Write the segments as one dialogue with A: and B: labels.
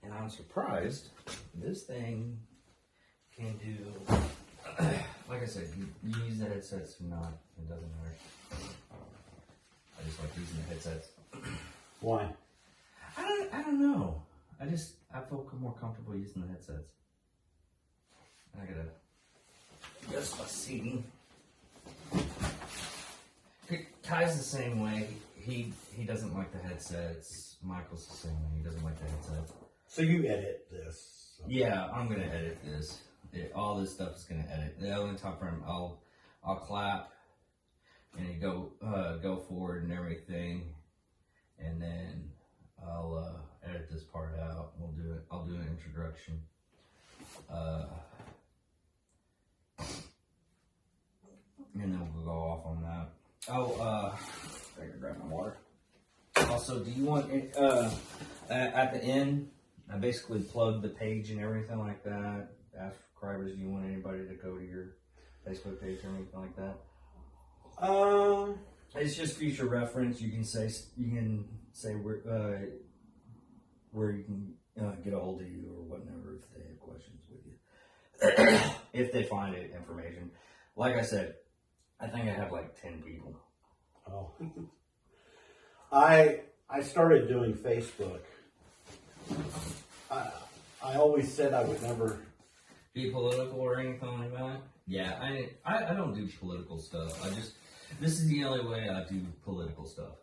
A: And I'm surprised this thing can do, like I said, you use the headsets or not, it doesn't matter. I just like using the headsets.
B: Why?
A: I don't know. I feel more comfortable using the headsets. I gotta adjust my seating. Kai's the same way. He doesn't like the headsets. Michael's the same way. He doesn't like the headsets.
B: So you edit this? So.
A: Yeah, I'm gonna edit this. All this stuff is gonna edit. The only time frame I'll clap and you go forward and everything, and then I'll edit this part out. I'll do an introduction. And then we'll go off on that. Oh, I gotta grab my water. Also, do you want it, at the end? I basically plugged the page and everything like that. Ask subscribers, do you want anybody to go to your Facebook page or anything like that? It's just future reference. You can say where you can get a hold of you or whatever if they have questions with you. If they find it information. Like I said, I think I have like 10 people.
B: Oh. I started doing Facebook. I always said I would never
A: be political or anything like that. Yeah, I don't do political stuff. This is the only way I do political stuff.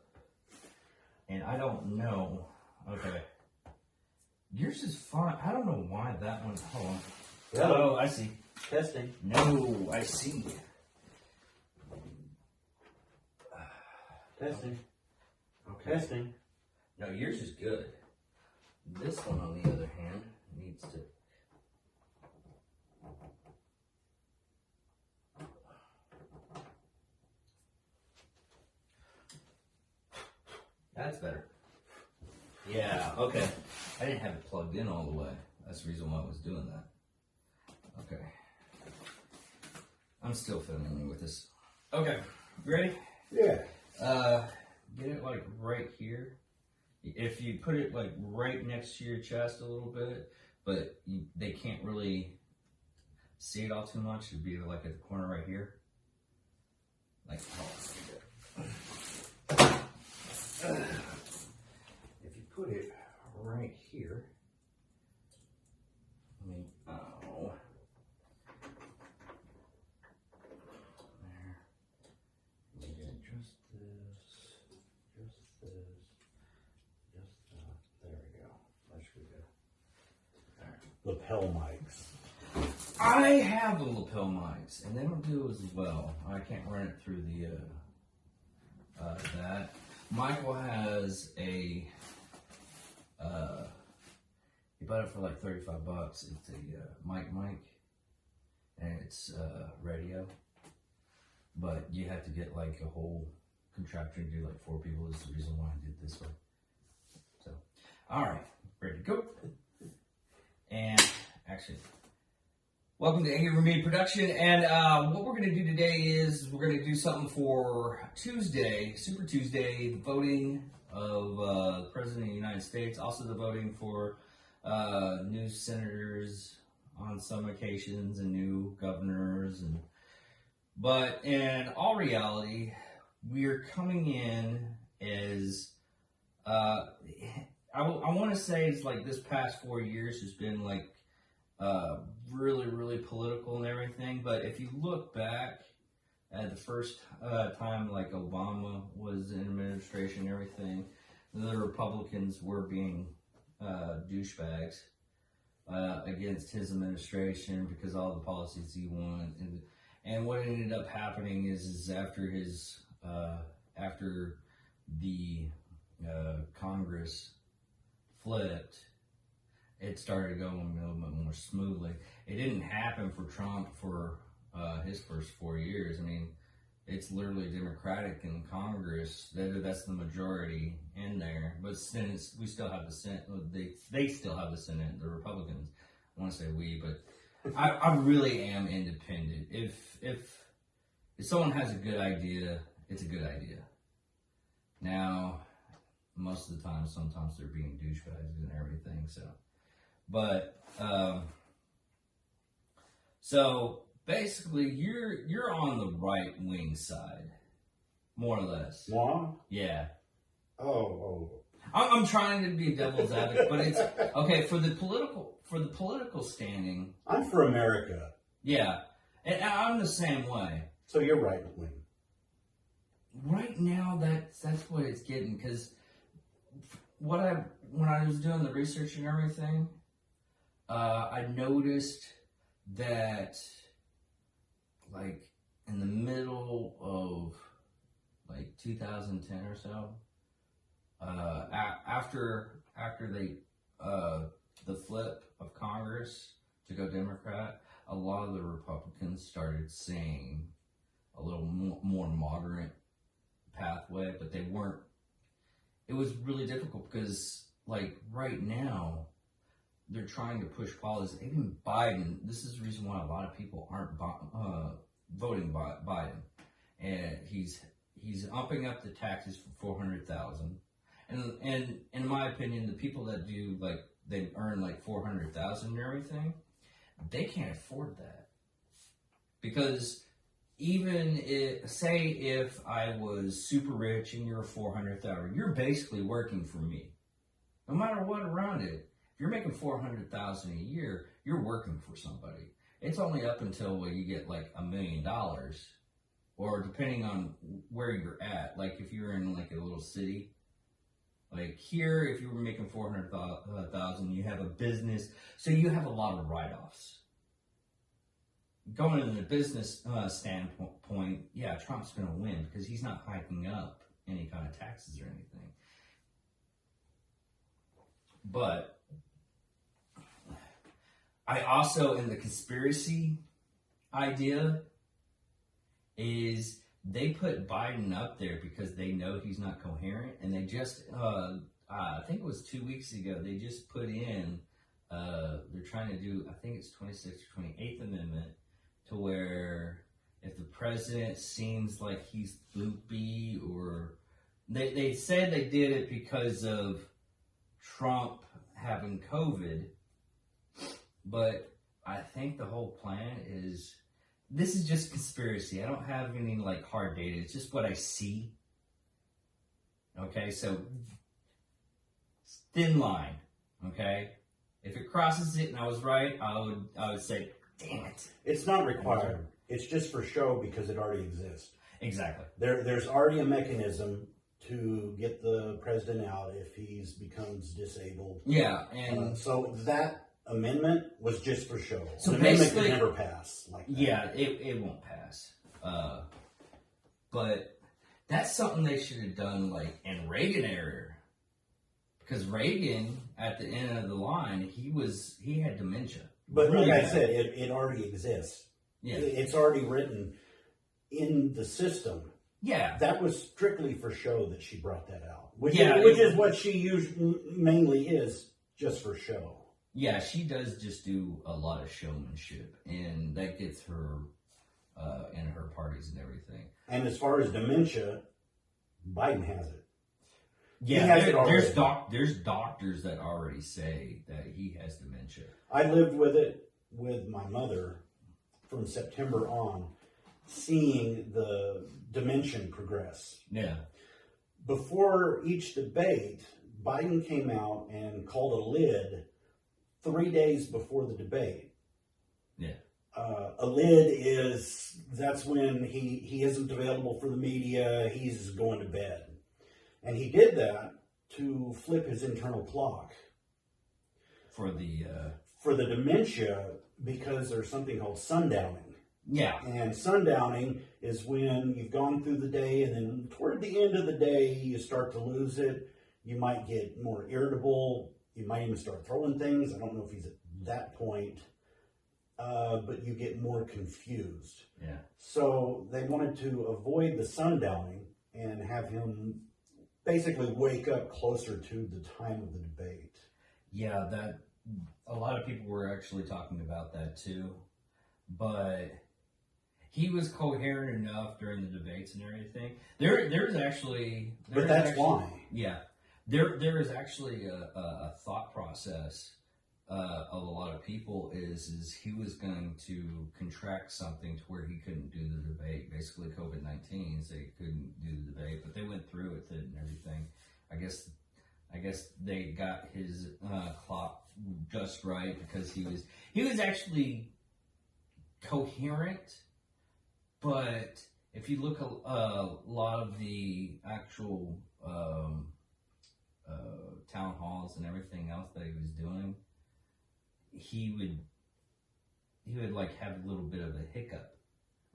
A: And I don't know. Okay. Yours is fine. I don't know why that one. Hold on.
B: Hello.
A: Oh, I see.
B: testing.
A: No, I see.
B: Testing.
A: Okay.
B: Testing.
A: No, yours is good. This one, on the other hand, needs to. That's better. Yeah, okay. I didn't have it plugged in all the way. That's the reason why I was doing that. Okay. I'm still fiddling with this. Okay, ready?
B: Yeah.
A: Get it like right here. If you put it like right next to your chest a little bit, but they can't really see it all too much, it'd be like at the corner right here. Like, if you put it right here, oh. There. Maybe just this, just this, just that. There we go. That should be good.
B: Lapel mics.
A: I have the lapel mics, and they don't do as well. I can't run it through the that. Michael has a he bought it for like $35. It's a mic, and it's radio, but you have to get like a whole contraption to do like 4 people. Is the reason why I did it this way. So, all right, ready to go. And actually, welcome to Angry Media Production. And what we're going to do today is we're going to do something for Tuesday, Super Tuesday, the voting of the President of the United States. Also the voting for new senators on some occasions and new governors. But in all reality, we're coming in as... I want to say it's like this past 4 years has been like really, really political and everything. But if you look back at the first time like Obama was in administration and everything, the Republicans were being douchebags against his administration because all the policies he wanted. And what ended up happening is after his after the Congress flipped, it started going a little bit more smoothly. It didn't happen for Trump for his first 4 years. I mean, it's literally Democratic in Congress. That's the majority in there. But since we still have the Senate, they still have the Senate, the Republicans. I want to say we, but I really am independent. If someone has a good idea, it's a good idea. Now, most of the time, sometimes they're being douchebags and everything. So, But so basically, you're on the right wing side, more or less.
B: Moi?
A: Yeah.
B: Oh.
A: I'm trying to be devil's advocate, but it's okay for the political standing.
B: I'm for America.
A: Yeah, and I'm the same way.
B: So you're right wing.
A: Right now, that's what it's getting, because when I was doing the research and everything, I noticed that, like, in the middle of like 2010 or so, after they the flip of Congress to go Democrat, a lot of the Republicans started saying a little more moderate pathway, but they weren't. It was really difficult because, like, right now, they're trying to push policies. Even Biden. This is the reason why a lot of people aren't voting Biden, and he's upping up the taxes for 400,000. And in my opinion, the people that do, like, they earn like 400,000 and everything, they can't afford that, because even if I was super rich and you're 400,000, you're basically working for me, no matter what around it. If you're making 400,000 a year, you're working for somebody. It's only up until you get like $1 million, or depending on where you're at. Like if you're in like a little city, like here, if you were making 400,000, you have a business, so you have a lot of write-offs. Going in the business standpoint, yeah, Trump's going to win because he's not hiking up any kind of taxes or anything. But I also, in the conspiracy idea, is they put Biden up there because they know he's not coherent, and they just, I think it was 2 weeks ago, they just put in, they're trying to do, I think it's 26th or 28th Amendment, to where if the president seems like he's loopy, or they said they did it because of Trump having COVID, but I think the whole plan is, this is just conspiracy. I don't have any like hard data. It's just what I see. Okay, so thin line. Okay, if it crosses it and I was right, I would say, damn it.
B: It's not required. It's just for show because it already exists.
A: Exactly.
B: There's already a mechanism to get the president out if he becomes disabled.
A: Yeah, and
B: so that amendment was just for show.
A: So
B: the amendment could
A: basically,
B: never pass. Like that.
A: Yeah, it won't pass. But that's something they should have done like in Reagan era, because Reagan at the end of the line, he had dementia.
B: But
A: really
B: like I
A: bad.
B: said, it already exists.
A: Yeah.
B: It's already written in the system.
A: Yeah.
B: That was strictly for show that she brought that out. Which is what she mainly is, just for show.
A: Yeah, she does just do a lot of showmanship, and that gets her in her parties and everything.
B: And as far as dementia, Biden has it.
A: Yeah, there's doctors that already say that he has dementia.
B: I lived with it with my mother from September on, seeing the dementia progress.
A: Yeah.
B: Before each debate, Biden came out and called a lid 3 days before the debate.
A: Yeah.
B: A lid that's when he isn't available for the media, he's going to bed. And he did that to flip his internal clock.
A: For
B: the dementia, because there's something called sundowning.
A: Yeah.
B: And sundowning is when you've gone through the day, and then toward the end of the day, you start to lose it. You might get more irritable. You might even start throwing things. I don't know if he's at that point. But you get more confused.
A: Yeah. So
B: they wanted to avoid the sundowning and have him basically wake up closer to the time of the debate.
A: Yeah, that a lot of people were actually talking about that too. But he was coherent enough during the debates and everything. There's actually...
B: But that's why.
A: Yeah. There is actually a thought process of a lot of people is he was going to contract something to where he couldn't do the debate, basically COVID-19, so he couldn't do the debate. But they went through with it and everything. I guess they got his clock just right because he was actually coherent, but if you look a lot of the actual town halls and everything else that he was doing, he would like have a little bit of a hiccup,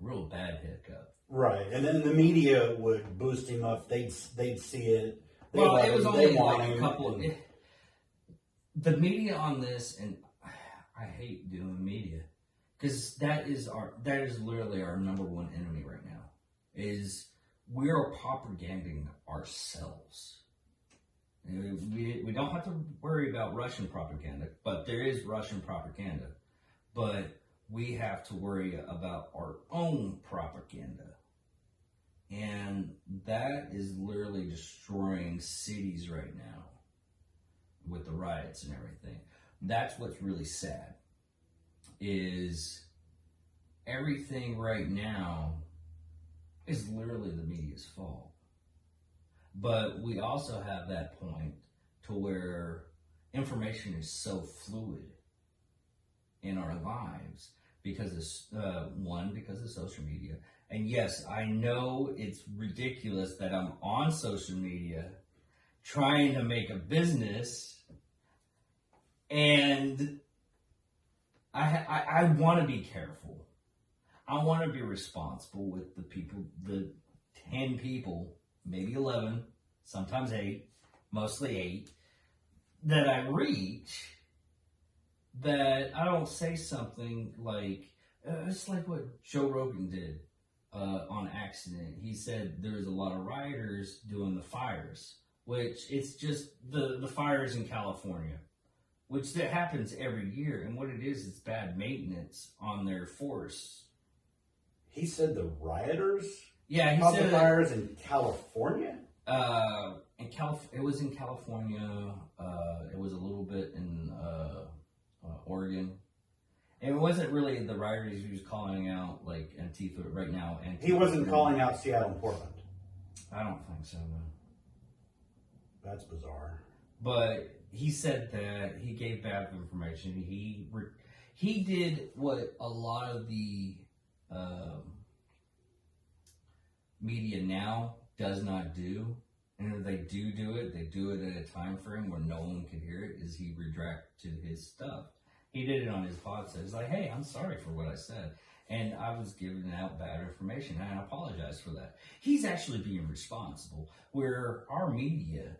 A: a real bad hiccup.
B: Right, and then the media would boost him up. They'd see it.
A: Well, it was only like a couple. The media on this, and I hate doing media because that is literally our number one enemy right now. Is we are propaganding ourselves. We don't have to worry about Russian propaganda, but there is Russian propaganda. But we have to worry about our own propaganda. And that is literally destroying cities right now with the riots and everything. That's what's really sad, is everything right now is literally the media's fault. But we also have that point to where information is so fluid in our lives because of social media. And yes, I know it's ridiculous that I'm on social media trying to make a business, and I want to be careful. I want to be responsible with the people, the 10 people, maybe 11, sometimes 8, mostly 8, that I reach, that I don't say something like, it's like what Joe Rogan did on accident. He said there was a lot of rioters doing the fires, which it's just the fires in California, which that happens every year. And what it is, it's bad maintenance on their force.
B: He said the rioters?
A: Yeah, he said
B: the fires in California?
A: It was in California. It was a little bit in Oregon. And it wasn't really the rioters he was calling out, like Antifa right now. Antifa.
B: He wasn't calling out Seattle and Portland.
A: I don't think so, no.
B: That's bizarre.
A: But he said that he gave bad information. He did what a lot of the media now does not do. And if they do it, they do it at a time frame where no one can hear it, is he retracted his stuff. He did it on his podcast. He's like, hey, I'm sorry for what I said. And I was giving out bad information, and I apologize for that. He's actually being responsible, where our media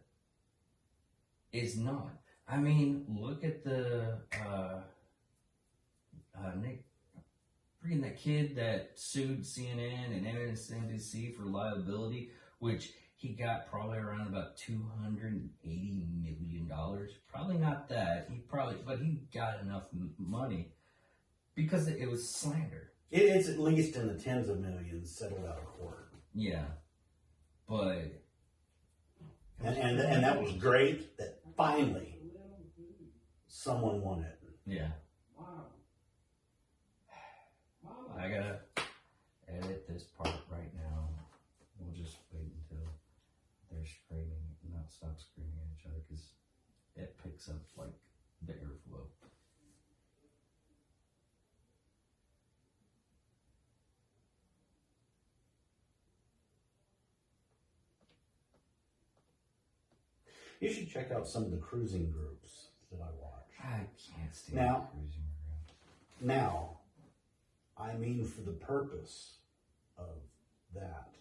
A: is not. I mean, look at the Nick, freaking that kid that sued CNN and MSNBC for liability, which he got probably around about $280 million. Probably not that. But he got enough money because it was slander.
B: It's at least in the tens of millions settled out of court.
A: Yeah, but
B: and that was great. That finally someone won it.
A: Yeah. I gotta edit this part right now. We'll just wait until they're screaming and not stop screaming at each other, because it picks up like the airflow.
B: You should check out some of the cruising groups that I watch.
A: I can't stand
B: Now-
A: cruising around.
B: Now, I mean for the purpose of that.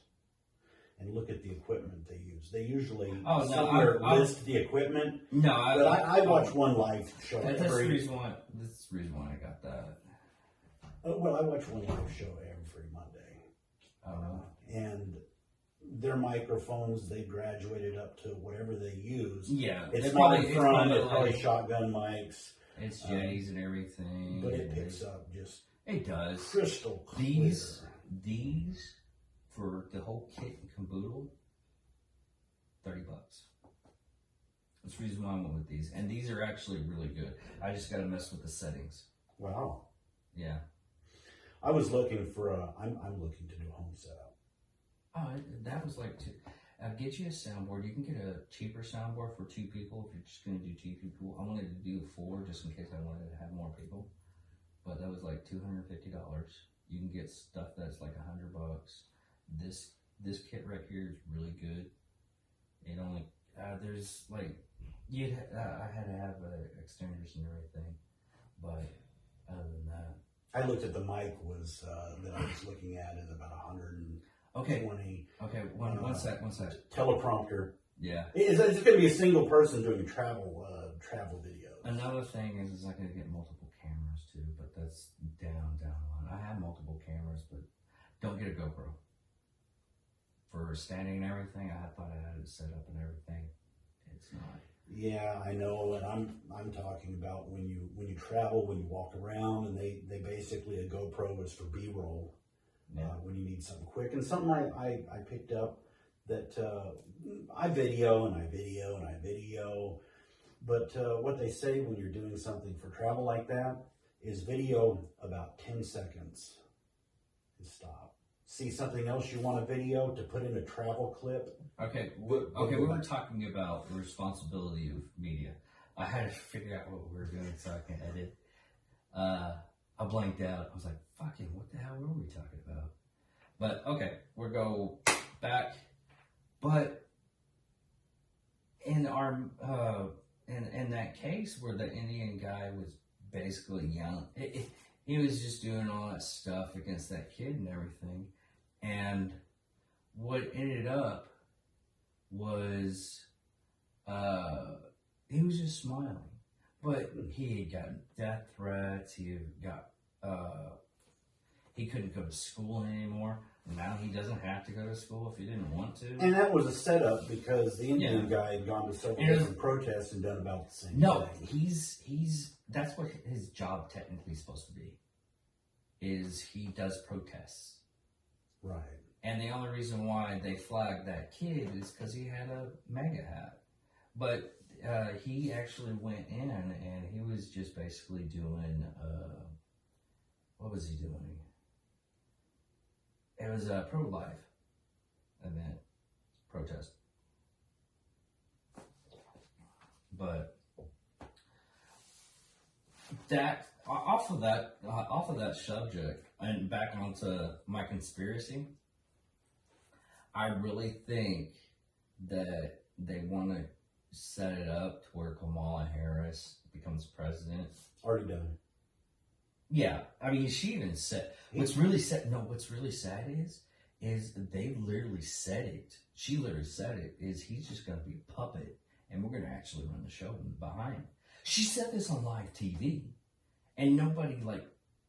B: And look at the equipment they use. They usually somewhere list the equipment.
A: No,
B: But I watch one live show
A: that's the
B: every.
A: reason why. That's the reason why I got that.
B: Well, I watch one live show every Monday. And their microphones, they graduated up to whatever they use.
A: Yeah,
B: It's not in front. It's probably
A: like,
B: shotgun mics.
A: it's J's and everything.
B: But it picks up just
A: It does.
B: crystal clear.
A: These for the whole kit and caboodle, $30. That's the reason why I went with these. And these are actually really good. I just got to mess with the settings.
B: Wow.
A: Yeah.
B: I was looking for I'm looking to do a home setup.
A: Oh, that was like get you a soundboard. You can get a cheaper soundboard for 2 people if you're just going to do 2 people. I wanted to do 4 just in case I wanted to have more people. But that was like $250. You can get stuff that's like $100. This kit right here is really good. It only there's like I had to have extenders and everything, but other than that,
B: I looked at the mic was that I was looking at is about 120.
A: Okay, one sec.
B: Teleprompter.
A: Yeah.
B: It's going to be a single person doing travel videos.
A: Another thing is I gotta get multiple cameras too, but that's down the line. I have multiple cameras, but don't get a GoPro. For standing and everything, I thought I had it set up and everything. It's not.
B: Yeah, I know, and I'm talking about when you travel, when you walk around, and they basically a GoPro is for B-roll.
A: Yeah.
B: When you need something quick, and something I picked up that I video, but what they say when you're doing something for travel like that is video about 10 seconds and stop. See something else you want a video to put in a travel clip.
A: Okay, we were talking about the responsibility of media. I had to figure out what we were doing so I can edit. I blanked out. I was like, fucking, what the hell were we talking about? But, okay, we'll go back. But in our, in that case where the Indian guy was basically young, he was just doing all that stuff against that kid and everything. And what ended up was, he was just smiling. But he had gotten death threats. He couldn't go to school anymore. Now he doesn't have to go to school if he didn't want to.
B: And that was a setup because the Indian guy had gone to several different protests and done about the same thing.
A: No, he's that's what his job technically is supposed to be. Is he does protests.
B: Right.
A: And the only reason why they flagged that kid is because he had a MAGA hat. But he actually went in and he was just basically doing, what was he doing? It was a pro-life event, protest. But that, off of that subject, and back onto my conspiracy, I really think that they want to set it up to where Kamala Harris becomes president.
B: Already done.
A: Yeah, I mean, she even said. What's really sad is they literally said it. She literally said it. Is he's just going to be a puppet, and we're going to actually run the show behind. She said this on live TV, and nobody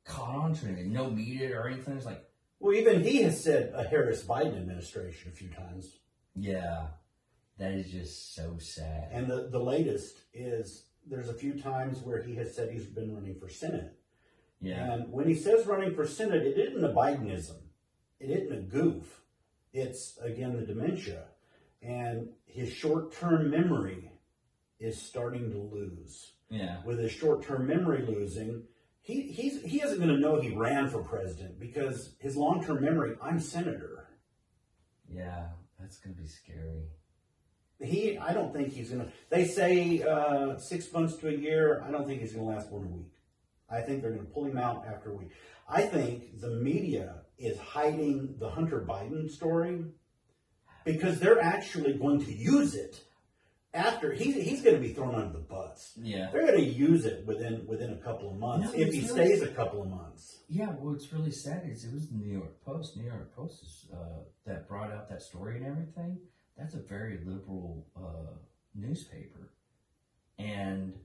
A: caught on to it. No media or anything. It's like,
B: well, even he has said a Harris-Biden administration a few times.
A: Yeah, that is just so sad.
B: And the latest is there's a few times where he has said he's been running for Senate.
A: Yeah.
B: And when he says running for Senate, it isn't a Bidenism. It isn't a goof. It's, again, the dementia. And his short-term memory is starting to lose.
A: Yeah.
B: With his short-term memory losing, he isn't going to know he ran for president because his long-term memory, I'm senator.
A: Yeah, that's going to be scary.
B: I don't think he's going to, they say 6 months to a year. I don't think he's going to last more than a week. I think they're going to pull him out after a week. I think the media is hiding the Hunter Biden story because they're actually going to use it after he's going to be thrown under the bus.
A: Yeah,
B: they're going to use it within a couple of months if he stays a couple of months.
A: Yeah, what's really sad is it was the New York Post. New York Post is, that brought out that story and everything. That's a very liberal newspaper, and.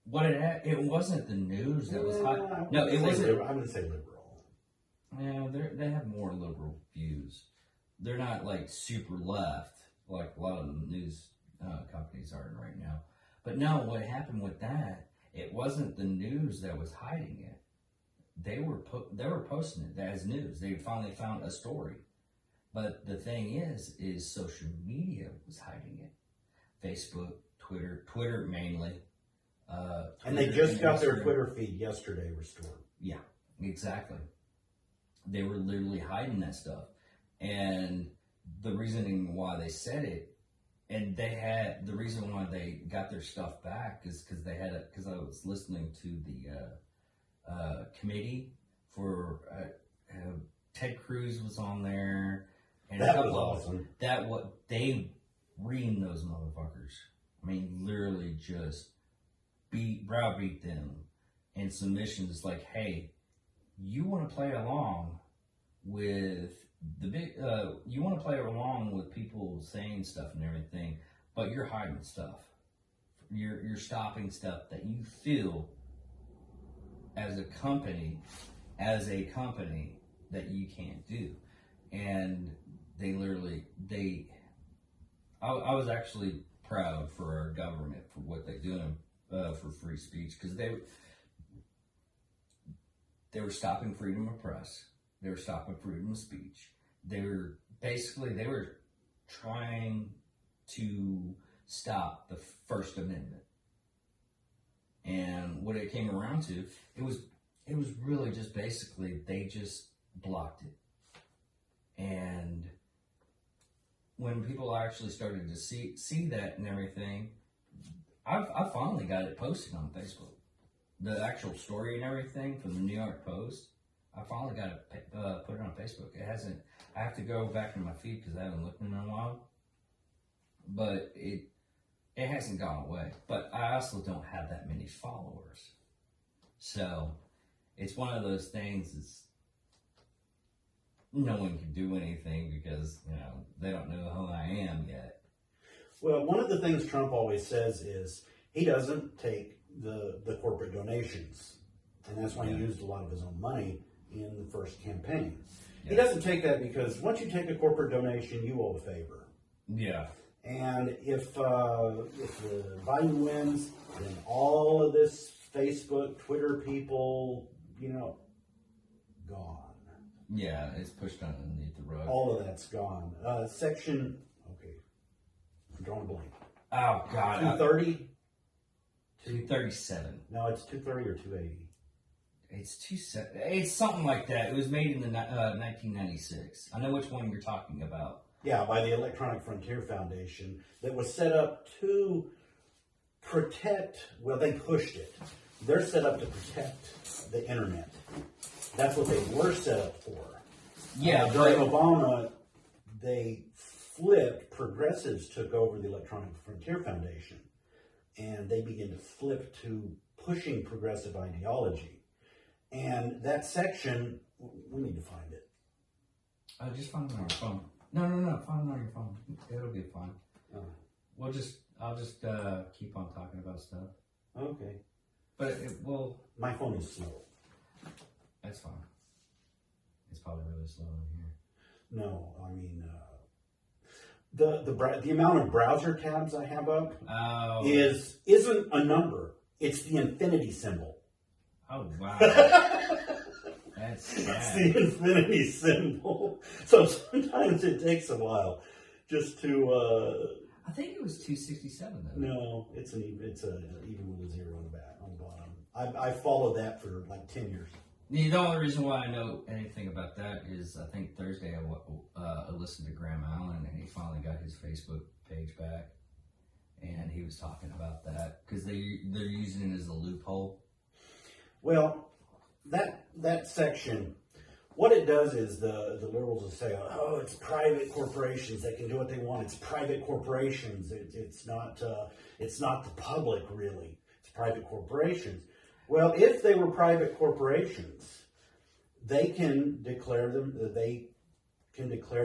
A: It wasn't the news that was hot. No, it wasn't.
B: I wouldn't say liberal.
A: Yeah, they have more liberal views. They're not super left like a lot of the news companies are right now. But no, what happened with that? It wasn't the news that was hiding it. They were posting it as news. They finally found a story. But the thing is social media was hiding it. Facebook, Twitter mainly.
B: And they just got their Twitter feed yesterday restored.
A: Yeah, exactly. They were literally hiding that stuff. And the reasoning why they said it, and the reason why they got their stuff back is because I was listening to the committee for Ted Cruz was on there. And
B: that was awesome.
A: They reamed those motherfuckers. I mean, literally just browbeat them in submissions like, hey, you want to play along with you want to play along with people saying stuff and everything, but you're hiding stuff. You're stopping stuff that you feel as a company that you can't do. And they literally, I was actually proud for our government for what they're doing for free speech, because they were stopping freedom of press. They were stopping freedom of speech. They were trying to stop the First Amendment. And what it came around to, it was really just basically they just blocked it. And when people actually started to see that and everything, I finally got it posted on Facebook. The actual story and everything from the New York Post, I finally got it put it on Facebook. It hasn't. I have to go back in my feed because I haven't looked in a while. But it hasn't gone away. But I also don't have that many followers, so it's one of those things. It's no one can do anything because they don't know who I am yet.
B: Well, one of the things Trump always says is he doesn't take the corporate donations, and that's why he used a lot of his own money in the first campaign. Yeah. He doesn't take that because once you take a corporate donation, you owe a favor.
A: Yeah.
B: And if Biden wins, then all of this Facebook, Twitter people, gone.
A: Yeah, it's pushed underneath the rug.
B: All of that's gone. Section, okay, I'm drawing a blank.
A: Oh, God.
B: 230?
A: 237.
B: No, it's 230 or 280.
A: It's something like that. It was made in the 1996. I know which one you're talking about.
B: Yeah, by the Electronic Frontier Foundation, that was set up to protect, well, they pushed it. They're set up to protect the internet. That's what they were set up for.
A: Yeah.
B: During Obama, they flipped, progressives took over the Electronic Frontier Foundation, and they began to flip to pushing progressive ideology. And that section, we need to find it.
A: Just find it on your phone. No, find it on your phone. It'll be fine. I'll just keep on talking about stuff.
B: Okay.
A: But
B: my phone is slow.
A: That's fine. It's probably really slow in here.
B: No, I mean, the amount of browser tabs I have up isn't a number. It's the infinity symbol.
A: Oh, wow. That's sad.
B: It's the infinity symbol. So sometimes it takes a while just to.
A: I think it was 267 though.
B: No, it's even with a zero on the bottom. I followed that for like 10 years.
A: The only reason why I know anything about that is I think Thursday I listened to Graham Allen, and he finally got his Facebook page back, and he was talking about that because they're using it as a loophole.
B: Well, that section, what it does is the liberals will say, oh, it's private corporations that can do what they want. It's private corporations. It's not the public really. It's private corporations. Well, if they were private corporations, they can declare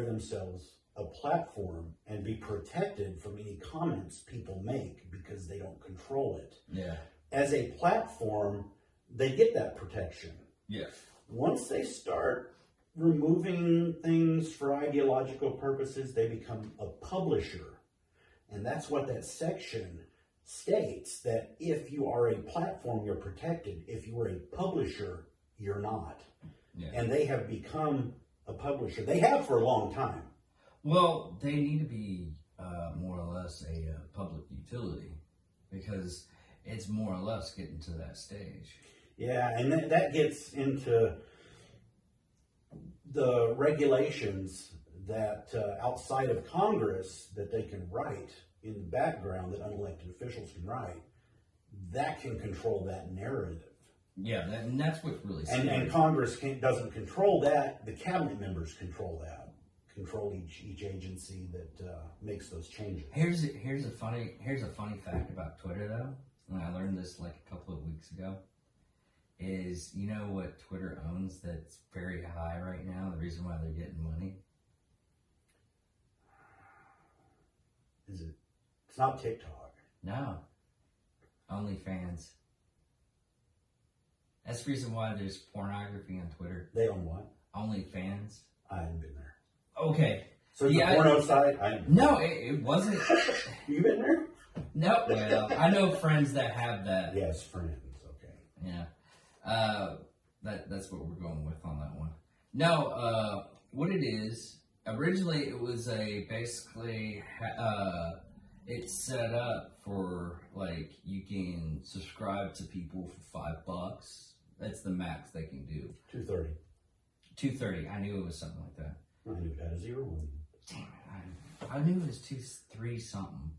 B: themselves a platform and be protected from any comments people make because they don't control it.
A: Yeah.
B: As a platform, they get that protection.
A: Yes.
B: Once they start removing things for ideological purposes, they become a publisher. And that's what that section states, that if you are a platform, you're protected. If you are a publisher, you're not. Yeah. And they have become a publisher. They have for a long time.
A: Well, they need to be more or less a public utility. because it's more or less getting to that stage.
B: Yeah, and that gets into the regulations that outside of Congress that they can write in the background that unelected officials can write, that can control that narrative.
A: Yeah, and that's what's really scary.
B: And Congress doesn't control that. The cabinet members control that. Control each agency that makes those changes.
A: Here's a funny fact about Twitter though, and I learned this like a couple of weeks ago. Is you know what Twitter owns that's very high right now? The reason why they're getting money.
B: Is it? It's not TikTok.
A: No. OnlyFans. That's the reason why there's pornography on Twitter.
B: They own what?
A: OnlyFans.
B: I haven't been there.
A: Okay.
B: So it's a porno site?
A: No, it wasn't.
B: You been there?
A: No. Well, I know friends that have that.
B: Yes, friends. Okay.
A: Yeah. That's what we're going with on that one. No, what it is, originally it was basically, it's set up for, like, you can subscribe to people for $5. That's the max they can do.
B: $2.30.
A: $2.30. I knew it was something like that.
B: I knew it had a zero.
A: Damn it. I knew it was 2.3 something.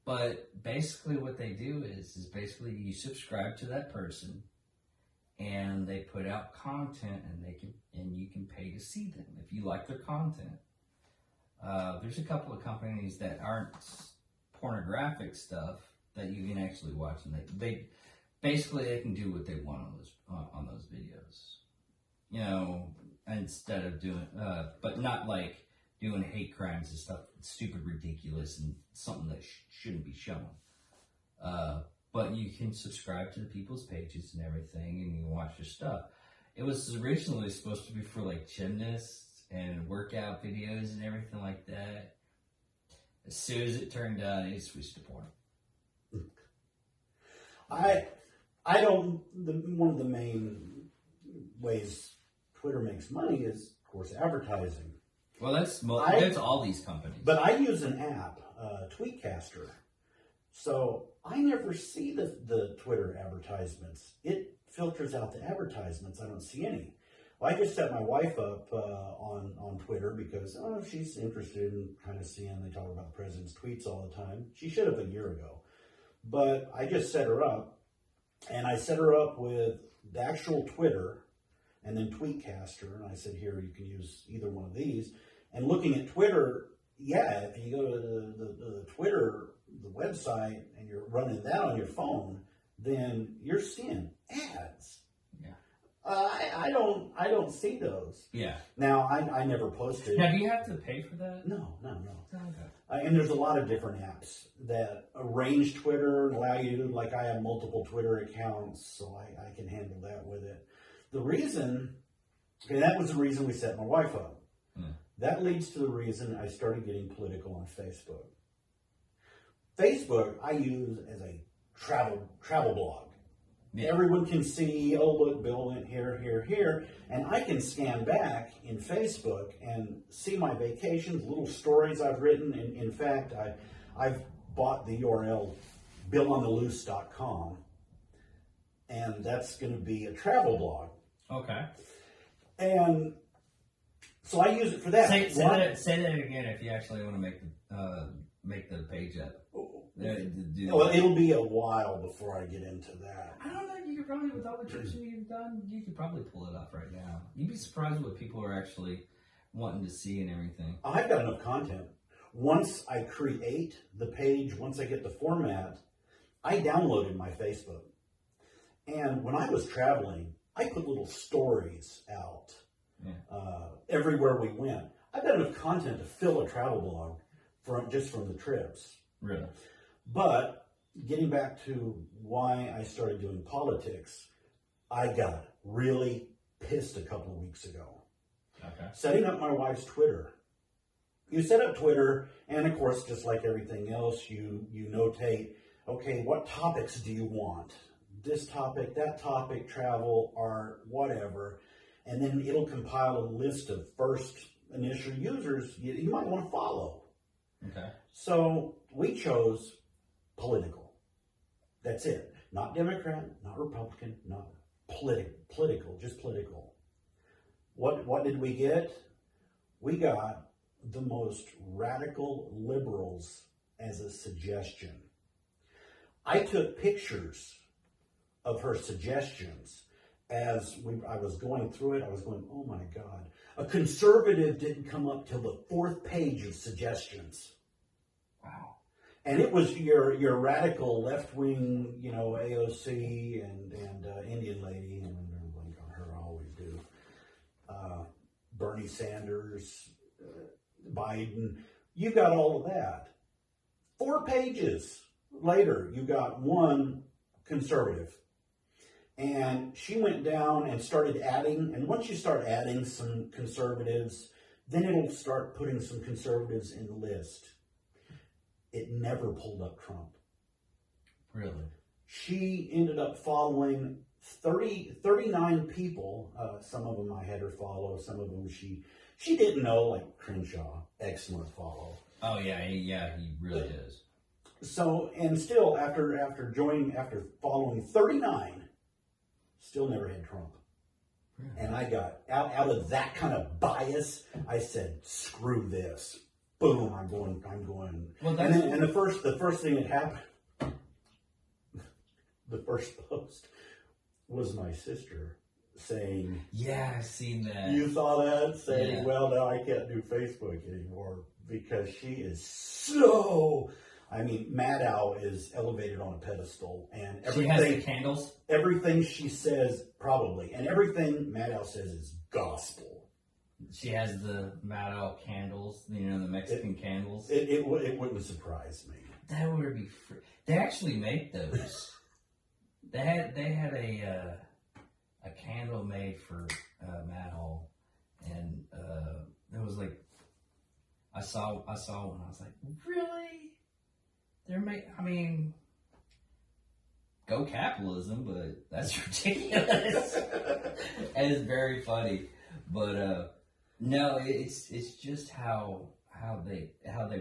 A: But basically what they do is basically you subscribe to that person and they put out content and you can pay to see them if you like their content. There's a couple of companies that aren't pornographic stuff that you can actually watch, and they can do what they want on those videos, you know, instead of doing but not like doing hate crimes and stuff, stupid, ridiculous, and something that shouldn't be shown. But you can subscribe to the people's pages and everything, and you can watch their stuff. It was originally supposed to be for like gymnasts and workout videos and everything like that. As soon as it turned on, it switched to porn.
B: One of the main ways Twitter makes money is, of course, advertising.
A: Well, that's all these companies.
B: But I use an app, Tweetcaster, so I never see the Twitter advertisements. It filters out the advertisements. I don't see any. Well, I just set my wife up on Twitter because she's interested in kind of seeing, they talk about the president's tweets all the time. She should have a year ago. But I just set her up, and I set her up with the actual Twitter and then Tweetcaster. And I said, here, you can use either one of these. And looking at Twitter, yeah, if you go to the Twitter, the website, and you're running that on your phone, then you're seeing ads.
A: Yeah.
B: I don't see those.
A: Yeah.
B: Now, I never posted.
A: Now, do you have to pay for that?
B: No.
A: Okay.
B: And there's a lot of different apps that arrange Twitter and allow you to, like I have multiple Twitter accounts, so I can handle that with it. The reason, okay, that was the reason we set my wife up. That leads to the reason I started getting political on Facebook. Facebook I use as a travel blog. Yeah. Everyone can see, oh look, Bill went here, and I can scan back in Facebook and see my vacations, little stories I've written. And in fact, I've bought the URL BillOnTheLoose.com, and that's going to be a travel blog.
A: Okay.
B: And so I use it for that.
A: Say that again if you actually want to make the page up.
B: Well, it'll be a while before I get into that.
A: I don't know. You could probably, with all the trips you've done, you could probably pull it off right now. You'd be surprised what people are actually wanting to see and everything.
B: I've got enough content. Once I create the page, once I get the format, I downloaded my Facebook. And when I was traveling, I put little stories out everywhere we went. I've got enough content to fill a travel blog just from the trips.
A: Really?
B: But getting back to why I started doing politics, I got really pissed a couple of weeks ago.
A: Okay.
B: Setting up my wife's Twitter. You set up Twitter, and of course, just like everything else, you notate, okay, what topics do you want? This topic, that topic, travel, art, whatever. And then it'll compile a list of first initial users you might want to follow.
A: Okay.
B: So we chose political. That's it. Not Democrat, not Republican, not political, just political. What did we get? We got the most radical liberals as a suggestion. I took pictures of her suggestions as I was going through it. I was going, oh my God. A conservative didn't come up till the 4th page of suggestions.
A: Wow.
B: And it was your radical left-wing, AOC and Indian lady, and I'm blank on her, I always do. Bernie Sanders, Biden. You got all of that. 4 pages later, you got one conservative. And she went down and started adding, and once you start adding some conservatives, then it'll start putting some conservatives in the list. It never pulled up Trump.
A: Really?
B: She ended up following 39 people. Some of them I had her follow. Some of them she didn't know, like Crenshaw. Excellent follow.
A: Oh yeah, he really is.
B: So, and still after following 39, still never had Trump.
A: Really?
B: And I got out of that kind of bias. I said, screw this. Boom! I'm going.
A: Well,
B: and the first thing that happened, the first post was my sister saying,
A: yeah, I've seen that.
B: You saw that? Saying,
A: Yeah.
B: well, now I can't do Facebook anymore because she is so. I mean, Maddow is elevated on a pedestal, and
A: She has the candles.
B: everything she says, probably, and everything Maddow says is gospel.
A: She has the Maddow candles, the Mexican candles.
B: It wouldn't surprise me.
A: That would be free. They actually make those. They had a candle made for Maddow, and it was like I saw one. I was like, really? Go capitalism, but that's ridiculous. And it's very funny, but no, it's just how they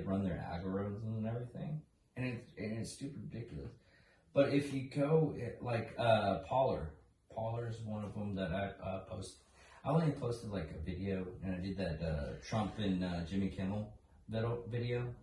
A: run their algorithms and everything, and it's super ridiculous. But if you go like Parler is one of them that I post. I only posted like a video, and I did that Trump and Jimmy Kimmel video.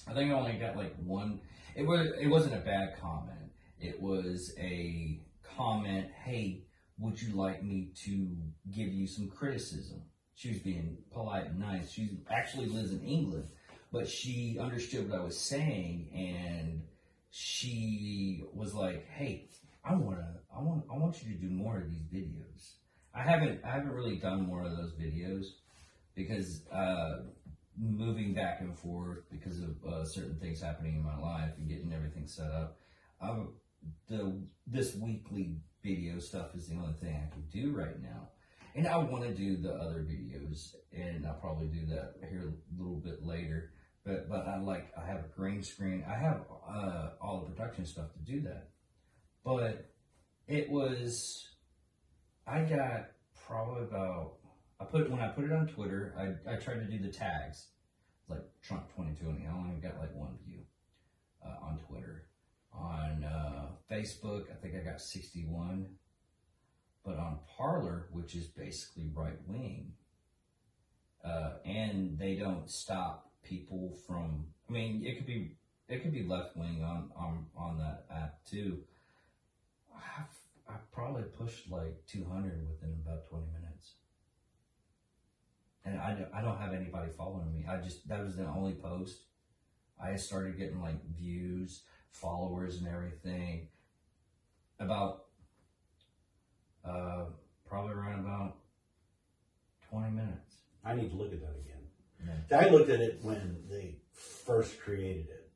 A: I think I only got like one. It wasn't a bad comment. It was a comment. Hey, would you like me to give you some criticism? She was being polite and nice. She actually lives in England, but she understood what I was saying, and she was like, "Hey, I want you to do more of these videos." I haven't really done more of those videos because moving back and forth because of certain things happening in my life and getting everything set up. This weekly video stuff is the only thing I can do right now. And I want to do the other videos, and I'll probably do that here a little bit later. But I have a green screen. I have all the production stuff to do that. But I got probably about, when I put it on Twitter, I tried to do the tags, like Trump 2020. I only got like one view on Twitter. On Facebook, I think I got 61. But on Parler, which is basically right wing, and they don't stop people from. I mean, it could be left wing on that app too. I probably pushed like 200 within about 20 minutes, and I don't have anybody following me. That was the only post. I started getting like views, followers, and everything about. Probably around about 20 minutes.
B: I need to look at that again.
A: Yeah.
B: I looked at it when they first created it,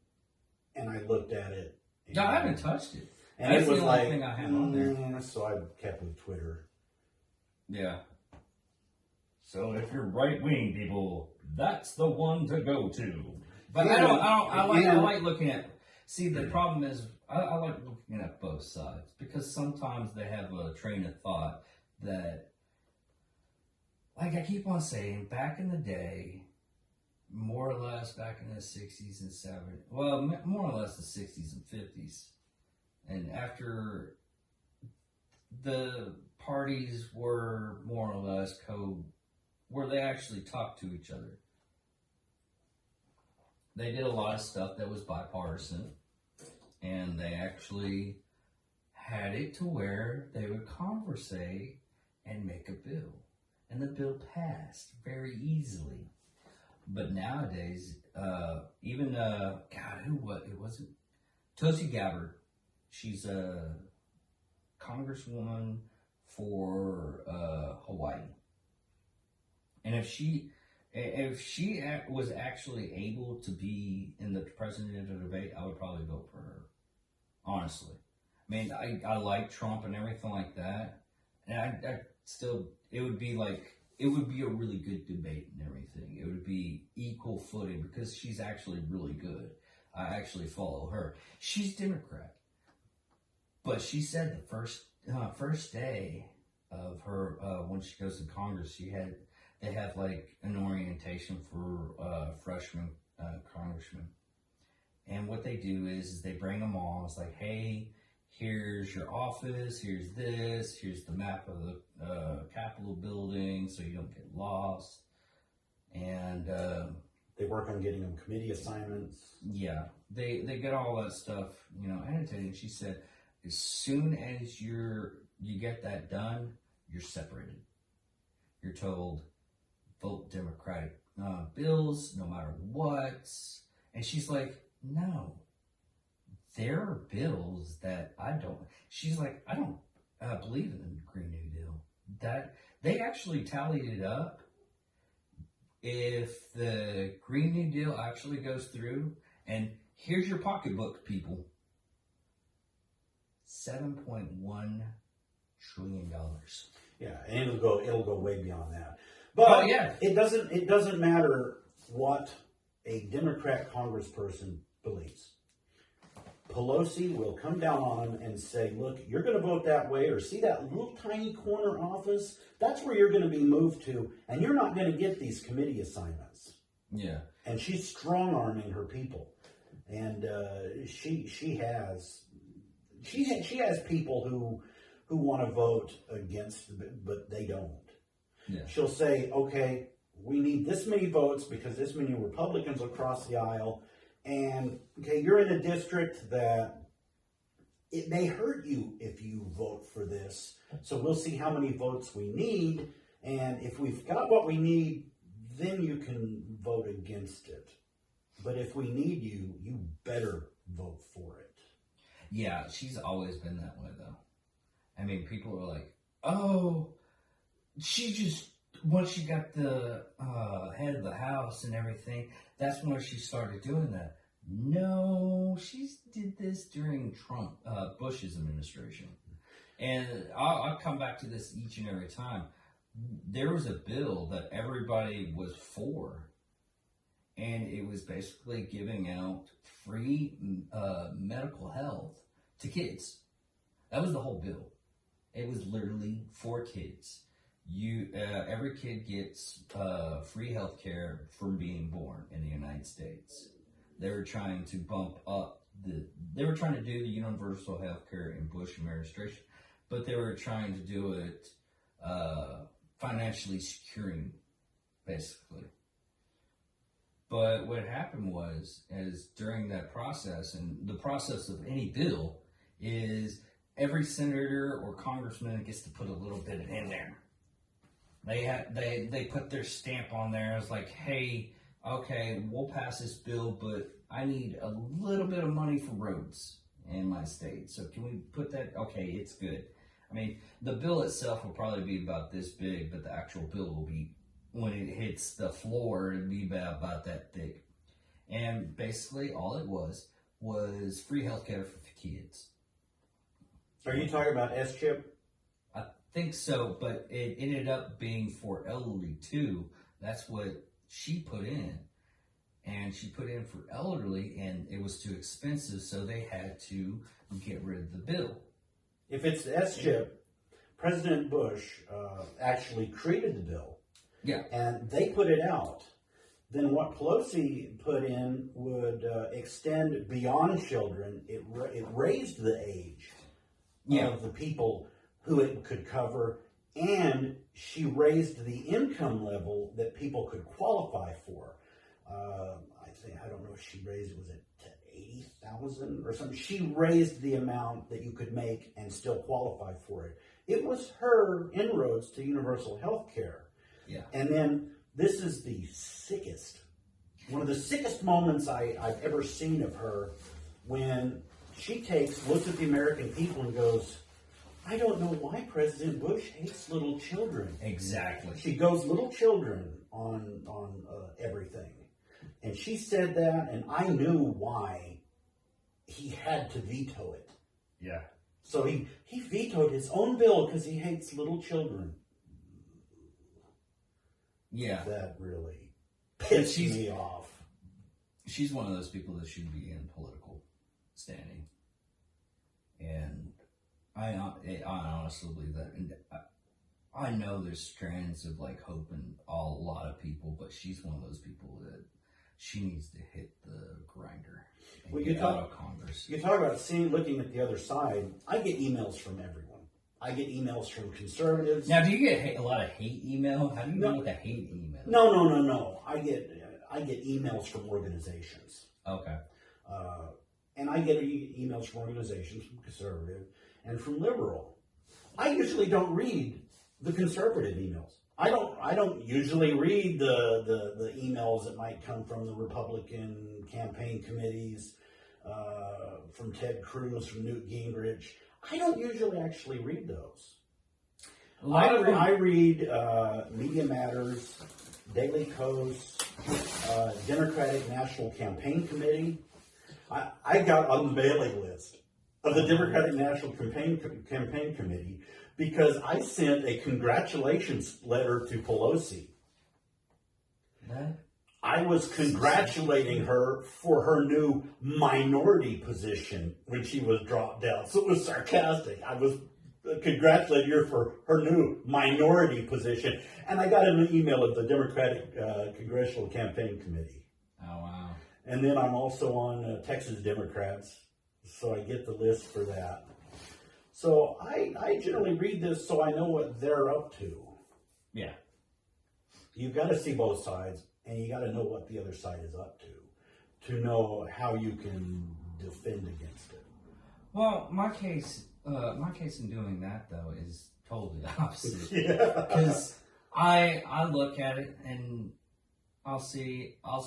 B: and I looked at it.
A: No, I haven't touched it.
B: And
A: That's
B: it was
A: the only
B: like,
A: thing I have on there.
B: So I kept with Twitter.
A: Yeah. So if you're right wing people, that's the one to go to. But
B: Yeah,
A: I like looking at. See, the problem is I like looking at both sides because sometimes they have a train of thought that, like I keep on saying, back in the day, more or less back in the 60s and 70s. Well, more or less the 60s and 50s. And after the parties were more or less where they actually talked to each other. They did a lot of stuff that was bipartisan, and they actually had it to where they would conversate and make a bill. And the bill passed very easily. But nowadays, even, it wasn't, Tulsi Gabbard. She's a congresswoman for Hawaii. And if she was actually able to be in the presidential debate, I would probably vote for her. Honestly. I mean, I like Trump and everything like that. And I still, it would be a really good debate and everything. It would be equal footing because she's actually really good. I actually follow her. She's Democrat. But she said the first day of her, when she goes to Congress, they have like an orientation for freshman congressmen. And what they do is they bring them all. It's like, hey, here's your office, here's this, here's the map of the Capitol building so you don't get lost. And
B: they work on getting them committee assignments.
A: Yeah, they get all that stuff, annotated. And she said, as soon as you get that done, you're separated. You're told, vote Democratic bills, no matter what. And she's like, no. There are bills that I don't. She's like, I don't believe in the Green New Deal. That they actually tallied it up. If the Green New Deal actually goes through, and here's your pocketbook, people. $7.1 trillion.
B: Yeah, and it'll go way beyond that. But it doesn't matter what a Democrat congressperson believes. Pelosi will come down on him and say, look, you're going to vote that way, or see that little tiny corner office? That's where you're going to be moved to, and you're not going to get these committee assignments.
A: Yeah.
B: And she's strong-arming her people. And she has people who want to vote against, but they don't.
A: Yeah.
B: She'll say, okay, we need this many votes because this many Republicans will cross the aisle. And, okay, you're in a district that it may hurt you if you vote for this. So we'll see how many votes we need. And if we've got what we need, then you can vote against it. But if we need you, you better vote for it.
A: Yeah, she's always been that way, though. I mean, people are like, oh, once she got the head of the house and everything, that's when she started doing that. No, she did this during Bush's administration. And I'll come back to this each and every time. There was a bill that everybody was for, and it was basically giving out free medical health to kids. That was the whole bill. It was literally for kids. Every kid gets free health care from being born in the United States. They were trying to bump up they were trying to do the universal health care in Bush administration, but they were trying to do it financially securing, basically. But what happened is during that process, and the process of any bill is every senator or congressman gets to put a little bit in there. They put their stamp on there. It's like, hey, okay, we'll pass this bill, but I need a little bit of money for roads in my state. So can we put that? Okay, it's good. I mean, the bill itself will probably be about this big, but the actual bill will be, when it hits the floor, it'll be about that big. And basically all it was free healthcare for kids.
B: Are you talking about S-chip?
A: I think so, but it ended up being for elderly too. That's what she put in. And she put in for elderly, and it was too expensive, so they had to get rid of the bill.
B: If it's the S-chip, President Bush actually created the bill.
A: Yeah.
B: And they put it out. then what Pelosi put in would extend beyond children. It raised the age of the people who it could cover, and she raised the income level that people could qualify for. I don't know if she raised it, was it to 80,000 or something? She raised the amount that you could make and still qualify for it. It was her inroads to universal health care.
A: Yeah.
B: And then this is one of the sickest moments I've ever seen of her, when she looks at the American people and goes, I don't know why President Bush hates little children.
A: Exactly.
B: She goes little children on everything. And she said that, and I knew why he had to veto it.
A: Yeah.
B: So he vetoed his own bill because he hates little children.
A: Yeah.
B: That really pissed me off.
A: She's one of those people that should be in political standing. And I honestly believe that. And I know there's strands of like hope in a lot of people, but she's one of those people that she needs to hit the grinder and get out of Congress.
B: You talk about looking at the other side. I get emails from everyone. I get emails from conservatives.
A: Now, do you get a lot of hate email? How do you deal with a hate email?
B: No. I get emails from organizations.
A: Okay.
B: And I get emails from organizations, from conservative and from liberal. I usually don't read the conservative emails. I don't usually read the emails that might come from the Republican campaign committees, from Ted Cruz, from Newt Gingrich. I don't usually actually read those. I read Media Matters, Daily Kos, Democratic National Campaign Committee. I got on the mailing list of the Democratic National Campaign Committee because I sent a congratulations letter to Pelosi. I was congratulating her for her new minority position when she was dropped down. So it was sarcastic. I was congratulating her for her new minority position. And I got an email of the Democratic Congressional Campaign Committee.
A: Oh, wow.
B: And then I'm also on Texas Democrats, so I get the list for that. So I generally read this so I know what they're up to.
A: Yeah.
B: You've got to see both sides, and you got to know what the other side is up to know how you can defend against it.
A: Well, my case in doing that though is totally the opposite.
B: Yeah.
A: Because I look at it and I'll see a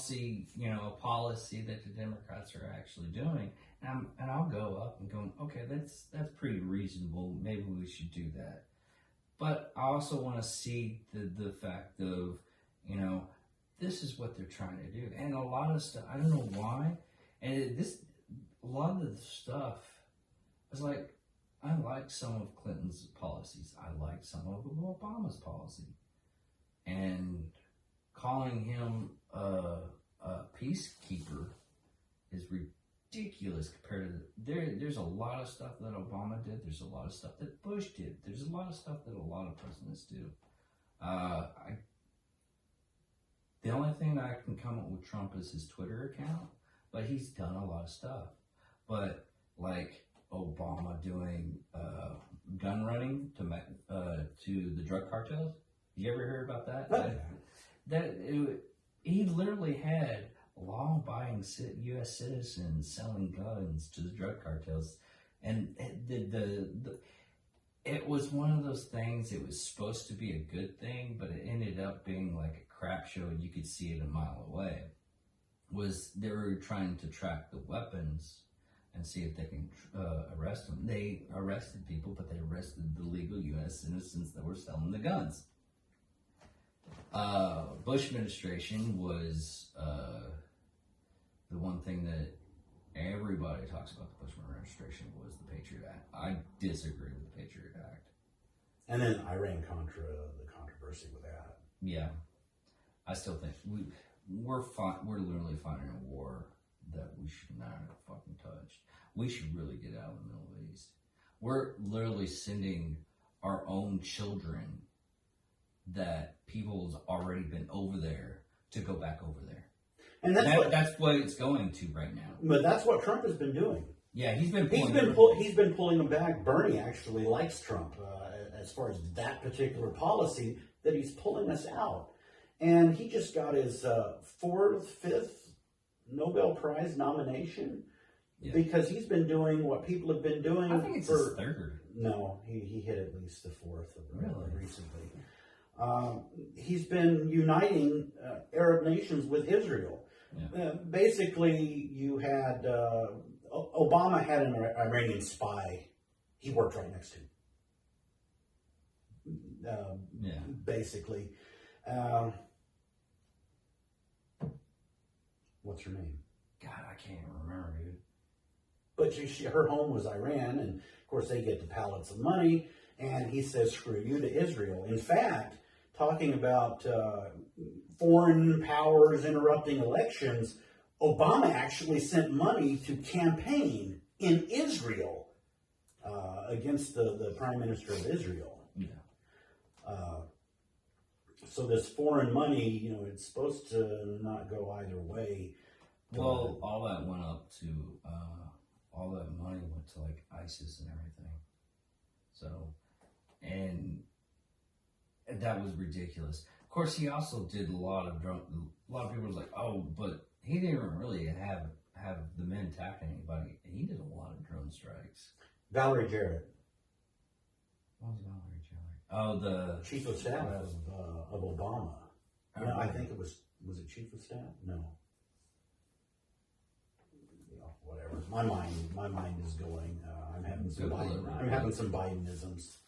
A: policy that the Democrats are actually doing, and I'll go up and go, okay, that's pretty reasonable. Maybe we should do that. But I also want to see the fact of, this is what they're trying to do. And a lot of stuff, I don't know why. And a lot of the stuff is like, I like some of Clinton's policies. I like some of Obama's policy. And calling him a peacekeeper is ridiculous compared to there's a lot of stuff that Obama did. There's a lot of stuff that Bush did. There's a lot of stuff that a lot of presidents do. The only thing that I can come up with Trump is his Twitter account, but he's done a lot of stuff. But like Obama doing gun running to the drug cartels. You ever heard about that? He literally had law-abiding U.S. citizens selling guns to the drug cartels, and it was one of those things. It was supposed to be a good thing, but it ended up being like a crap show, and you could see it a mile away. They were trying to track the weapons and see if they can arrest them. They arrested people, but they arrested the legal U.S. citizens that were selling the guns. Bush administration was the one thing that everybody talks about the Bush administration was the Patriot Act. I disagree with the Patriot Act.
B: And then Iran-Contra, the controversy with that.
A: Yeah. I still think we're literally fighting a war that we should not have fucking touched. We should really get out of the Middle East. We're literally sending our own children that people's already been over there to go back over there.
B: And
A: That's what it's going to right now.
B: but that's what Trump has been doing.
A: Yeah, he's been
B: pulling them back. Bernie actually likes Trump as far as that particular policy, that he's pulling us out. And he just got his fifth Nobel Prize nomination because he's been doing what people have been doing.
A: I think it's his third.
B: No, he hit at least the fourth recently.
A: Yeah.
B: He's been uniting Arab nations with Israel.
A: Yeah.
B: Basically, you had Obama had an Iranian spy. He worked right next to him. Basically. What's her name?
A: God, I can't even remember, dude.
B: But her home was Iran, and of course they get the pallets of money, and he says, screw you to Israel. In fact, talking about foreign powers interrupting elections, Obama actually sent money to campaign in Israel against the Prime Minister of Israel.
A: Yeah.
B: So this foreign money, it's supposed to not go either way.
A: Well, all that went up to, all that money went to like ISIS and everything. So, and that was ridiculous. Of course, he also did a lot of people was like, oh, but he didn't really have the men attack anybody. He did a lot of drone strikes.
B: Valerie Jarrett.
A: What was Valerie Jarrett? Oh, the
B: chief of staff of Obama. No, I think it was it chief of staff? No. Whatever. My mind is going. I'm having some Bidenisms.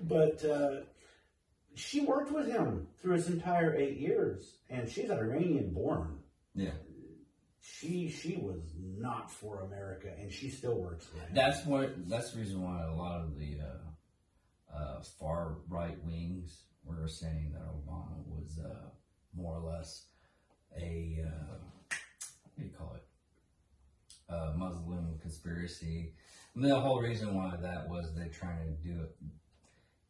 B: But she worked with him through his entire 8 years, and she's an Iranian born.
A: Yeah.
B: She was not for America, and she still works with him.
A: That's the reason why a lot of the far right wings were saying that Obama was more or less a what do you call it? Muslim conspiracy. I mean, the whole reason why that was they're trying to do it.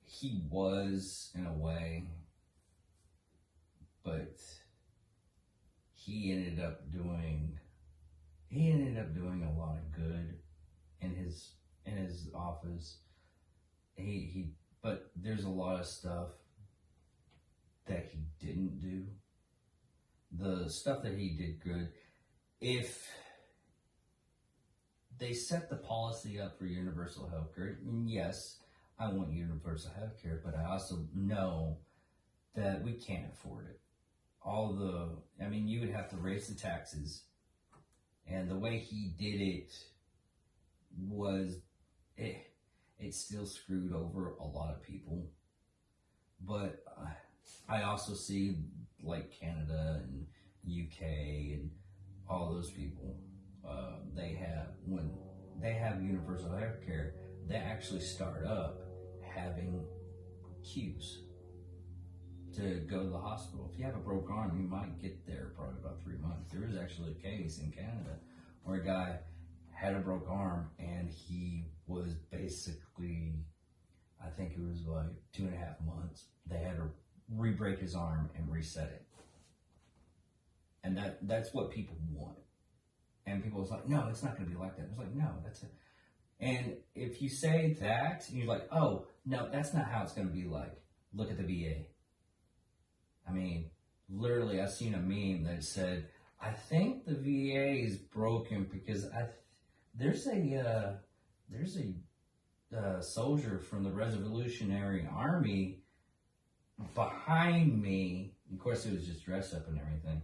A: He was in a way, but he ended up doing a lot of good in his office. But there's a lot of stuff that he didn't do. The stuff that he did good, if they set the policy up for universal health care, yes, I want universal health care, but I also know that we can't afford it. You would have to raise the taxes, and the way he did it was, it still screwed over a lot of people. But I also see like Canada and UK and all those people, when they have universal health care, they actually start up having queues to go to the hospital. If you have a broken arm, you might get there probably about 3 months. There was actually a case in Canada where a guy had a broken arm, and he was basically, I think it was like 2.5 months. They had to re-break his arm and reset it. And that's what people want. And people was like, no, it's not going to be like that. It was like, no, that's it. And if you say that, and you're like, oh, no, that's not how it's going to be like. Look at the VA. I mean, literally, I've seen a meme that said, I think the VA is broken because there's a soldier from the Revolutionary Army behind me. Of course, it was just dressed up and everything.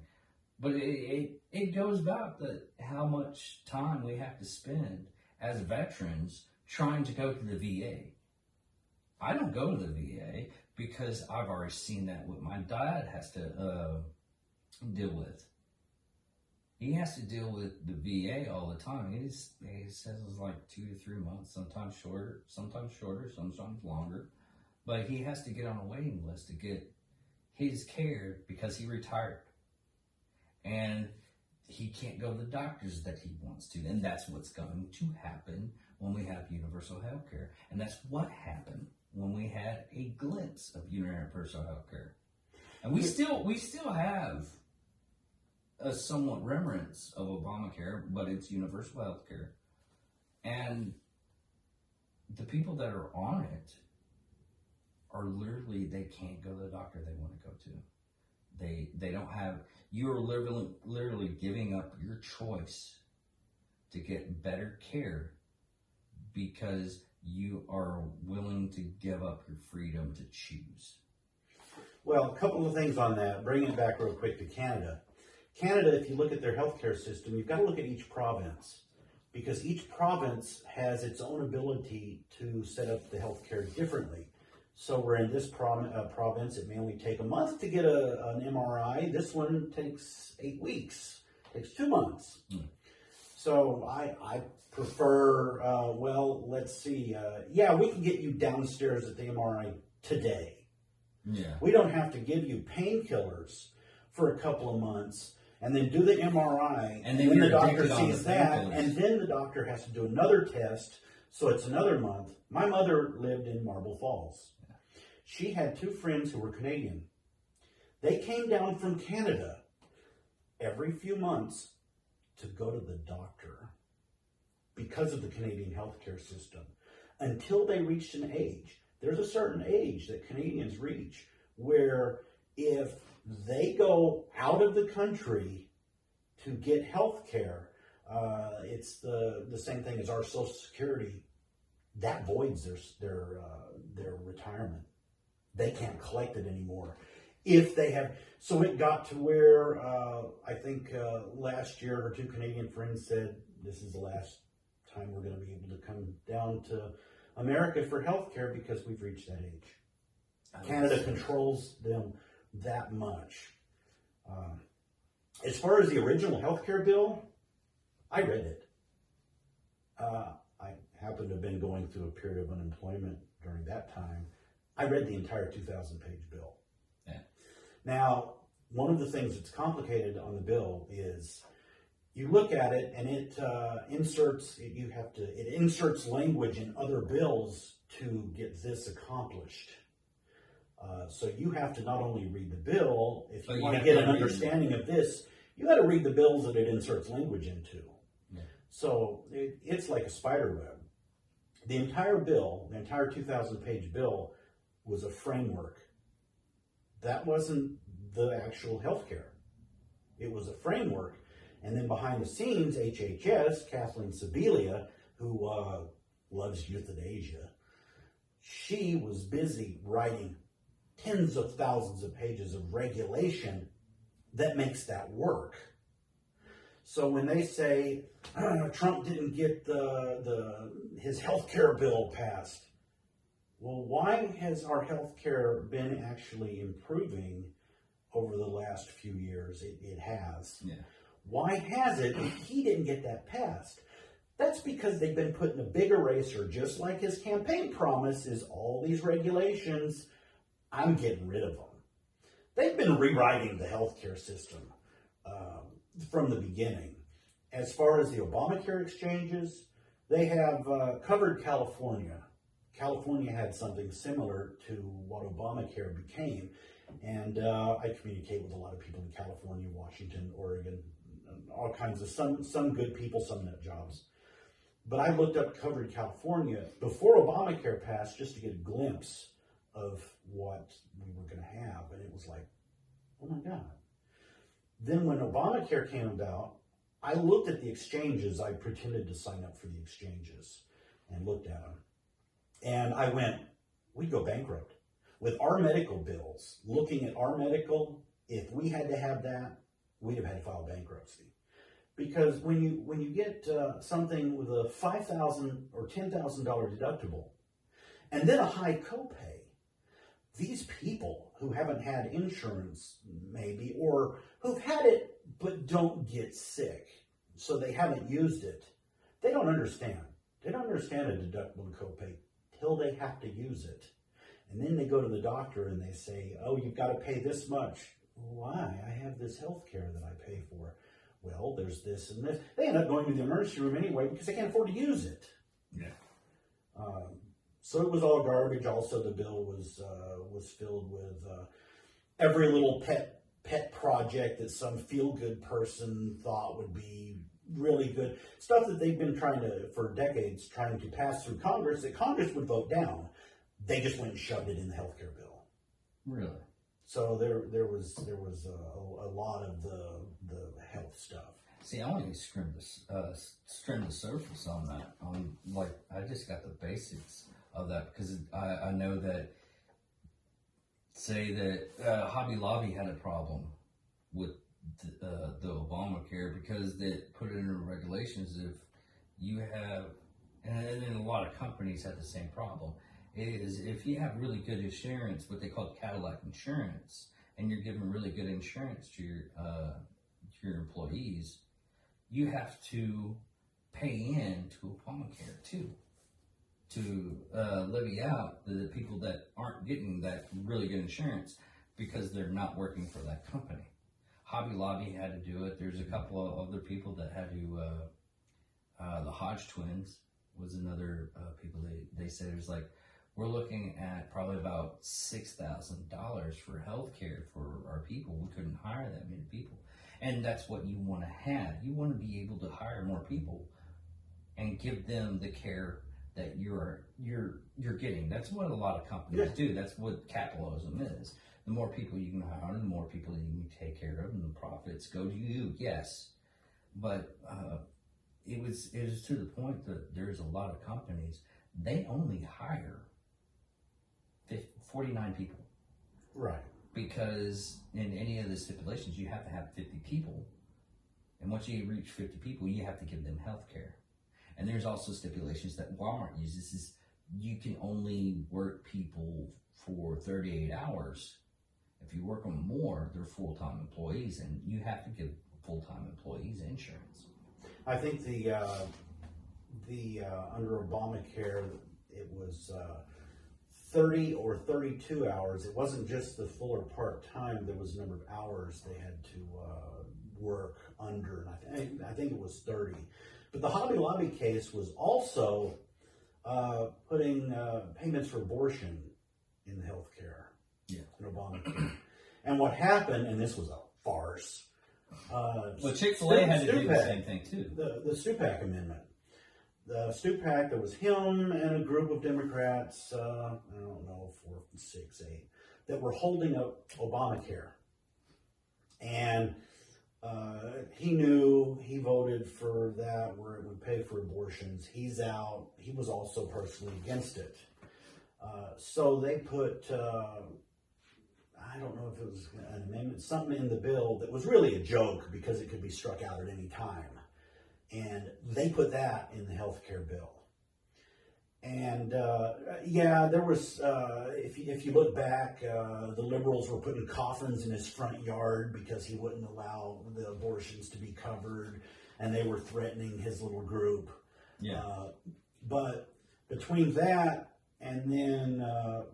A: But it goes about how much time we have to spend as veterans trying to go to the VA. I don't go to the VA because I've already seen that what my dad has to deal with. He has to deal with the VA all the time. He says it's like 2 to 3 months, sometimes shorter, sometimes longer. But he has to get on a waiting list to get his care because he retired. And he can't go to the doctors that he wants to. And that's what's going to happen when we have universal health care. And that's what happened when we had a glimpse of universal health care. And we still have a somewhat remnants of Obamacare, but it's universal health care. And the people that are on it are literally, they can't go to the doctor they want to go to. They don't have, you are literally giving up your choice to get better care because you are willing to give up your freedom to choose.
B: Well, a couple of things on that. Bring it back real quick to Canada. Canada, if you look at their healthcare system, you've got to look at each province, because each province has its own ability to set up the healthcare differently. So we're in this province, it may only take a month to get an MRI. This one takes 8 weeks, takes 2 months. So I prefer, well, let's see. Yeah, we can get you downstairs at the MRI today.
A: Yeah.
B: We don't have to give you painkillers for a couple of months and then do the MRI,
A: and then
B: the doctor sees that,
A: painkillers.
B: and then the doctor has to do another test, so it's another month. My mother lived in Marble Falls. She had 2 friends who were Canadian. They came down from Canada every few months to go to the doctor because of the Canadian healthcare system until they reached an age. There's a certain age that Canadians reach where if they go out of the country to get health care, it's the same thing as our Social Security. That voids their retirement. They can't collect it anymore. If they have, so it got to where I think last year her 2 Canadian friends said, this is the last time we're going to be able to come down to America for health care because we've reached that age. Canada controls them that much. As far as the original health care bill, I read it. I happened to have been going through a period of unemployment during that time. I read the entire 2,000-page bill.
A: Yeah.
B: Now, one of the things that's complicated on the bill is you look at it and it inserts language in other bills to get this accomplished. So you have to not only read the bill, if you want to get an understanding of this, you got to read the bills that it inserts language into.
A: Yeah.
B: So it's like a spider web. The entire bill, the entire 2,000-page bill, was a framework. That wasn't the actual health care. It was a framework. And then behind the scenes, HHS, Kathleen Sibilia, who loves euthanasia, she was busy writing tens of thousands of pages of regulation that makes that work. So when they say Trump didn't get his health care bill passed, well, why has our health care been actually improving over the last few years? It has.
A: Yeah.
B: Why has it if he didn't get that passed? That's because they've been put in a big eraser, just like his campaign promise is all these regulations, I'm getting rid of them. They've been rewriting the healthcare system from the beginning. As far as the Obamacare exchanges, they have covered California. California had something similar to what Obamacare became. And I communicate with a lot of people in California, Washington, Oregon, all kinds of, some good people, some nut jobs. But I looked up covered California before Obamacare passed just to get a glimpse of what we were going to have. And it was like, oh my God. Then when Obamacare came about, I looked at the exchanges. I pretended to sign up for the exchanges and looked at them. And I went, we'd go bankrupt. With our medical bills, looking at our medical, if we had to have that, we'd have had to file bankruptcy. Because when you get something with a $5,000 or $10,000 deductible, and then a high copay, these people who haven't had insurance, maybe, or who've had it but don't get sick, so they haven't used it, they don't understand. They don't understand a deductible and copay till they have to use it. And then they go to the doctor and they say, oh, you've got to pay this much. Why? I have this health care that I pay for. Well, there's this and this. They end up going to the emergency room anyway because they can't afford to use it.
A: Yeah.
B: So it was all garbage. Also, the bill was filled with every little pet project that some feel good person thought would be really good stuff that they've been trying to for decades trying to pass through Congress that Congress would vote down. They just went and shoved it in the healthcare bill.
A: Really?
B: So there was a lot of the health stuff.
A: See, I only skimmed the surface on that. Like, I just got the basics of that because I know that, say that Hobby Lobby had a problem with the Obamacare because they put it in the regulations. If you have, and then a lot of companies have the same problem, is if you have really good insurance, what they call Cadillac insurance, and you're giving really good insurance to your employees, you have to pay in to Obamacare too, to levy out the people that aren't getting that really good insurance because they're not working for that company. Hobby Lobby had to do it. There's a couple of other people that had to. The Hodge twins was another people. They said it was like, we're looking at probably about $6,000 for health care for our people. We couldn't hire that many people. And that's what you want to have. You want to be able to hire more people and give them the care that you're getting. That's what a lot of companies do. That's what capitalism is. The more people you can hire, the more people you can take care of, and the profits go to you. Yes, but it was to the point that there's a lot of companies, they only hire 49 people.
B: Right.
A: Because in any of the stipulations, you have to have 50 people. And once you reach 50 people, you have to give them health care. And there's also stipulations that Walmart uses is you can only work people for 38 hours. If you work them more, they're full-time employees, and you have to give full-time employees insurance.
B: I think the under Obamacare, it was 30 or 32 hours. It wasn't just the full or part-time. There was a number of hours they had to work under, and I think it was 30. But the Hobby Lobby case was also putting payments for abortion in the health care in Obamacare. And what happened, and this was a farce.
A: Well, Chick-fil-A had to do the same thing too.
B: The Stupak Amendment. The Stupak, there was him and a group of Democrats, I don't know, 4, 6, 8, that were holding up Obamacare. And he knew, he voted for that where it would pay for abortions. He's out. He was also personally against it. So they put, I don't know if it was an amendment, something in the bill that was really a joke because it could be struck out at any time. And they put that in the health care bill. And there was, if you look back, the liberals were putting coffins in his front yard because he wouldn't allow the abortions to be covered, and they were threatening his little group.
A: Yeah.
B: But between that and then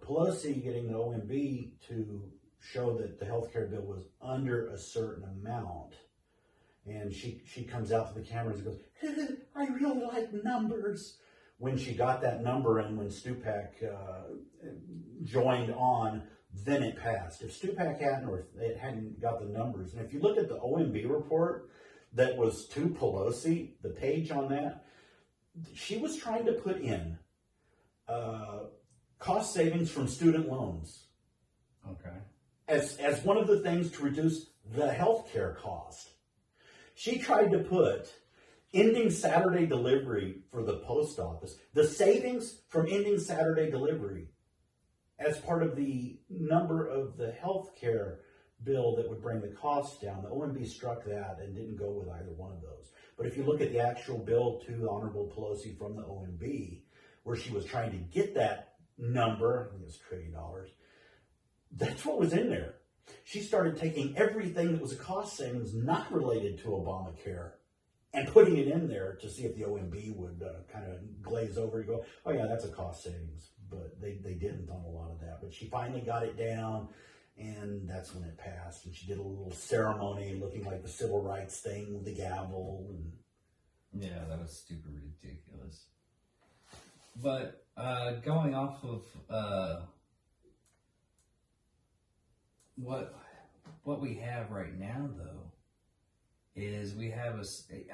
B: Pelosi getting the OMB to show that the health care bill was under a certain amount, and she comes out to the cameras and goes, I really like numbers. When she got that number and when Stupak joined on, then it passed. If Stupak hadn't, or if it hadn't got the numbers, and if you look at the OMB report that was to Pelosi, the page on that, she was trying to put in cost savings from student loans.
A: Okay.
B: As one of the things to reduce the health care cost. She tried to put ending Saturday delivery for the post office, the savings from ending Saturday delivery, as part of the number of the health care bill that would bring the costs down. The OMB struck that and didn't go with either one of those. But if you look at the actual bill to the Honorable Pelosi from the OMB, where she was trying to get that number, I think it's $1 trillion, that's what was in there. She started taking everything that was a cost savings not related to Obamacare and putting it in there to see if the OMB would kind of glaze over and go, oh yeah, that's a cost savings. But they didn't on a lot of that. But she finally got it down, and that's when it passed. And she did a little ceremony looking like the civil rights thing with the gavel. And
A: yeah, that was super ridiculous. But going off of what we have right now though is we have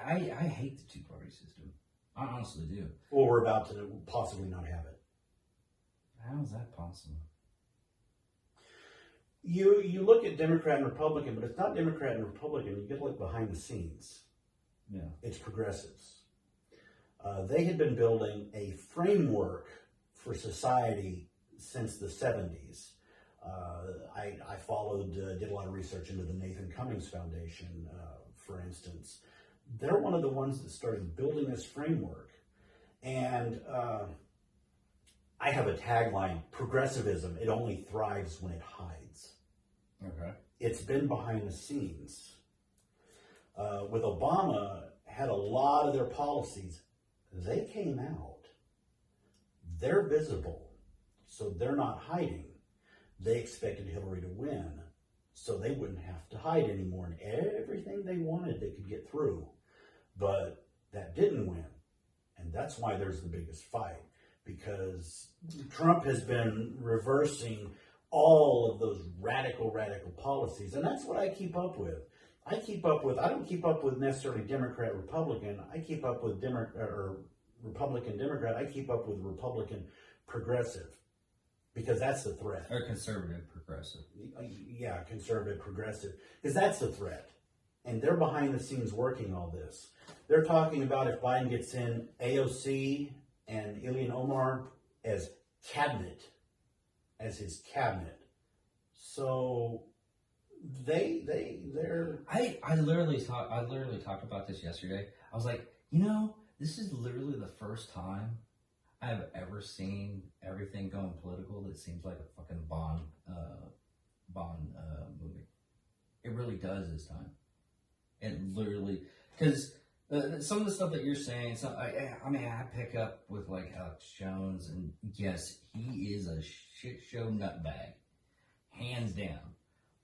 A: I hate the two-party system. I honestly do.
B: Well, we're about to possibly not have it.
A: How is that possible?
B: You look at Democrat and Republican, but it's not Democrat and Republican. You get to look behind the scenes.
A: Yeah.
B: It's progressives. They had been building a framework for society since the 70s. I followed, did a lot of research into the Nathan Cummings Foundation, for instance. They're one of the ones that started building this framework. And I have a tagline, progressivism, it only thrives when it hides.
A: Okay.
B: It's been behind the scenes. With Obama, had a lot of their policies, they came out. They're visible, so they're not hiding. They expected Hillary to win, so they wouldn't have to hide anymore. And everything they wanted, they could get through. But that didn't win. And that's why there's the biggest fight. Because Trump has been reversing all of those radical policies. And that's what I keep up with. I don't keep up with necessarily Democrat, Republican. I keep up with Republican, Democrat. I keep up with Republican, progressive. Because that's the threat.
A: Or conservative, progressive.
B: Yeah, conservative, progressive. Because that's the threat. And they're behind the scenes working all this. They're talking about if Biden gets in AOC and Ilhan Omar as cabinet, as his cabinet. So they're.
A: I literally talked about this yesterday. I was like, this is literally the first time I've ever seen everything going political that seems like a fucking Bond movie. It really does this time. It literally, because some of the stuff that you're saying, so I pick up with like Alex Jones, and yes, he is a shit show nutbag, hands down.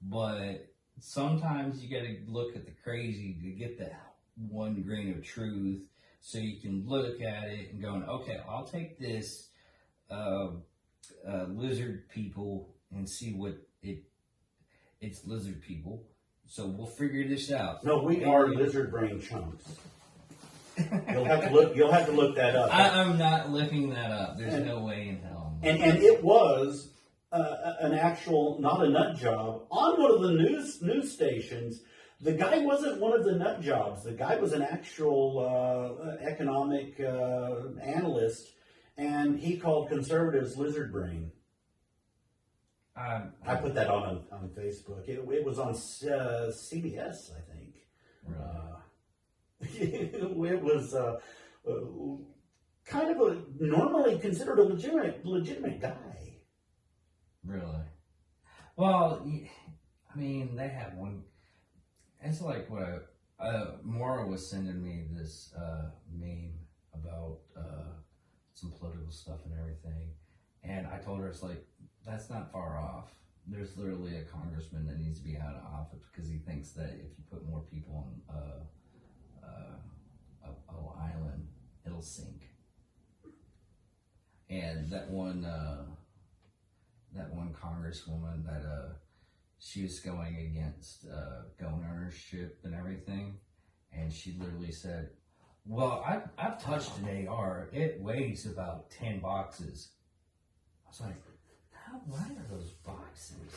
A: But sometimes you got to look at the crazy to get that one grain of truth, so you can look at it and going, okay, I'll take this lizard people and see what it's lizard people. So we'll figure this out.
B: No, we are lizard brain chunks. You'll have to look that up.
A: I'm not looking that up. There's no way in hell.
B: And it was an actual, not a nut job on one of the news stations. The guy wasn't one of the nut jobs. The guy was an actual economic analyst, and he called conservatives lizard brain. I put that on Facebook. It was on CBS, I think.
A: Really?
B: It was kind of a normally considered a legitimate guy.
A: Really? Well, I mean, they have one. It's like what Maura was sending me this meme about some political stuff and everything, and I told her, it's like, that's not far off. There's literally a congressman that needs to be out of office because he thinks that if you put more people on an island, it'll sink. And that one congresswoman that she was going against gun ownership and everything, and she literally said, well, I've touched an AR. It weighs about 10 boxes. I was like, how light are those boxes?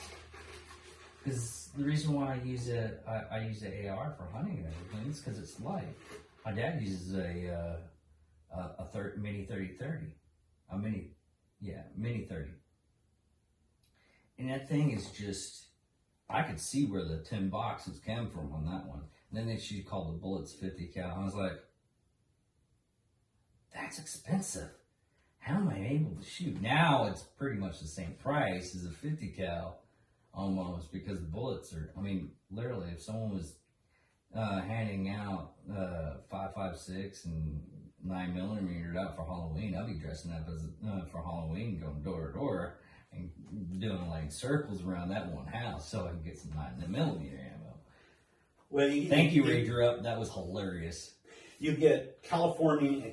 A: Because the reason why I use the AR for hunting and everything is because it's light. My dad uses a mini 30-30, mini 30, and that thing is just, I could see where the 10 boxes came from on that one. And then she called the bullets 50 cal. I was like, that's expensive. How am I able to shoot? Now it's pretty much the same price as a 50 cal, almost, because the bullets are, literally, if someone was handing out 5.56 and 9mm out for Halloween, I'd be dressing up as for Halloween, going door to door and doing like circles around that one house so I can get some 9mm ammo.
B: Well,
A: thank you, Rager Up. That was hilarious.
B: You get California,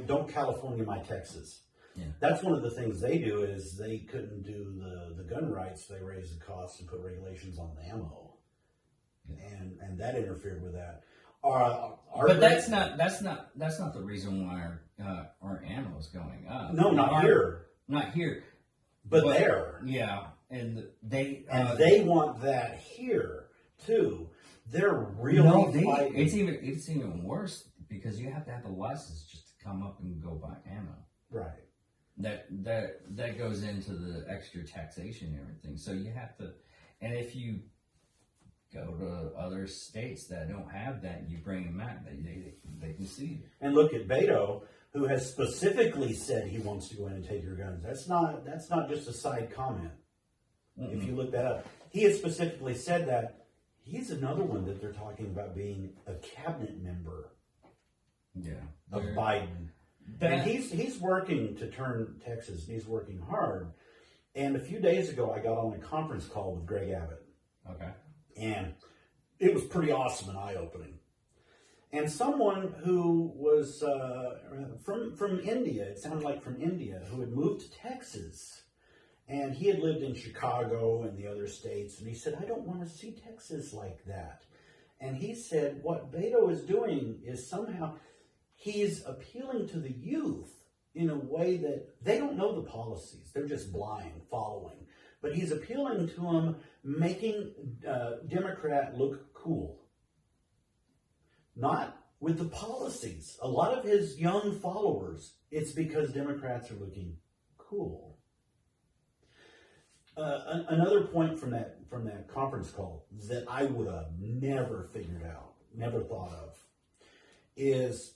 B: don't California my Texas.
A: Yeah.
B: That's one of the things they do is they couldn't do the gun rights. They raised the cost and put regulations on the ammo, and that interfered with that.
A: But that's not the reason why our ammo is going up.
B: No, not here.
A: Not here.
B: But there.
A: Yeah. And they
B: want that here too. They're really fighting.
A: It's even worse because you have to have a license just to come up and go buy ammo.
B: Right.
A: That goes into the extra taxation and everything. So you have to, and if you go to other states that don't have that, you bring them back, they can see you.
B: And look at Beto, who has specifically said he wants to go in and take your guns. That's not just a side comment. If you look that up, he has specifically said that. He's another one that they're talking about being a cabinet member of Biden. And he's working to turn Texas, and he's working hard. And a few days ago, I got on a conference call with Greg Abbott.
A: Okay.
B: And it was pretty awesome and eye-opening. And someone who was from India, it sounded like from India, who had moved to Texas. And he had lived in Chicago and the other states. And he said, I don't want to see Texas like that. And he said, what Beto is doing is somehow he's appealing to the youth in a way that they don't know the policies. They're just blind, following. But he's appealing to them, making Democrat look cool. Not with the policies. A lot of his young followers, it's because Democrats are looking cool. Another point from that conference call that I would have never figured out, never thought of, is,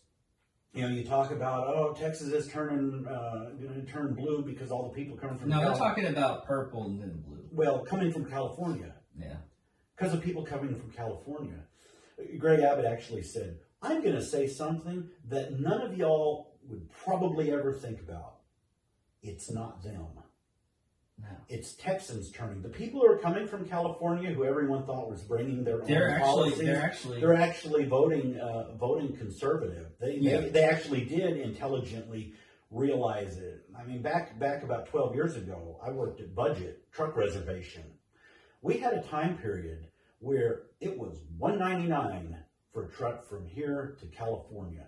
B: you talk about, Texas is going to turn blue because all the people coming from
A: California. No, they're talking about purple and then blue.
B: Well, coming from California.
A: Yeah.
B: Because of people coming from California. Greg Abbott actually said, I'm going to say something that none of y'all would probably ever think about. It's not them. No. It's Texans turning. The people who are coming from California, who everyone thought was bringing their own policies, they're actually voting conservative. They actually did intelligently realize it. I mean, back about 12 years ago, I worked at Budget Truck Reservation. We had a time period where it was $199 for a truck from here to California.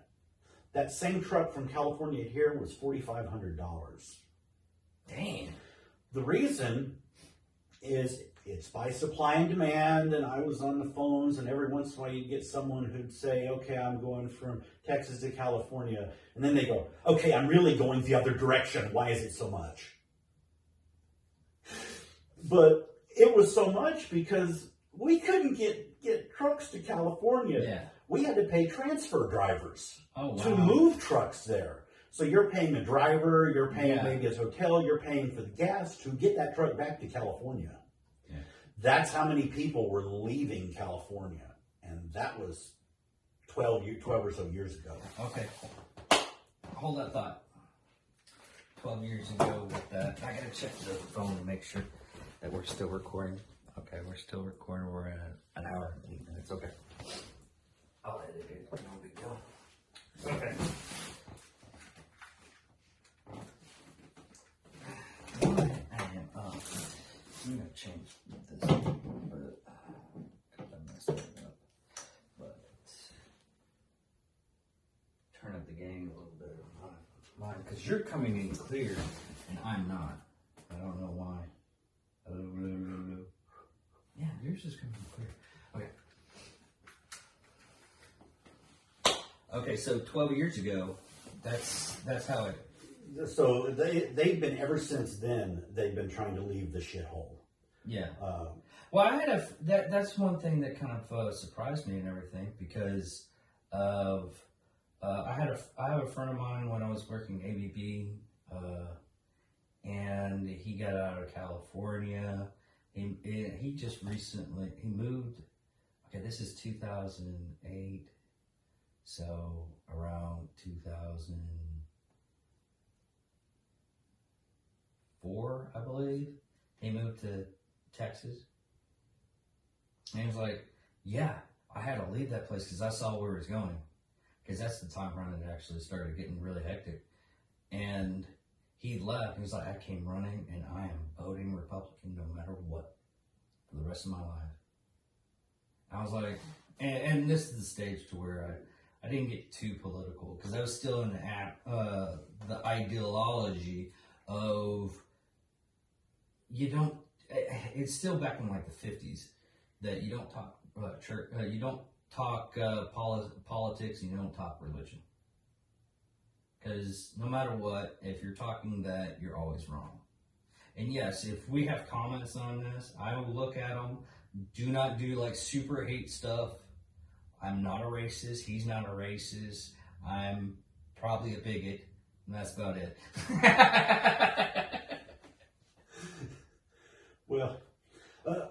B: That same truck from California here was $4,500.
A: Dang.
B: The reason is it's by supply and demand, and I was on the phones, and every once in a while you'd get someone who'd say, okay, I'm going from Texas to California, and then they go, okay, I'm really going the other direction. Why is it so much? But it was so much because we couldn't get trucks to California.
A: Yeah.
B: We had to pay transfer drivers
A: to
B: move trucks there. So you're paying a driver, you're paying maybe a hotel, you're paying for the gas to get that truck back to California. Yeah. That's how many people were leaving California. And that was 12 or so years ago.
A: Okay. Hold that thought. 12 years ago with that. I got to check the phone to make sure that we're still recording. Okay, we're still recording. We're at an hour and 8 minutes. Okay. I'll edit it. No big deal. Okay. I'm gonna change this, but I messed it up. But turn up the gain a little bit on mine, because you're coming in clear and I'm not. I don't know why. Yeah, yours is coming in clear. Okay. Okay, so 12 years ago, that's how it.
B: So they've been, ever since then, they've been trying to leave the shithole.
A: Yeah. Well, I had that's one thing that kind of surprised me and everything, because of I have a friend of mine when I was working ABB, and he got out of California. He just recently moved. Okay, this is 2008, so around 2004, I believe, he moved to Texas. And he was like, yeah, I had to leave that place because I saw where it was going. Because that's the time when it actually started getting really hectic. And he left. He was like, I came running, and I am voting Republican no matter what for the rest of my life. I was like, and this is the stage to where I didn't get too political because I was still in the ideology of you don't. It's still back in like the 50s that you don't talk church, you don't talk politics, and you don't talk religion. Because no matter what, if you're talking that, you're always wrong. And yes, if we have comments on this, I will look at them. Do not do like super hate stuff. I'm not a racist. He's not a racist. I'm probably a bigot. And that's about it.
B: Well,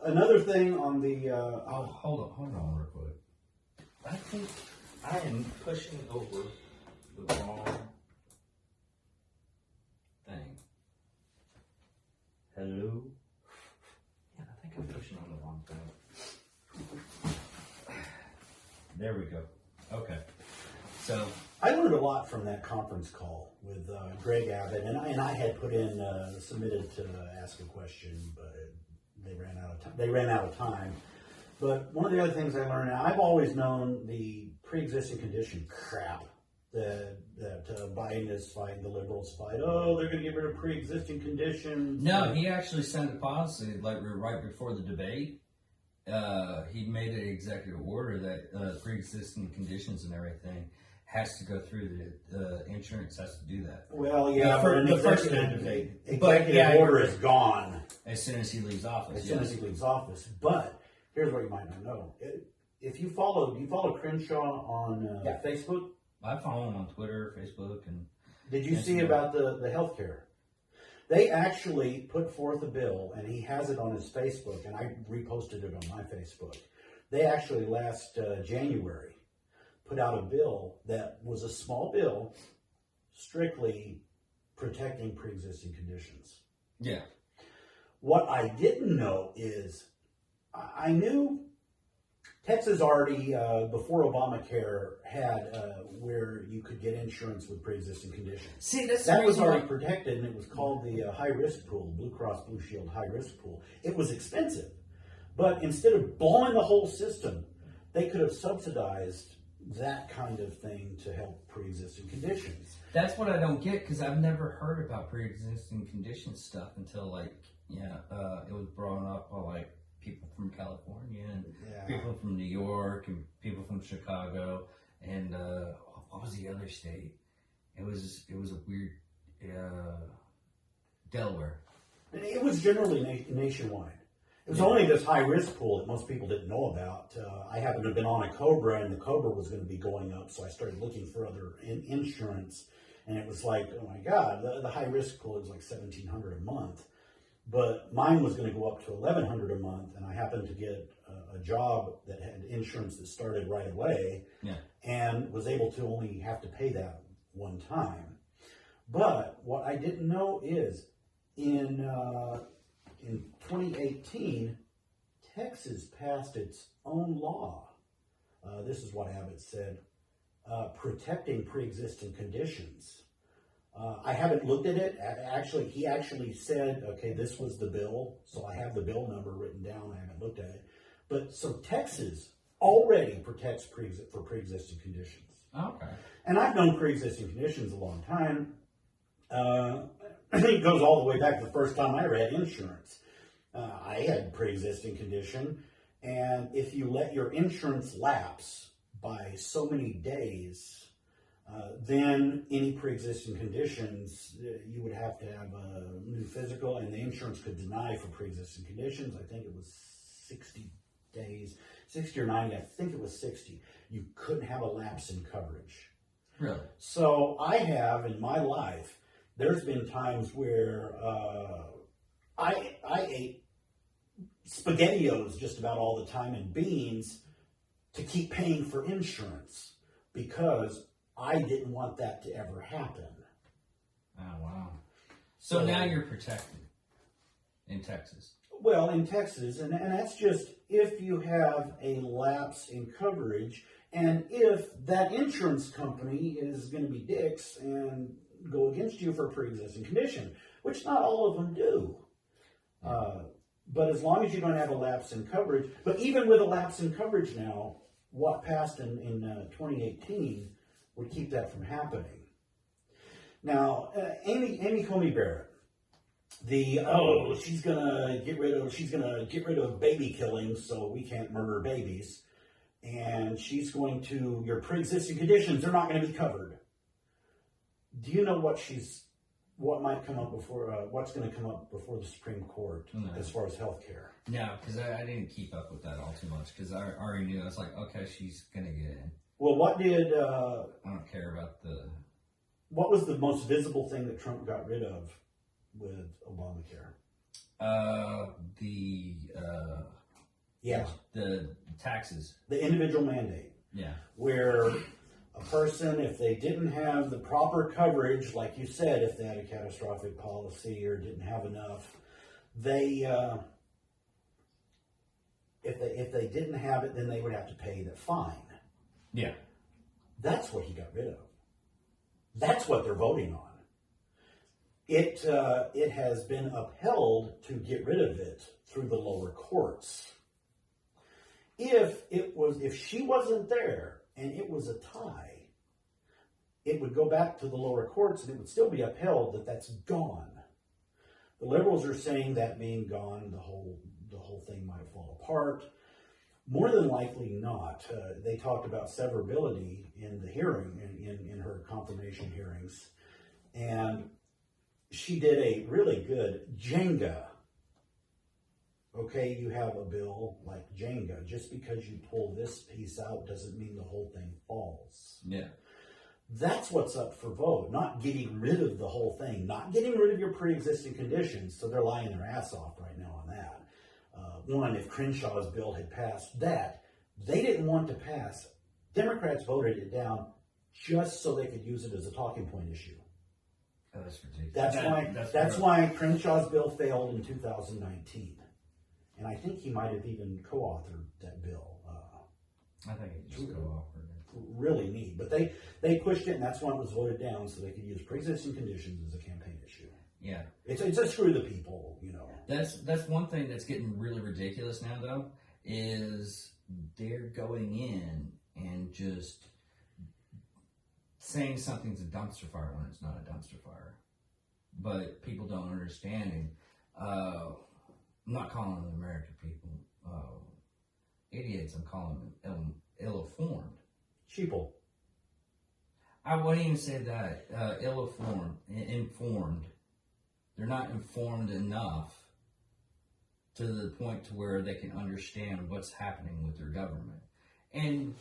B: another thing on the...
A: hold on real quick. I think I am pushing over the wrong thing. Hello? Yeah, I think I'm pushing on the wrong thing. There we go. Okay. So
B: I learned a lot from that conference call with Greg Abbott, and I had submitted to ask a question, but they ran out of time. They ran out of time. But one of the other things I learned, I've always known the pre-existing condition crap that Biden is fighting, the liberals fight. Oh, they're going to get rid of pre-existing conditions.
A: no, he actually sent a policy like right before the debate. He made an executive order that pre-existing conditions and everything has to go through the insurance has to do that.
B: Well, yeah,
A: the first
B: executive
A: yeah,
B: order is gone
A: as soon as he leaves office.
B: as soon as he leaves office. But here's what you might not know: if you follow Crenshaw on Facebook.
A: I follow him on Twitter, Facebook, and
B: Did you see about the health care? They actually put forth a bill, and he has it on his Facebook, and I reposted it on my Facebook. They actually last January put out a bill that was a small bill strictly protecting pre-existing conditions.
A: yeah.
B: What I didn't know is I knew Texas already, before Obamacare, had where you could get insurance with pre-existing conditions.
A: See, that's
B: That was already protected, and it was called the high-risk pool, Blue Cross Blue Shield high-risk pool. It was expensive, but instead of blowing the whole system, they could have subsidized that kind of thing to help pre-existing conditions.
A: That's what I don't get because I've never heard about pre-existing condition stuff until it was brought up by like people from California and people from New York and people from Chicago and what was the other state? It was a weird Delaware.
B: It was generally nationwide. It was only this high-risk pool that most people didn't know about. I happened to have been on a COBRA, and the COBRA was going to be going up, so I started looking for other insurance, and it was like, oh my God, the high-risk pool is like $1,700 a month. But mine was going to go up to $1,100 a month, and I happened to get a job that had insurance that started right away, and was able to only have to pay that one time. But what I didn't know is in 2018, Texas passed its own law. This is what Abbott said, protecting pre-existing conditions. I haven't looked at it. He actually said, okay, this was the bill, so I have the bill number written down. I haven't looked at it. But so Texas already protects for pre-existing conditions.
A: Okay.
B: And I've known pre-existing conditions a long time. It goes all the way back to the first time I ever had insurance. I had pre-existing condition, and if you let your insurance lapse by so many days, then any pre-existing conditions, you would have to have a new physical, and the insurance could deny for pre-existing conditions. I think it was 60 days, 60 or 90, I think it was 60. You couldn't have a lapse in coverage.
A: Really?
B: So I have, in my life, there's been times where I ate SpaghettiOs just about all the time and beans to keep paying for insurance because I didn't want that to ever happen.
A: Oh, wow. So now you're protected in Texas.
B: Well, in Texas, and that's just if you have a lapse in coverage, and if that insurance company is going to be dicks and go against you for a pre-existing condition, which not all of them do. But as long as you don't have a lapse in coverage, but even with a lapse in coverage now, what passed in 2018 would keep that from happening. Now, Amy Coney Barrett, she's gonna get rid of baby killings so we can't murder babies, and she's going to, your pre-existing conditions, they're not going to be covered. Do you know what might come up before, what's going to come up before the Supreme Court as far as health care?
A: No, because I didn't keep up with that all too much, because I already knew. I was like, okay, she's going to get in.
B: Well, what did...
A: I don't care about the...
B: What was the most visible thing that Trump got rid of with Obamacare?
A: The taxes.
B: The individual mandate.
A: Yeah.
B: Where a person, if they didn't have the proper coverage, like you said, if they had a catastrophic policy or didn't have enough, they if they didn't have it, then they would have to pay the fine.
A: Yeah.
B: That's what he got rid of. That's what they're voting on. It has been upheld to get rid of it through the lower courts. If she wasn't there and it was a tie, it would go back to the lower courts and it would still be upheld that that's gone. The liberals are saying that being gone, the whole thing might fall apart. More than likely not. They talked about severability in the hearing, in her confirmation hearings. And she did a really good Jenga. Okay, you have a bill like Jenga. Just because you pull this piece out doesn't mean the whole thing falls.
A: Yeah.
B: That's what's up for vote, not getting rid of the whole thing, not getting rid of your pre-existing conditions. So they're lying their ass off right now on that. One, if Crenshaw's bill had passed that, they didn't want to pass. Democrats voted it down just so they could use it as a talking point issue.
A: Oh, that's ridiculous.
B: That's why Crenshaw's bill failed in 2019. And I think he might have even co-authored that bill.
A: I think he just co-authored it.
B: Really neat. But they pushed it, and that's why it was voted down, so they could use pre-existing conditions as a campaign issue.
A: Yeah.
B: It's a screw the people, you know.
A: That's one thing that's getting really ridiculous now, though, is they're going in and just saying something's a dumpster fire when it's not a dumpster fire. But people don't understand. And, I'm not calling them American people idiots. I'm calling them ill-informed.
B: Sheeple.
A: I wouldn't even say that. Informed. They're not informed enough to the point to where they can understand what's happening with their government. And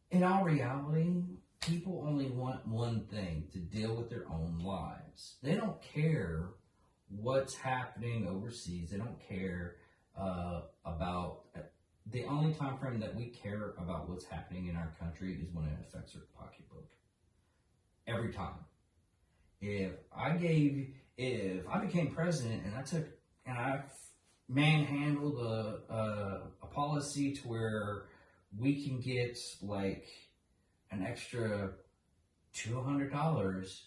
A: in all reality, people only want one thing: to deal with their own lives. They don't care what's happening overseas. They don't care about... The only time frame that we care about what's happening in our country is when it affects our pocketbook. Every time. If I became president and I manhandled a policy to where we can get like an extra $200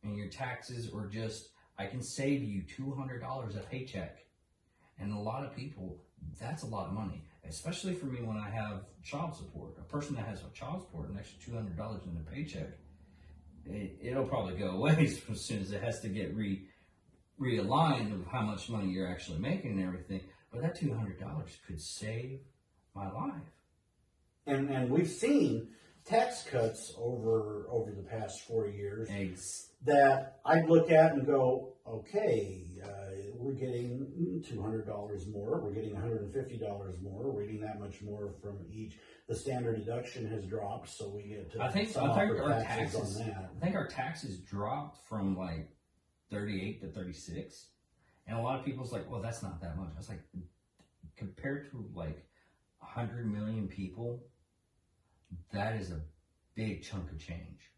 A: and your taxes, or just, I can save you $200 a paycheck. And a lot of people, that's a lot of money, especially for me when I have child support. A person that has a child support, an extra $200 in a paycheck, it'll probably go away as soon as it has to get realigned of how much money you're actually making and everything. But that $200 could save my life.
B: And we've seen tax cuts over the past 4 years that I look at and go, okay, we're getting $200 more, we're getting $150 more, we're getting that much more from each. The standard deduction has dropped, so we get to
A: I think
B: some
A: our
B: taxes on that.
A: I think our taxes dropped from like 38 to 36, and a lot of people's like, well, that's not that much. I was like, compared to like 100 million people, that is a big chunk of change,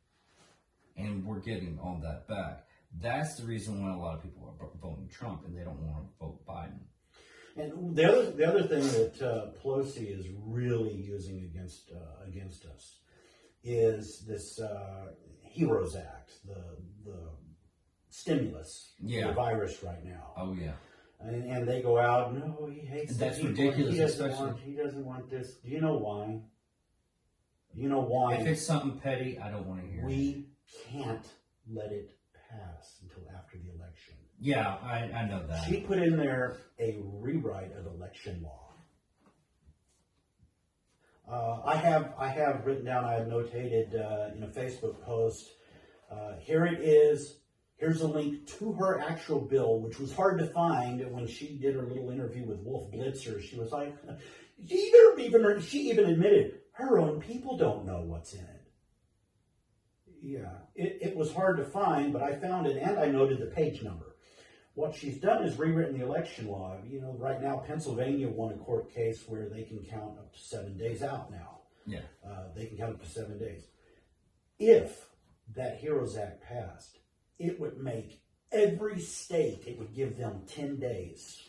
A: and we're getting all that back. That's the reason why a lot of people are voting Trump, and they don't want to vote Biden.
B: And the other thing that Pelosi is really using against us is this HEROES Act, the stimulus,
A: Yeah.
B: the virus right now.
A: Oh yeah.
B: And they go out, no, he hates
A: And that's
B: the people.
A: ridiculous,
B: He doesn't want this. Do you know why? Do you know why?
A: If it's something petty, I don't want to hear it.
B: We can't let it pass until after the election.
A: Yeah, I know that.
B: She put in there a rewrite of election law. I have written down, I have notated in a Facebook post, here it is. Here's a link to her actual bill, which was hard to find when she did her little interview with Wolf Blitzer. She was like, she even admitted her own people don't know what's in it. Yeah, it was hard to find, but I found it and I noted the page number. What she's done is rewritten the election law. You know, right now Pennsylvania won a court case where they can count up to 7 days out now.
A: Yeah.
B: They can count up to 7 days. If that HEROES Act passed, it would make every state, it would give them 10 days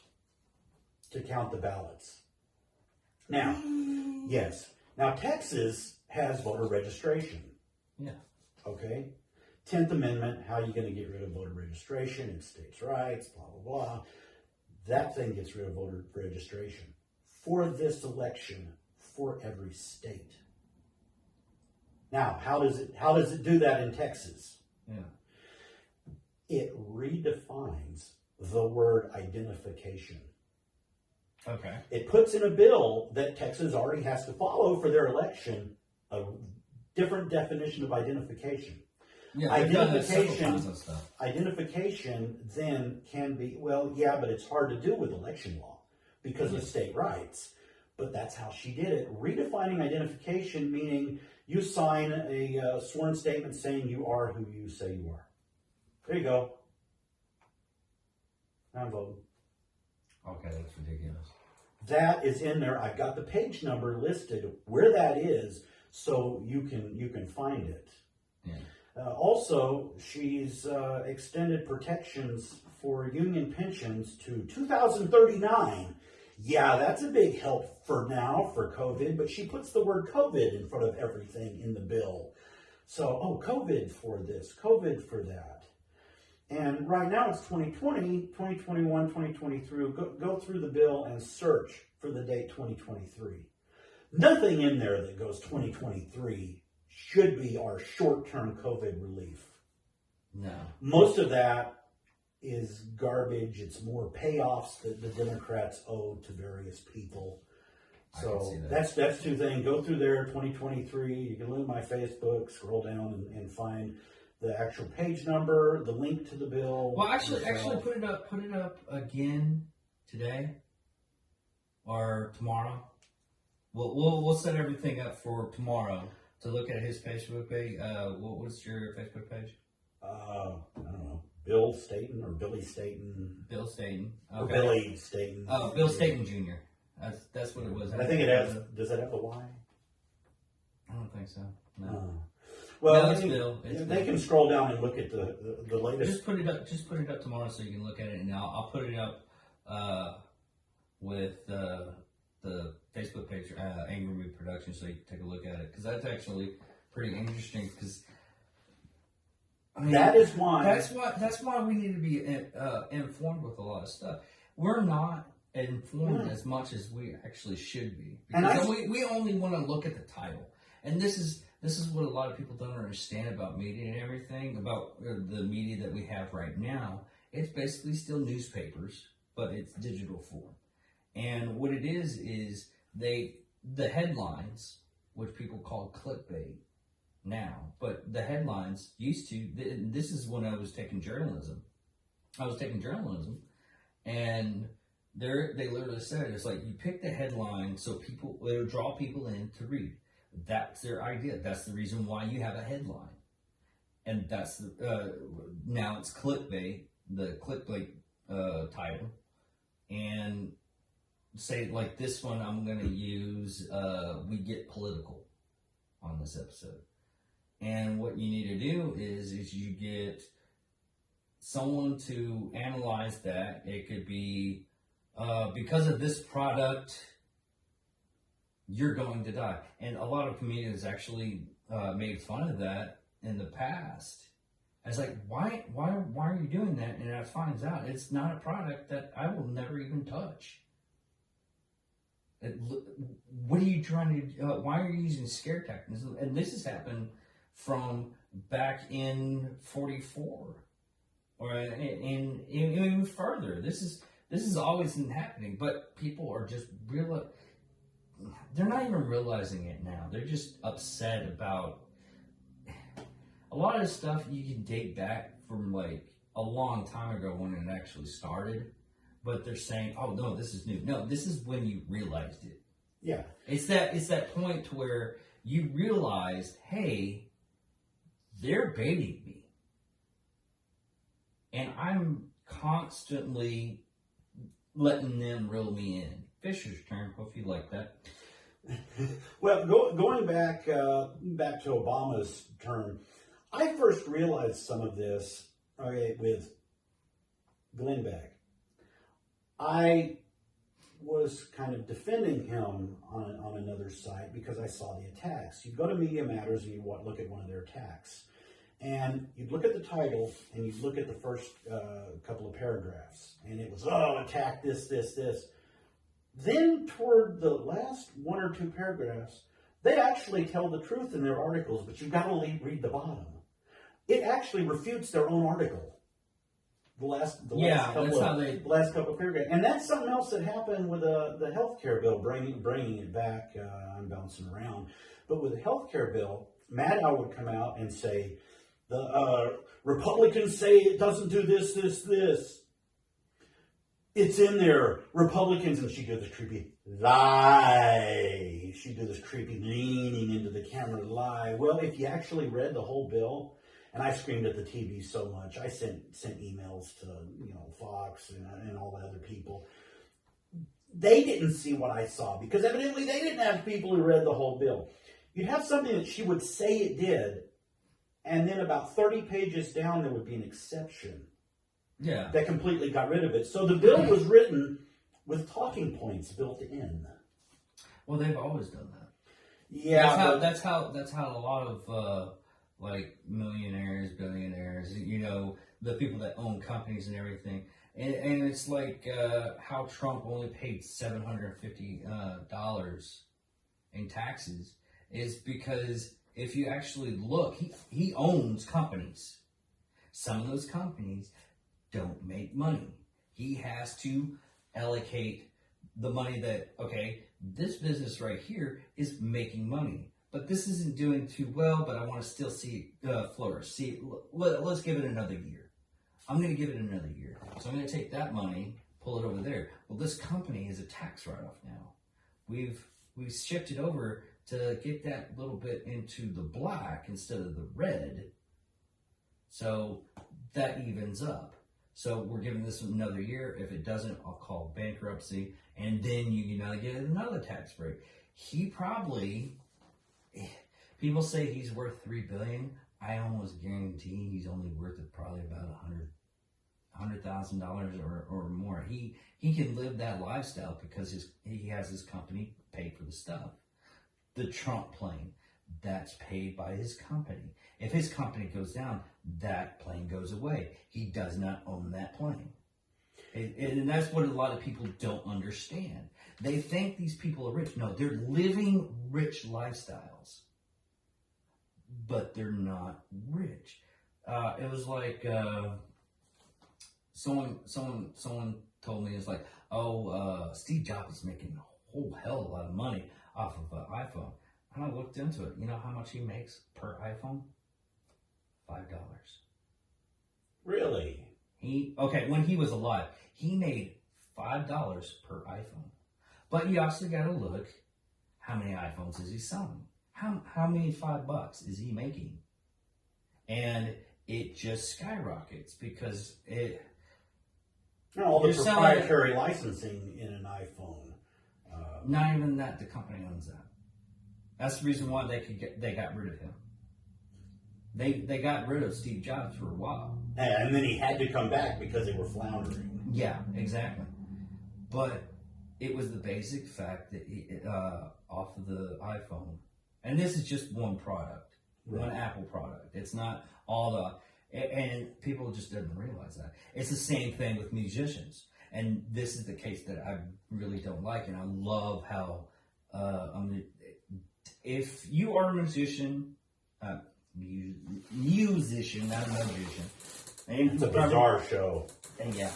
B: to count the ballots. Now, yes. Now, Texas has voter registration.
A: Yeah.
B: Okay? 10th Amendment, how are you going to get rid of voter registration? It's states' rights, blah, blah, blah. That thing gets rid of voter registration for this election for every state. Now, how does it do that in Texas?
A: Yeah.
B: It redefines the word identification.
A: Okay.
B: It puts in a bill that Texas already has to follow for their election a different definition of identification.
A: Yeah, identification
B: then can be, well, yeah, but it's hard to do with election law because of state rights. But that's how she did it. Redefining identification, meaning you sign a sworn statement saying you are who you say you are. There you go. Now I'm voting.
A: Okay, that's ridiculous.
B: That is in there. I've got the page number listed where that is, so you can find it.
A: Yeah.
B: Also, she's extended protections for union pensions to 2039. Yeah, that's a big help for now for COVID, but she puts the word COVID in front of everything in the bill. So, COVID for this, COVID for that. And right now it's 2020, 2021, 2023. Go through the bill and search for the date 2023. Nothing in there that goes 2023 should be our short-term COVID relief.
A: No.
B: Most of that is garbage. It's more payoffs that the Democrats owe to various people. So that's two things. Go through there, 2023. You can look at my Facebook, scroll down and find the actual page number, the link to the bill.
A: Well, actually, put it up again today or tomorrow. We'll set everything up for tomorrow to look at his Facebook page. What's your Facebook page?
B: I don't know. Bill Staten or Billy Staten.
A: Bill Staten.
B: Okay. Or Billy Staten.
A: Oh, Bill Staten Jr. That's what it was.
B: I think it has. Does it have a Y?
A: I don't think so. No.
B: Well,
A: no, it's Bill.
B: They can scroll down and look at the latest.
A: Just put it up tomorrow so you can look at it, and I'll put it up with the Facebook page, Angry Mood Productions, so you can take a look at it, because that's actually pretty interesting. Because
B: that is why
A: that's why we need to be informed with a lot of stuff. We're not informed as much as we actually should be, because we only want to look at the title, and this is what a lot of people don't understand about media and everything, about the media that we have right now. It's basically still newspapers, but it's digital form. And what it is the headlines, which people call clickbait now, but the headlines used to, this is when I was taking journalism. And they literally said, it's like, you pick the headline so it'll draw people in to read. That's their idea. That's the reason why you have a headline. And that's now it's clickbait, the clickbait title. And say, like this one, I'm going to use, we get political on this episode. And what you need to do is you get someone to analyze that. It could be, because of this product, you're going to die. And a lot of comedians actually made fun of that in the past. I was like, why are you doing that? And I finds out it's not a product that I will never even touch. What are you trying to? Why are you using scare tactics? And this has happened from back in '44, or in even further. This is always been happening, but people are just they're not even realizing it now. They're just upset about a lot of the stuff you can date back from like a long time ago when it actually started. But they're saying, "Oh no, this is new." No, this is when you realized it.
B: Yeah,
A: it's that point to where you realized, "Hey, they're baiting me," and I'm constantly letting them reel me in. Fisher's turn. Hope you like that.
B: Well, going back to Obama's term, I first realized some of this with Glenn Beck. I was kind of defending him on another site because I saw the attacks. You'd go to Media Matters and you'd look at one of their attacks. And you'd look at the title and you'd look at the first couple of paragraphs. And it was, attack this, this, this. Then toward the last one or two paragraphs, they actually tell the truth in their articles, but you've got to read the bottom. It actually refutes their own article. The last couple of paragraphs, and that's something else that happened with the healthcare bill, bringing it back. I'm bouncing around, but with the healthcare bill, Maddow would come out and say, the Republicans say it doesn't do this, this, this. It's in there, Republicans, and she did this creepy lie. She did this creepy leaning into the camera lie. Well, if you actually read the whole bill. And I screamed at the TV so much. I sent emails to Fox and all the other people. They didn't see what I saw because evidently they didn't have people who read the whole bill. You'd have something that she would say it did, and then about 30 pages down there would be an exception.
A: Yeah.
B: That completely got rid of it. So the bill was written with talking points built in.
A: Well, they've always done that.
B: Yeah.
A: That's how a lot of like millionaires, billionaires, the people that own companies and everything. And it's like how Trump only paid $750 in taxes is because if you actually look, he owns companies. Some of those companies don't make money. He has to allocate the money that, okay, this business right here is making money. But this isn't doing too well, but I want to still see it flourish. Let's give it another year. I'm going to give it another year. So I'm going to take that money, pull it over there. Well, this company is a tax write-off now. We've shifted over to get that little bit into the black instead of the red. So that evens up. So we're giving this another year. If it doesn't, I'll call bankruptcy. And then you get another tax break. He probably... People say he's worth $3 billion. I almost guarantee he's only worth it probably about $100,000 or more. He can live that lifestyle because he has his company paid for the stuff. The Trump plane, that's paid by his company. If his company goes down, that plane goes away. He does not own that plane. And that's what a lot of people don't understand. They think these people are rich. No, they're living rich lifestyles, but they're not rich. It was like someone told me, it's like, Steve Jobs is making a whole hell of a lot of money off of an iPhone. And I looked into it. You know how much he makes per iPhone? $5.
B: Really?
A: When he was alive, he made $5 per iPhone. But you also got to look, how many iPhones is he selling? How many $5 is he making? And it just skyrockets because
B: all the proprietary licensing in an iPhone.
A: Not even that. The company owns that. That's the reason why they got rid of him. They got rid of Steve Jobs for a while.
B: And then he had to come back because they were floundering.
A: Yeah, exactly. But it was the basic fact that off of the iPhone, and this is just one product. one Apple product. It's not all and people just didn't realize that. It's the same thing with musicians. And this is the case that I really don't like. And I love how, if you are a musician, musician, not a magician.
B: It's a bizarre show.
A: And yeah.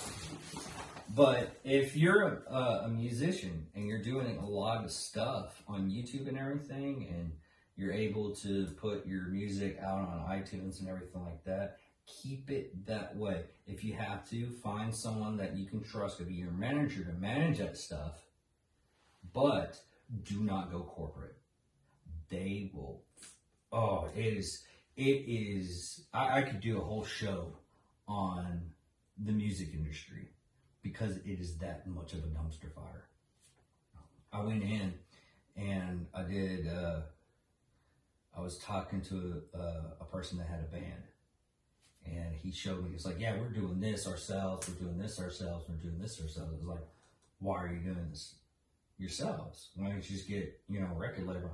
A: But if you're a musician and you're doing a lot of stuff on YouTube and everything, and you're able to put your music out on iTunes and everything like that, keep it that way. If you have to, find someone that you can trust to be your manager to manage that stuff, but do not go corporate. They will, it is, I could do a whole show on the music industry because it is that much of a dumpster fire. I went in and I was talking to a person that had a band, and he showed me, he's like, yeah, we're doing this ourselves, we're doing this ourselves, we're doing this ourselves. It was like, why are you doing this yourselves? Why don't you just get, a record label?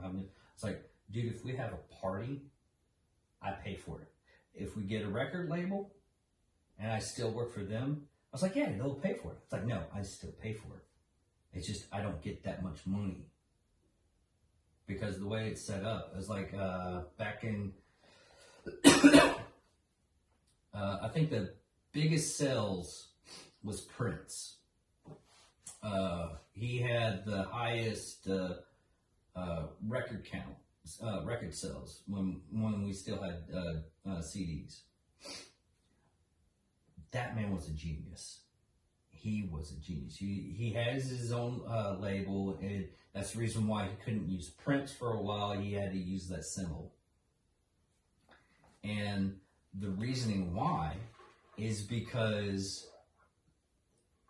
A: It's like, dude, if we have a party, I pay for it. If we get a record label and I still work for them, I was like, yeah, they'll pay for it. It's like, no, I still pay for it. It's just, I don't get that much money. Because the way it's set up is like, back in, I think the biggest sales was Prince. He had the highest record count, record sales when we still had CDs. That man was a genius. He was a genius. He has his own label, and that's the reason why he couldn't use Prince for a while. He had to use that symbol. And the reasoning why is because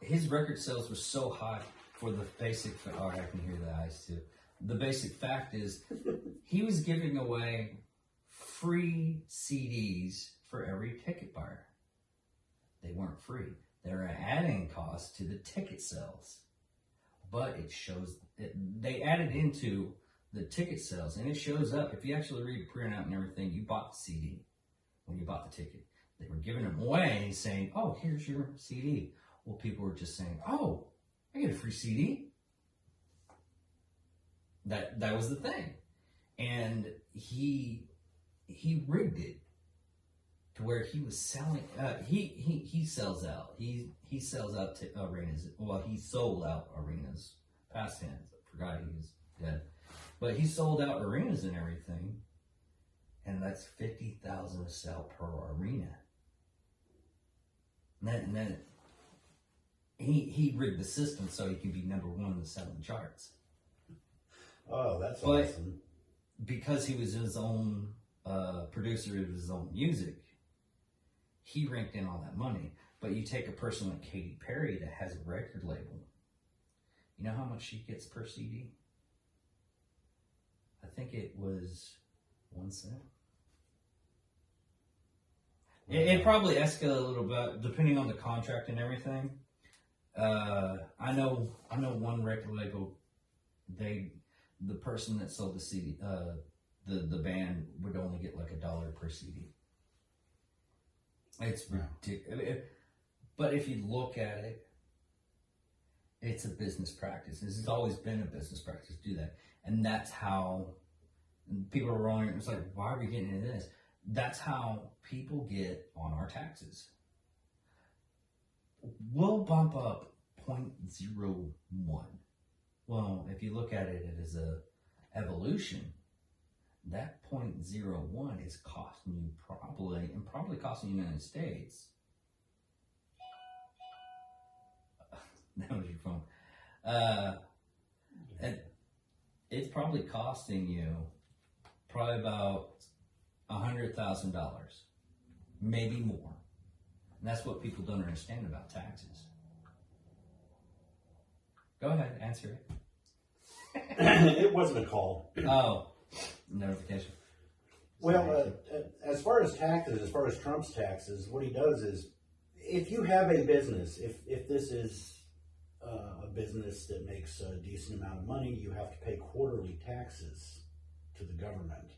A: his record sales were so high for the basic, I can hear the eyes too. The basic fact is he was giving away free CDs for every ticket buyer. They weren't free. They were adding costs to the ticket sales. But it shows, they added into the ticket sales, and it shows up. If you actually read the printout and everything, you bought the CD when you bought the ticket. They were giving them away saying, oh, here's your CD. Well, people were just saying, oh, I get a free CD. That was the thing. And he rigged it to where he was selling, he sells out. He sells out to arenas. Well, he sold out arenas. Past tense. I forgot he was dead. But he sold out arenas and everything. And that's $50,000 a sell per arena. And then he rigged the system so he could be number one in the selling charts.
B: Oh, that's awesome.
A: Because he was his own producer of his own music, he ranked in all that money. But you take a person like Katy Perry that has a record label. You know how much she gets per CD? I think it was 1 cent. It probably escalated a little bit depending on the contract and everything. I know one record label, the person that sold the CD, the band would only get like $1 per CD. It's ridiculous. But if you look at it, it's a business practice. This has always been a business practice to do that. And that's how people are wrong. It's like, why are we getting into this? That's how people get on our taxes. We'll bump up 0.01. Well, if you look at it as a evolution, that 0.01 is costing you probably costing the United States. That was your phone. And it's probably costing you about $100,000, maybe more. And that's what people don't understand about taxes. Go ahead, answer it.
B: It wasn't a call.
A: Oh, notification.
B: Well, as far as taxes, as far as Trump's taxes, what he does is, if you have a business, if this is a business that makes a decent amount of money, you have to pay quarterly taxes to the government.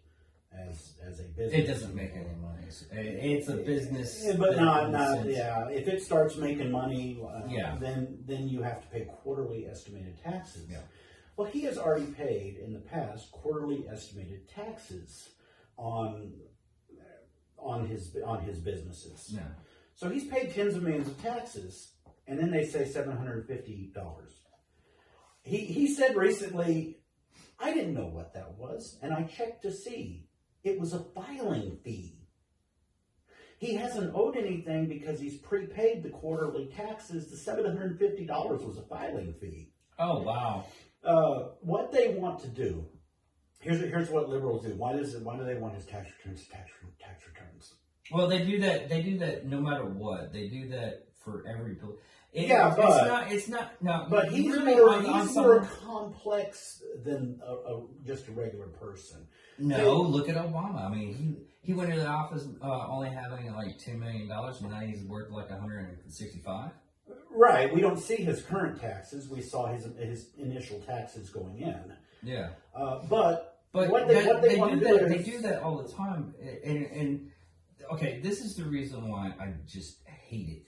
B: as a business.
A: It doesn't make any money. It's a business.
B: But not
A: sense.
B: yeah. If it starts making money,
A: Yeah.
B: then you have to pay quarterly estimated taxes.
A: Yeah.
B: Well, he has already paid in the past quarterly estimated taxes on his businesses.
A: Yeah.
B: So he's paid tens of millions of taxes, and then they say $750. He said recently, I didn't know what that was, and I checked to see. It was a filing fee. He hasn't owed anything because he's prepaid the quarterly taxes. The $750 was a filing fee.
A: Oh wow.
B: What they want to do, here's what liberals do. Why do they want his tax returns? Tax returns.
A: Well, they do that. They do that no matter what. They do that for every bill. It's not. No,
B: but he's
A: really
B: more complex than just a regular person.
A: No, look at Obama. I mean, he went into the office only having like $2 million, and now he's worth like 165.
B: Right. We don't see his current taxes. We saw his initial taxes going in.
A: Yeah.
B: But what they want to do is
A: they do that all the time. And okay, this is the reason why I just hate it.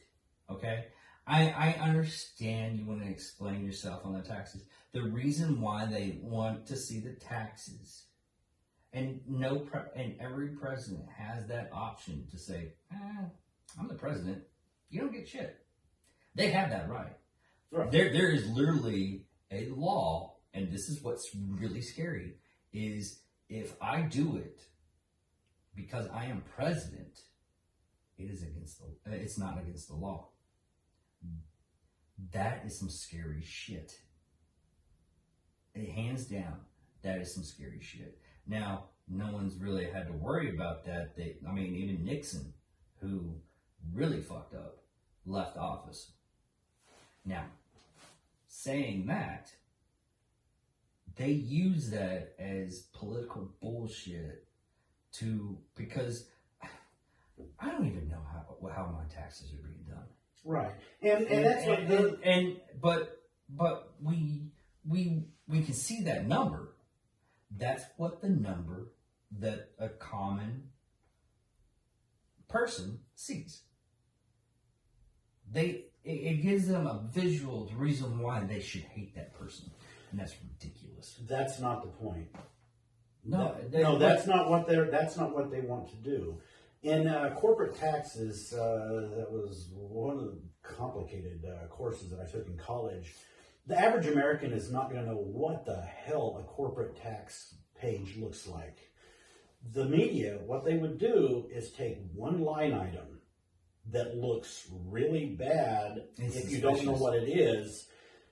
A: Okay. I understand you want to explain yourself on the taxes. The reason why they want to see the taxes, and every president has that option to say, I'm the president. You don't get shit. They have that right.
B: Right.
A: There is literally a law, and this is what's really scary, is if I do it because I am president, it's not against the law. That is some scary shit. Hands down, that is some scary shit. Now, no one's really had to worry about that. Even Nixon, who really fucked up, left office. Now, saying that, they use that as political bullshit because I don't even know how my taxes are being done.
B: Right, and that's what
A: but we can see that number. That's what the number that a common person sees. It gives them a visual, the reason why they should hate that person, and that's ridiculous.
B: That's not the point.
A: That's
B: not what they want to do. In corporate taxes, that was one of the complicated courses that I took in college. The average American is not going to know what the hell a corporate tax page looks like. The media, what they would do is take one line item that looks really bad if you don't know what it is,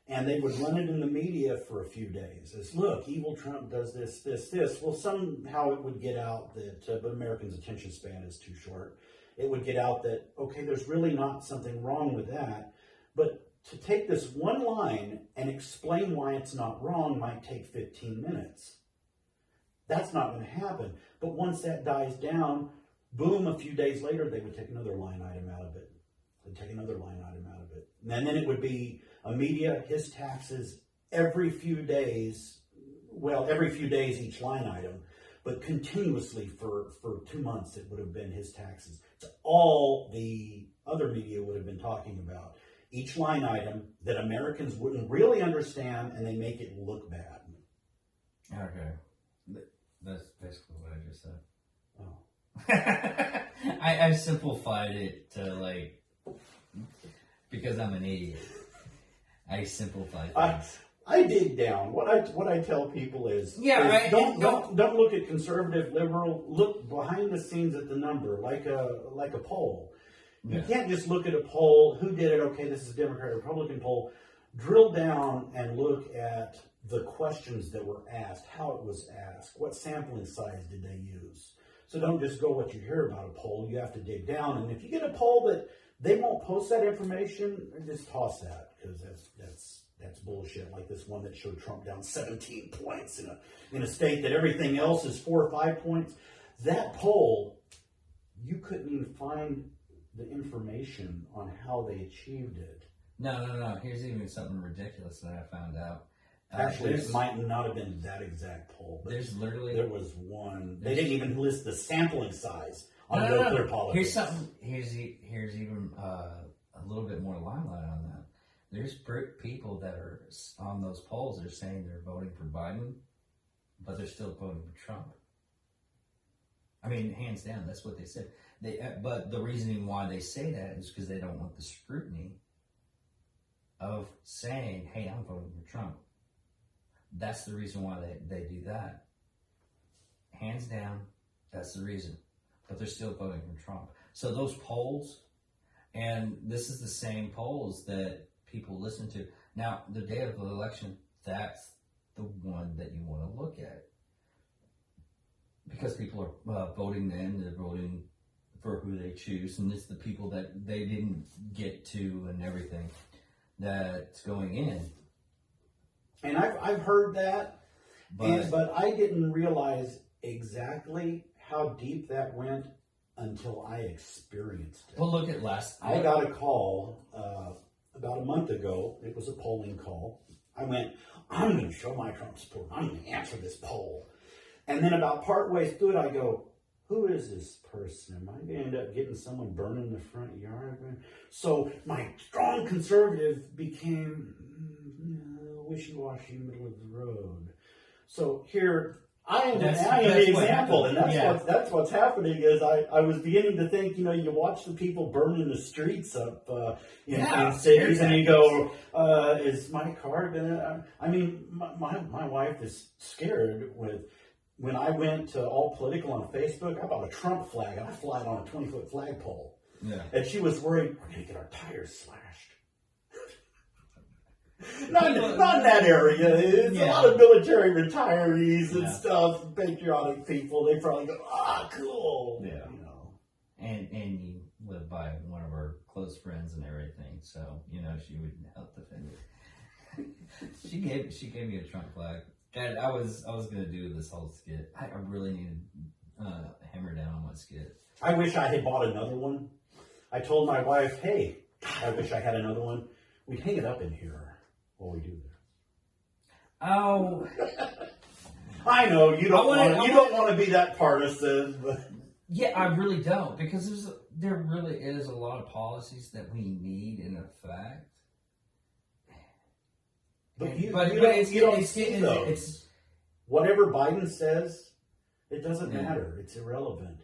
B: and they would run it in the media for a few days as, look, evil Trump does this. Well, somehow it would get out that, but Americans' attention span is too short. It would get out that, okay, there's really not something wrong with that, but to take this one line and explain why it's not wrong might take 15 minutes. That's not going to happen. But once that dies down, boom, a few days later, they would take another line item out of it. They'd take another line item out of it. And then it would be a media, his taxes, every few days each line item, but continuously for 2 months it would have been his taxes. It's all the other media would have been talking about. Each line item that Americans wouldn't really understand, and they make it look bad.
A: Okay. That's basically what I just said.
B: Oh.
A: I simplified it to because I'm an idiot. I simplify things.
B: I dig down. What I tell people is don't look at conservative, liberal. Look behind the scenes at the number, like a poll. You can't just look at a poll. Who did it? Okay, this is a Democrat, Republican poll. Drill down and look at the questions that were asked, how it was asked, what sampling size did they use. So don't just go what you hear about a poll. You have to dig down. And if you get a poll that they won't post that information, just toss that, because that's bullshit. Like this one that showed Trump down 17 points in a state that everything else is 4 or 5 points. That poll, you couldn't even find the information on how they achieved it.
A: No. Here's even something ridiculous that I found out.
B: Actually, it might not have been that exact poll, but
A: there's literally
B: there was one. They didn't even list the sampling size on
A: no,
B: No
A: no,
B: Clear
A: no.
B: Politics.
A: Here's something. Here's even a little bit more limelight on that. There's people that are on those polls. They're saying they're voting for Biden, but they're still voting for Trump. I mean, hands down, that's what they said. But the reasoning why they say that is because they don't want the scrutiny of saying, "Hey, I'm voting for Trump." That's the reason why they do that. Hands down, that's the reason. But they're still voting for Trump. So those polls, and this is the same polls that people listen to. Now, the day of the election, that's the one that you want to look at. Because people are voting then, they're voting for who they choose, and it's the people that they didn't get to and everything that's going in.
B: And I've heard that,
A: But
B: but I didn't realize exactly how deep that went until I experienced it.
A: well, look at
B: I got a call about a month ago. It was a polling call. I went, I'm going to show my Trump support. I'm going to answer this poll. And then about partway through it, I go, who is this person? Am I going to end up getting someone burning the front yard? So my strong conservative became wishy-washy, middle of the road. So here, I am the example, and that's what's happening. Is I was beginning to think, you watch the people burning the streets up in cities, and you go, is my car gonna? I mean, my wife is scared when I went to All Political on Facebook. I bought a Trump flag, and I fly it on a 20-foot flagpole.
A: Yeah.
B: And she was worried we're gonna get our tires slashed. Not in that area. It's a lot of military retirees and stuff, patriotic people. They probably go, cool.
A: Yeah. And you live by one of our close friends and everything, so she would help defend it. she gave me a Trump flag. God, I was gonna do this whole skit. I really needed hammer down on my skit.
B: I wish I had bought another one. I told my wife, hey, I wish I had another one. We'd hang it up in here. What we do there.
A: Oh,
B: I know you don't want to be that partisan, but
A: yeah, I really don't, because there really is a lot of policies that we need in effect.
B: But you don't see those. It's whatever Biden says, it doesn't matter. It's irrelevant.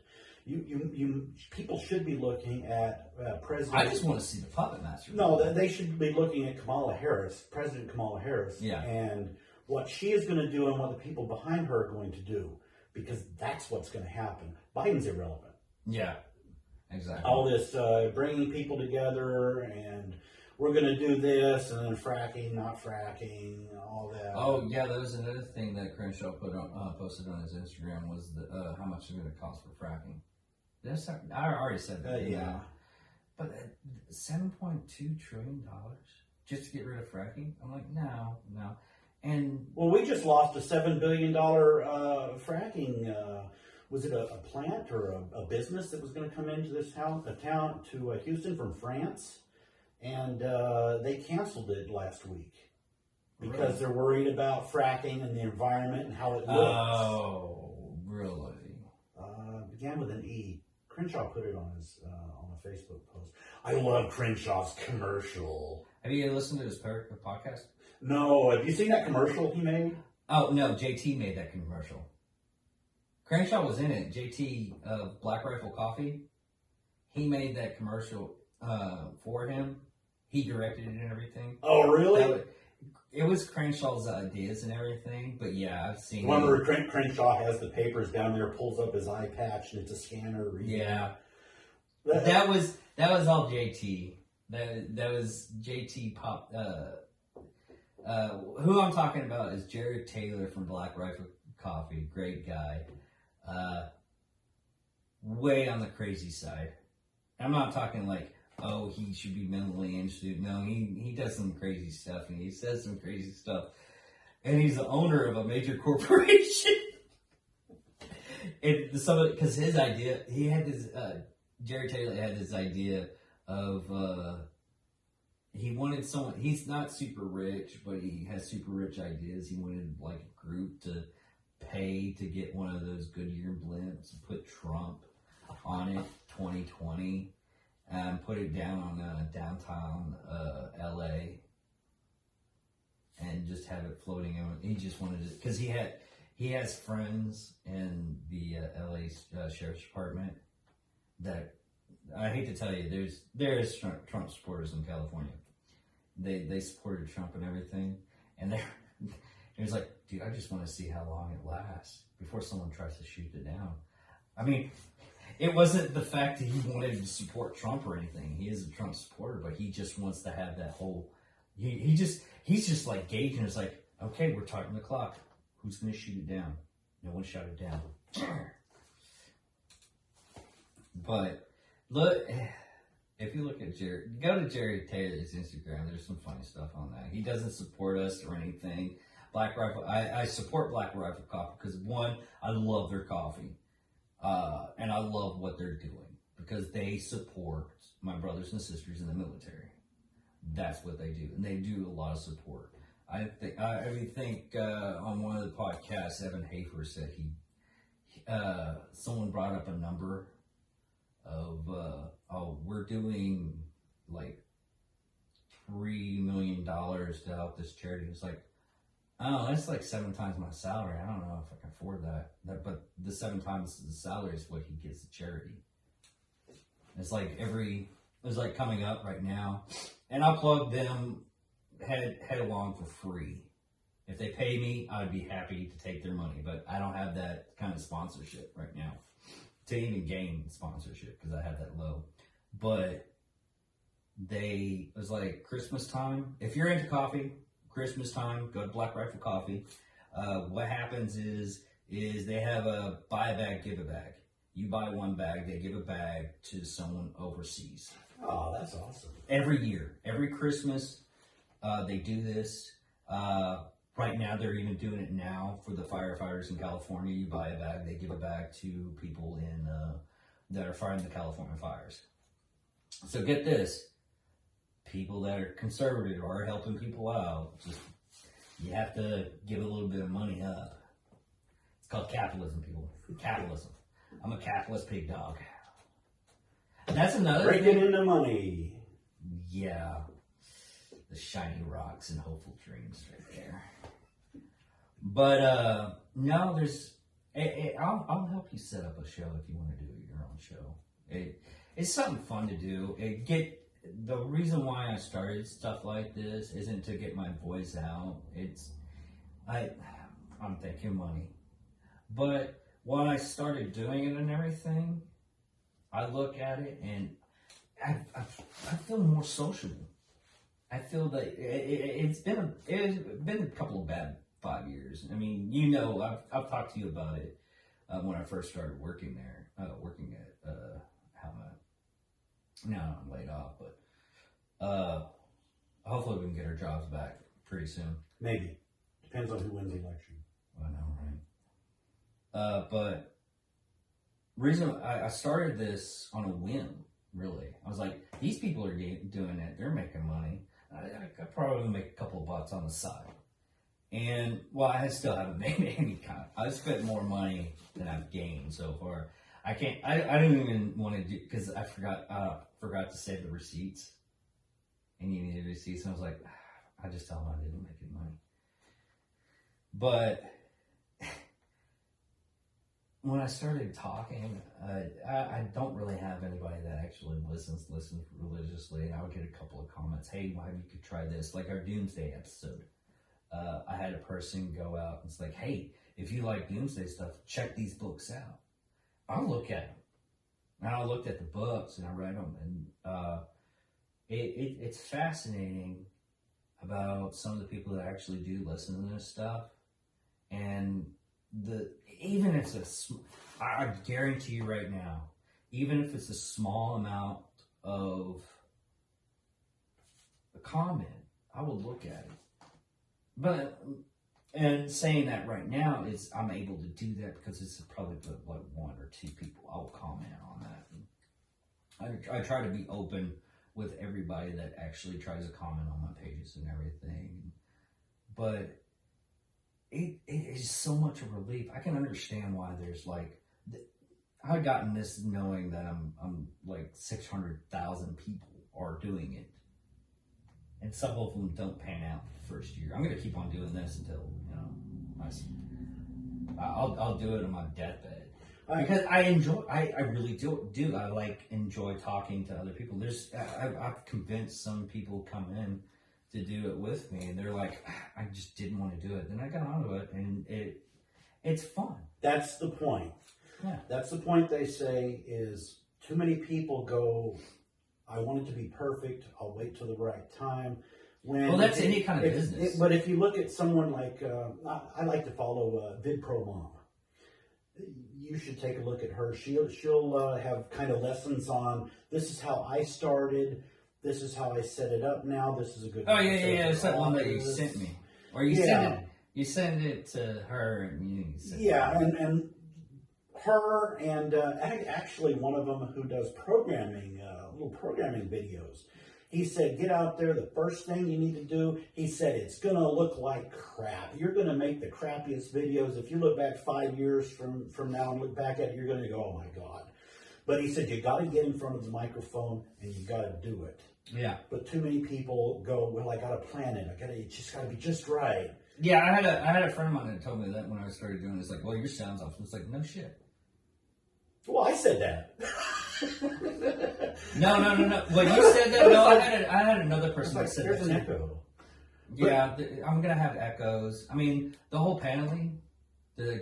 B: You people should be looking at President.
A: I just want to see the puppet master.
B: No, they should be looking at President Kamala Harris, and what she is going to do and what the people behind her are going to do, because that's what's going to happen. Biden's irrelevant.
A: Yeah, exactly.
B: All this bringing people together, and we're going to do this, and then fracking, not fracking, all that.
A: Oh yeah, that was another thing that Crenshaw posted on his Instagram was how much it's going to cost for fracking. I already said that.
B: Yeah.
A: But $7.2 trillion just to get rid of fracking? I'm like, no. And
B: well, we just lost a $7 billion fracking. Was it a plant or a business that was going to come into this town to Houston from France? And they canceled it last week because they're worried about fracking and the environment and how it looks.
A: Oh, really?
B: Began with an E. Crenshaw put it on his on a Facebook post. I love Crenshaw's commercial.
A: Have you listened to his podcast?
B: No. Have you seen that commercial he made?
A: Oh, no. JT made that commercial. Crenshaw was in it. JT of Black Rifle Coffee. He made that commercial for him. He directed it and everything.
B: Oh, really?
A: It was Crenshaw's ideas and everything, but yeah, I've seen.
B: Remember, Crenshaw has the papers down there, pulls up his eye patch, and it's a scanner.
A: Yeah, that was all JT. That was JT pop. Who I'm talking about is Jared Taylor from Black Rifle Coffee. Great guy. Way on the crazy side. I'm not talking like, oh, he should be mentally instituted. No, he does some crazy stuff, and he says some crazy stuff. And he's the owner of a major corporation. Because his idea, Jerry Taylor had this idea of, he wanted someone. He's not super rich, but he has super rich ideas. He wanted like a group to pay to get one of those Goodyear blimps, put Trump on it, 2020, and put it down on downtown LA, and just have it floating in. He just wanted to, because he has friends in the LA Sheriff's Department that, I hate to tell you, there's Trump supporters in California. They supported Trump and everything, and it was like, dude, I just want to see how long it lasts before someone tries to shoot it down. I mean, it wasn't the fact that he wanted to support Trump or anything. He is a Trump supporter, but he just wants to have that whole. He's just like gauging. It's like, okay, we're talking the clock. Who's going to shoot it down? No one shot it down. But look, if you look at Jerry, go to Jerry Taylor's Instagram. There's some funny stuff on that. He doesn't support us or anything. Black Rifle, I support Black Rifle Coffee because, one, I love their coffee, and I love what they're doing because they support my brothers and sisters in the military. That's what they do, and they do a lot of support. I think on one of the podcasts, Evan Hafer said someone brought up a number of we're doing like $3 million to help this charity. It's like, oh, that's like 7 times my salary. I don't know if I can afford that. But the 7 times the salary is what he gives the charity. It's like coming up right now, and I'll plug them head along for free. If they pay me, I'd be happy to take their money, but I don't have that kind of sponsorship right now to even gain sponsorship because I have that low. But it was like Christmas time. If you're into coffee, Christmas time, go to Black Rifle Coffee. What happens is they have a buy a bag, give a bag. You buy 1 bag, they give a bag to someone overseas.
B: Oh, that's awesome.
A: Every year, every Christmas, they do this. Right now, they're even doing it now for the firefighters in California. You buy a bag, they give a bag to people that are fighting the California fires. So get this. People that are conservative or are helping people out, you have to give a little bit of money up. It's called capitalism, people. Capitalism. I'm a capitalist pig dog. That's another
B: Breaking
A: thing.
B: into money.
A: Yeah. The shiny rocks and hopeful dreams right there. But no, I'll help you set up a show if you want to do your own show. It's something fun to do. The reason why I started stuff like this isn't to get my voice out. I'm thinking money. But when I started doing it and everything, I look at it and I feel more sociable. I feel that it's been a couple of bad 5 years. I mean, I've talked to you about it when I first started working there, working at Helmet. Now I'm laid off, but hopefully we can get our jobs back pretty soon.
B: Maybe. Depends on who wins the election.
A: I know, right? But reason I started this on a whim, really. I was like, these people are doing it. They're making money. I probably make a couple of bucks on the side. And, well, I still haven't made any kind. I've spent more money than I've gained so far. I don't even want to do, because I forgot to save the receipts. And you needed receipts. And I was like, I just tell them I didn't make any money. But when I started talking, I don't really have anybody that actually listens religiously. I would get a couple of comments. Hey, why you could try this? Like our Doomsday episode. I had a person go out and it's like, hey, if you like Doomsday stuff, check these books out. I'll look at them. And I looked at the books and I read them. And it's fascinating about some of the people that actually do listen to this stuff. And even if I guarantee you right now, even if it's a small amount of a comment, I will look at it. But, and saying that right now is I'm able to do that because it's probably like 1 or 2 people. I'll comment on that. I try to be open with everybody that actually tries to comment on my pages and everything. But it is so much a relief. I can understand why there's like, I've gotten this knowing that I'm like 600,000 people are doing it, and some of them don't pan out the first year. I'm gonna keep on doing this until I'll do it on my deathbed. Because I enjoy, I really do. I like enjoy talking to other people. I've convinced some people come in to do it with me, and they're like, I just didn't want to do it. Then I got onto it, and it's fun.
B: That's the point.
A: Yeah.
B: That's the point they say is too many people go, I want it to be perfect. I'll wait till the right time.
A: Well, that's any kind of business.
B: But if you look at someone like, I like to follow VidPro Mom. You should take a look at her. She'll have kind of lessons on, this is how I started. This is how I set it up now. This is a good.
A: Oh, yeah. It's that one that you sent me. Or you send it to her and you send it.
B: And her and actually one of them who does programming, little programming videos. He said, get out there. The first thing you need to do, he said, it's going to look like crap. You're going to make the crappiest videos. If you look back 5 years from now and look back at it, you're going to go, oh my God. But he said, you got to get in front of the microphone and you got to do it.
A: Yeah.
B: But too many people go, well, I got to plan it. It's just got to be just right.
A: Yeah, I had a friend of mine that told me that when I started doing this, like, well, your sound's off. It's like, no shit.
B: Well, I said that.
A: No. Well, you said that. No, I had another person that said
B: there's
A: that.
B: an echo.
A: Yeah, I'm gonna have echoes. I mean, the whole paneling. I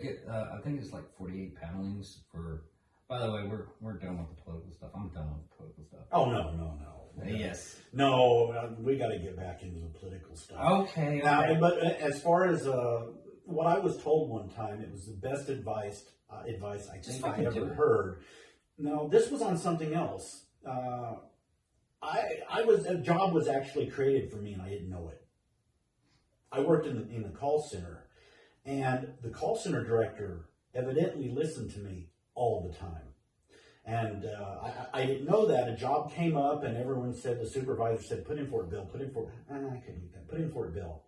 A: think it's like 48 panelings for. By the way, we're done with the political stuff. I'm done with the political stuff.
B: Oh no.
A: Yes.
B: No, we got to get back into the political stuff.
A: Okay.
B: Now, but as far as what I was told one time, it was the best advice I think I ever heard. No, this was on something else. A job was actually created for me, and I didn't know it. I worked in the call center, and the call center director evidently listened to me all the time. And I didn't know that. A job came up, and everyone said, the supervisor said, put in for it, Bill. Put in for it. I couldn't do that. Put in for it, Bill.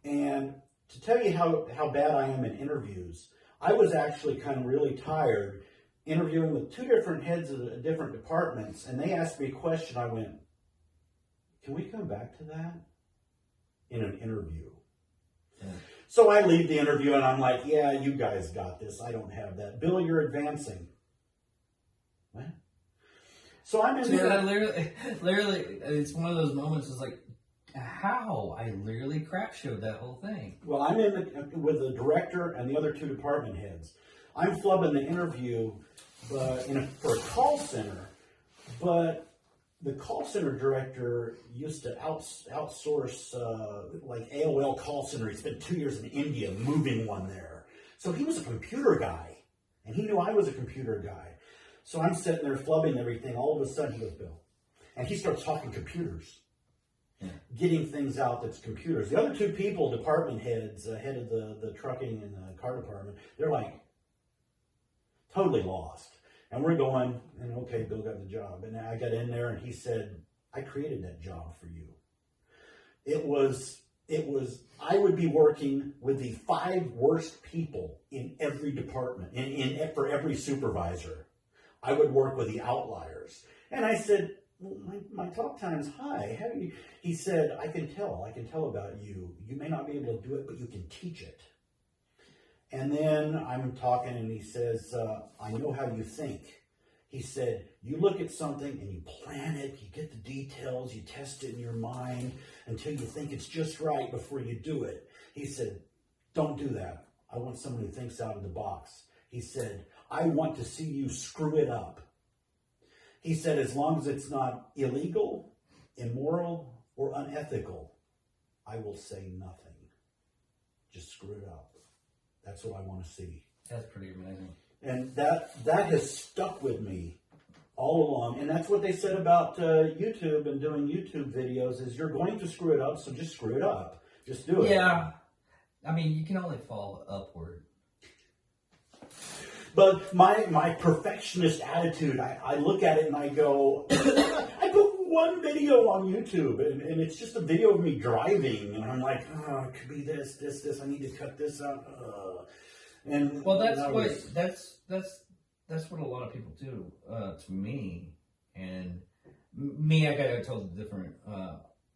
B: And to tell you how bad I am in interviews, I was actually kind of really tired interviewing with two different heads of different departments, and they asked me a question. I went, can we come back to that in an interview? Yeah. So I leave the interview, and I'm like, yeah, you guys got this. I don't have that. Bill, you're advancing. What? So I'm in there.
A: I literally, it's one of those moments. It's like, how? I literally crap showed that whole thing.
B: Well, I'm with the director and the other two department heads. I'm flubbing the interview, but for a call center. But the call center director used to outsource like AOL call center. He spent 2 years in India moving one there. So he was a computer guy, and he knew I was a computer guy. So I'm sitting there flubbing everything. All of a sudden, he goes, Bill. And he starts talking computers. Yeah. Getting things out that's computers. The other two people, department heads, head of the trucking and the car department, they're like totally lost. And we're going, and okay, Bill got the job. And I got in there and he said, I created that job for you. It was, I would be working with the 5 worst people in every department, for every supervisor. I would work with the outliers. And I said, well, my talk time's high. How do you? He said, I can tell about you. You may not be able to do it, but you can teach it. And then I'm talking and he says, I know how you think. He said, you look at something and you plan it, you get the details, you test it in your mind until you think it's just right before you do it. He said, don't do that. I want someone who thinks out of the box. He said, I want to see you screw it up. He said, as long as it's not illegal, immoral, or unethical, I will say nothing. Just screw it up. That's what I want to see.
A: That's pretty amazing.
B: And that has stuck with me all along. And that's what they said about YouTube and doing YouTube videos is you're going to screw it up, so just screw it up. Just do it.
A: Yeah. I mean, you can only fall upward.
B: But my perfectionist attitude, I look at it and I go, one video on YouTube, and it's just a video of me driving, and I'm like, oh, it could be this. I need to cut this out. And
A: well, that's what a lot of people do to me, and me. I got a totally different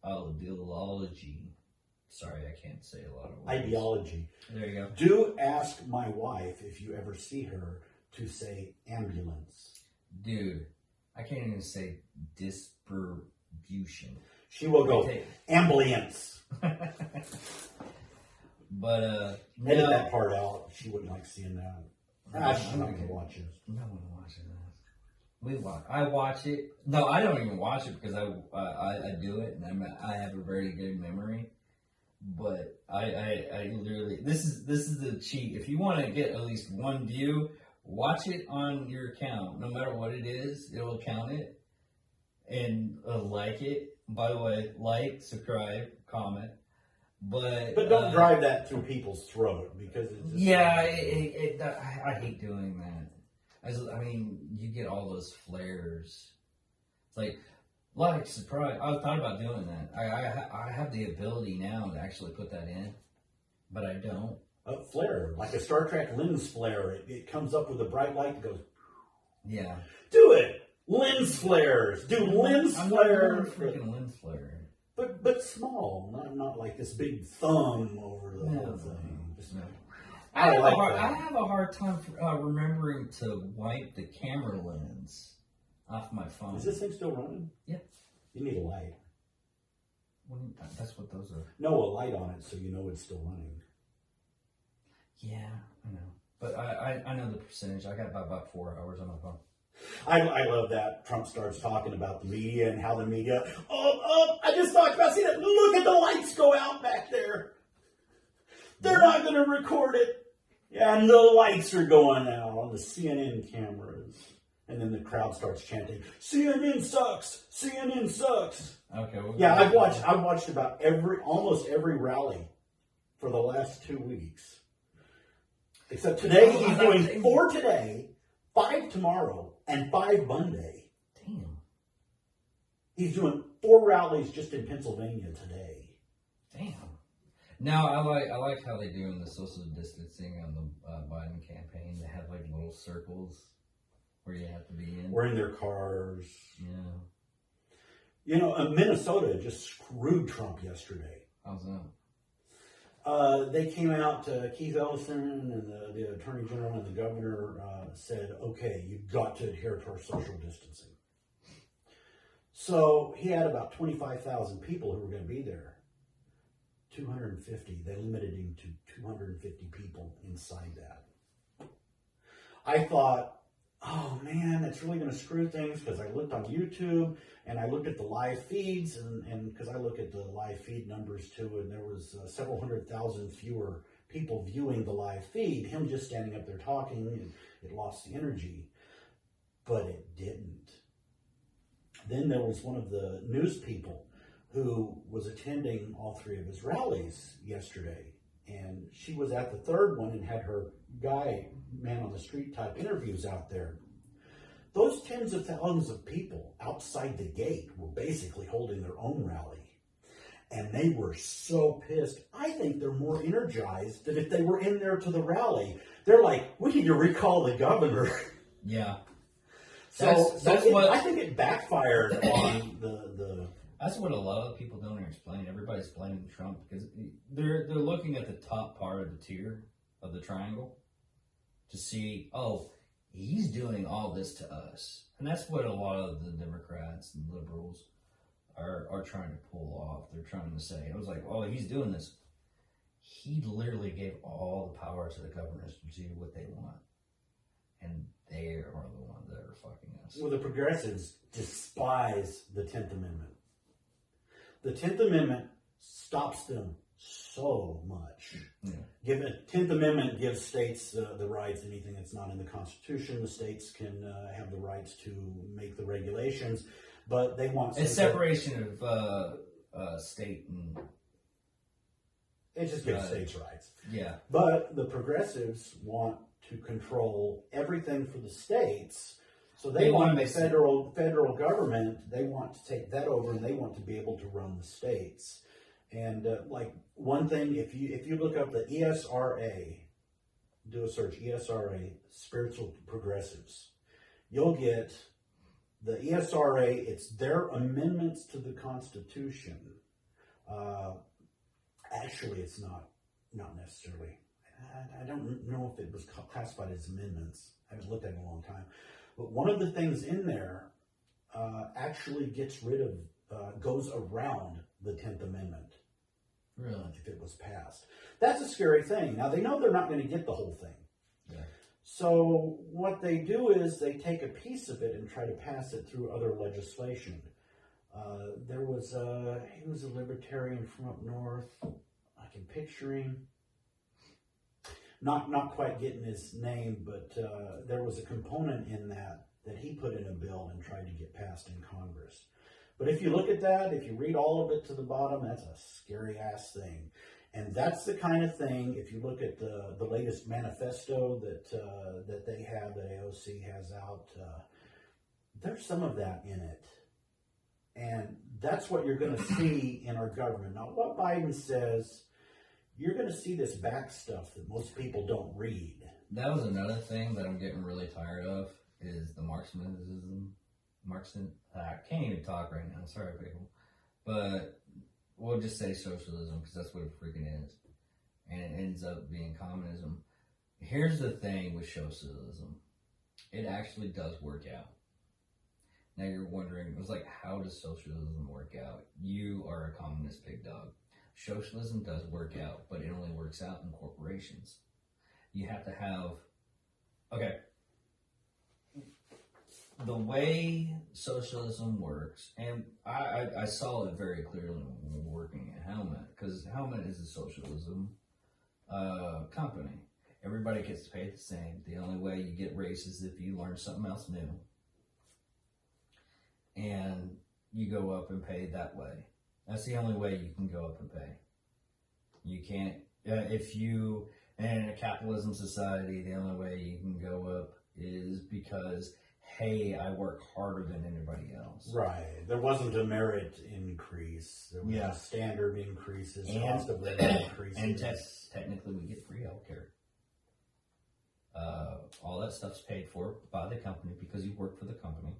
A: ideology. Sorry, I can't say a lot of words.
B: Ideology.
A: There you go.
B: Do ask my wife if you ever see her to say ambulance.
A: Dude, I can't even say distribution.
B: She will go ambulance.
A: But
B: edit that part out. She wouldn't like seeing that. She's not gonna watch it.
A: No one watches that. I watch it. No, I don't even watch it because I do it, and I have a very good memory. But I literally this is the cheat. If you want to get at least one view, watch it on your account. No matter what it is, it will count it and like it. By the way, like, subscribe, comment. But
B: don't drive that through people's throat because it's just
A: I hate doing that. I mean, you get all those flares. It's like surprise. I thought about doing that. I have the ability now to actually put that in, but I don't.
B: A flare, like a Star Trek lens flare. It comes up with a bright light that goes.
A: Yeah.
B: Do it. Lens flares. Do lens flares.
A: Freaking lens flare.
B: But small, not like this big thumb over the whole thing. Just,
A: no. I have a hard time remembering to wipe the camera lens off my phone.
B: Is this thing still running?
A: Yeah.
B: You need a light.
A: That's what those are.
B: No, a light on it so you know it's still running.
A: Yeah, I know. But I know the percentage. I got about 4 hours on my phone.
B: I love that Trump starts talking about the media and how the media, I just talked about seeing it. Look at the lights go out back there. They're not going to record it. Yeah, and the lights are going out on the CNN cameras. And then the crowd starts chanting, CNN sucks, CNN sucks.
A: Okay.
B: Yeah, I've watched about almost every rally for the last 2 weeks. Except today, he's doing 4 today, 5 tomorrow, and 5 Monday.
A: Damn.
B: He's doing 4 rallies just in Pennsylvania today.
A: Damn. Now I like how they're doing the social distancing on the Biden campaign. They have like little circles where you have to be in.
B: We're in their cars.
A: Yeah.
B: You know, Minnesota just screwed Trump yesterday.
A: How's that?
B: They came out, Keith Ellison and the Attorney General and the Governor said, okay, you've got to adhere to our social distancing. So he had about 25,000 people who were going to be there. 250. They limited him to 250 people inside that. I thought, oh man, that's really going to screw things, because I looked on YouTube and I looked at the live feeds, and because I look at the live feed numbers too, and there was several 100,000 fewer people viewing the live feed. Him just standing up there talking, and it lost the energy, but it didn't. Then there was one of the news people who was attending all 3 of his rallies yesterday, and she was at the 3rd one and had her man on the street type interviews out there. Those tens of thousands of people outside the gate were basically holding their own rally, and they were so pissed. I think they're more energized than if they were in there to the rally. They're like, we need to recall the governor.
A: Yeah.
B: I think it backfired on the.
A: That's what a lot of people don't explain. Everybody's blaming Trump because they're looking at the top part of the tier of the triangle to see, he's doing all this to us. And that's what a lot of the Democrats and liberals are trying to pull off. They're trying to say, I was like, he's doing this. He literally gave all the power to the governors to do what they want. And they are the ones that are fucking us.
B: Well, the progressives despise the 10th Amendment. The 10th Amendment stops them so much.
A: Yeah.
B: The 10th Amendment gives states the rights, anything that's not in the Constitution, the states can have the rights to make the regulations, but they want...
A: It's separation of state and...
B: It just gives states rights.
A: Yeah.
B: But the progressives want to control everything for the states, So they want the
A: make
B: federal government. They want to take that over, and they want to be able to run the states. And like one thing, if you look up the ESRA, do a search ESRA spiritual progressives, you'll get the ESRA. It's their amendments to the Constitution. Actually, it's not necessarily. I don't know if it was classified as amendments. I haven't looked at it in a long time. But one of the things in there actually gets rid of, goes around the 10th Amendment.
A: Really?
B: If it was passed. That's a scary thing. Now, they know they're not going to get the whole thing.
A: Yeah.
B: So what they do is they take a piece of it and try to pass it through other legislation. He was a libertarian from up north. I can picture him. Not quite getting his name, but there was a component in that he put in a bill and tried to get passed in Congress. But if you look at that, if you read all of it to the bottom, that's a scary ass thing. And that's the kind of thing, if you look at the latest manifesto that they have, that AOC has out, there's some of that in it. And that's what you're going to see in our government. Now, what Biden says, you're going to see this back stuff that most people don't read.
A: That was another thing that I'm getting really tired of, is the Marxism. I can't even talk right now. Sorry, people. But we'll just say socialism, because that's what it freaking is. And it ends up being communism. Here's the thing with socialism. It actually does work out. Now you're wondering, it was like, how does socialism work out? You are a communist pig dog. Socialism does work out, but it only works out in corporations. You have to have, okay, the way socialism works, and I saw it very clearly when we were working at Helmet, because Helmet is a socialism company. Everybody gets paid the same. The only way you get raises is if you learn something else new. And you go up and pay that way. That's the only way you can go up and pay. You can't, in a capitalism society, the only way you can go up is because, hey, I work harder than anybody else.
B: Right. There wasn't a merit increase. There was a standard increases, cost of living increases.
A: And technically we get free healthcare. All that stuff's paid for by the company because you work for the company.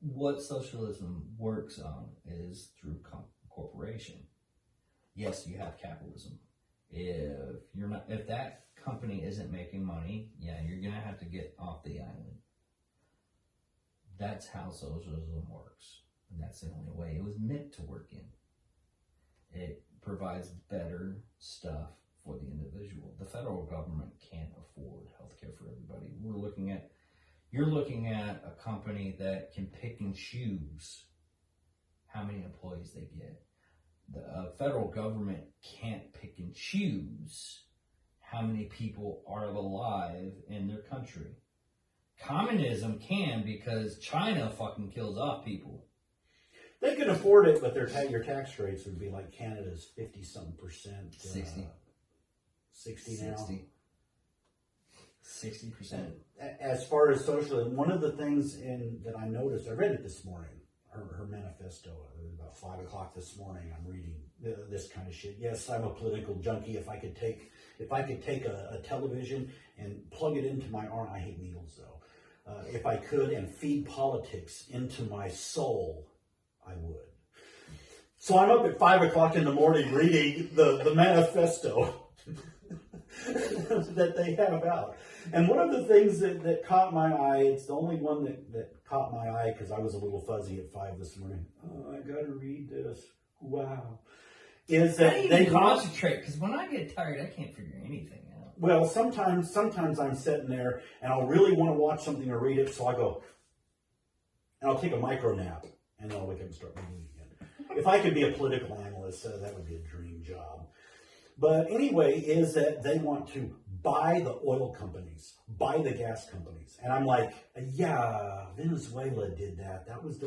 A: What socialism works on is through corporation. Yes, you have capitalism. If that company isn't making money, you're gonna have to get off the island. That's how socialism works, and that's the only way it was meant to work in. It provides better stuff for the individual. The federal government can't afford healthcare for everybody. You're looking at a company that can pick and choose how many employees they get. The federal government can't pick and choose how many people are alive in their country. Communism can, because China fucking kills off people.
B: They can afford it, but your tax rates would be like Canada's 50-something%.
A: 60.
B: 60 now.
A: 60%.
B: As far as socialism, one of the things that I noticed, I read it this morning, her manifesto, about 5 o'clock this morning. I'm reading this kind of shit. Yes, I'm a political junkie. If I could take a television and plug it into my arm, I hate needles though. If I could, and feed politics into my soul, I would. So I'm up at 5 o'clock in the morning reading the manifesto that they have out. And one of the things that caught my eye, it's the only one that caught my eye because I was a little fuzzy at 5 this morning. Oh, I got to read this. Wow. Is that
A: they concentrate, because when I get tired, I can't figure anything out.
B: Well, sometimes I'm sitting there and I'll really want to watch something or read it, so I go, and I'll take a micro nap, and then I'll wake up and start reading again. If I could be a political analyst, that would be a dream job. But anyway, is that they want to buy the oil companies, buy the gas companies. And I'm like, yeah, Venezuela did that. That was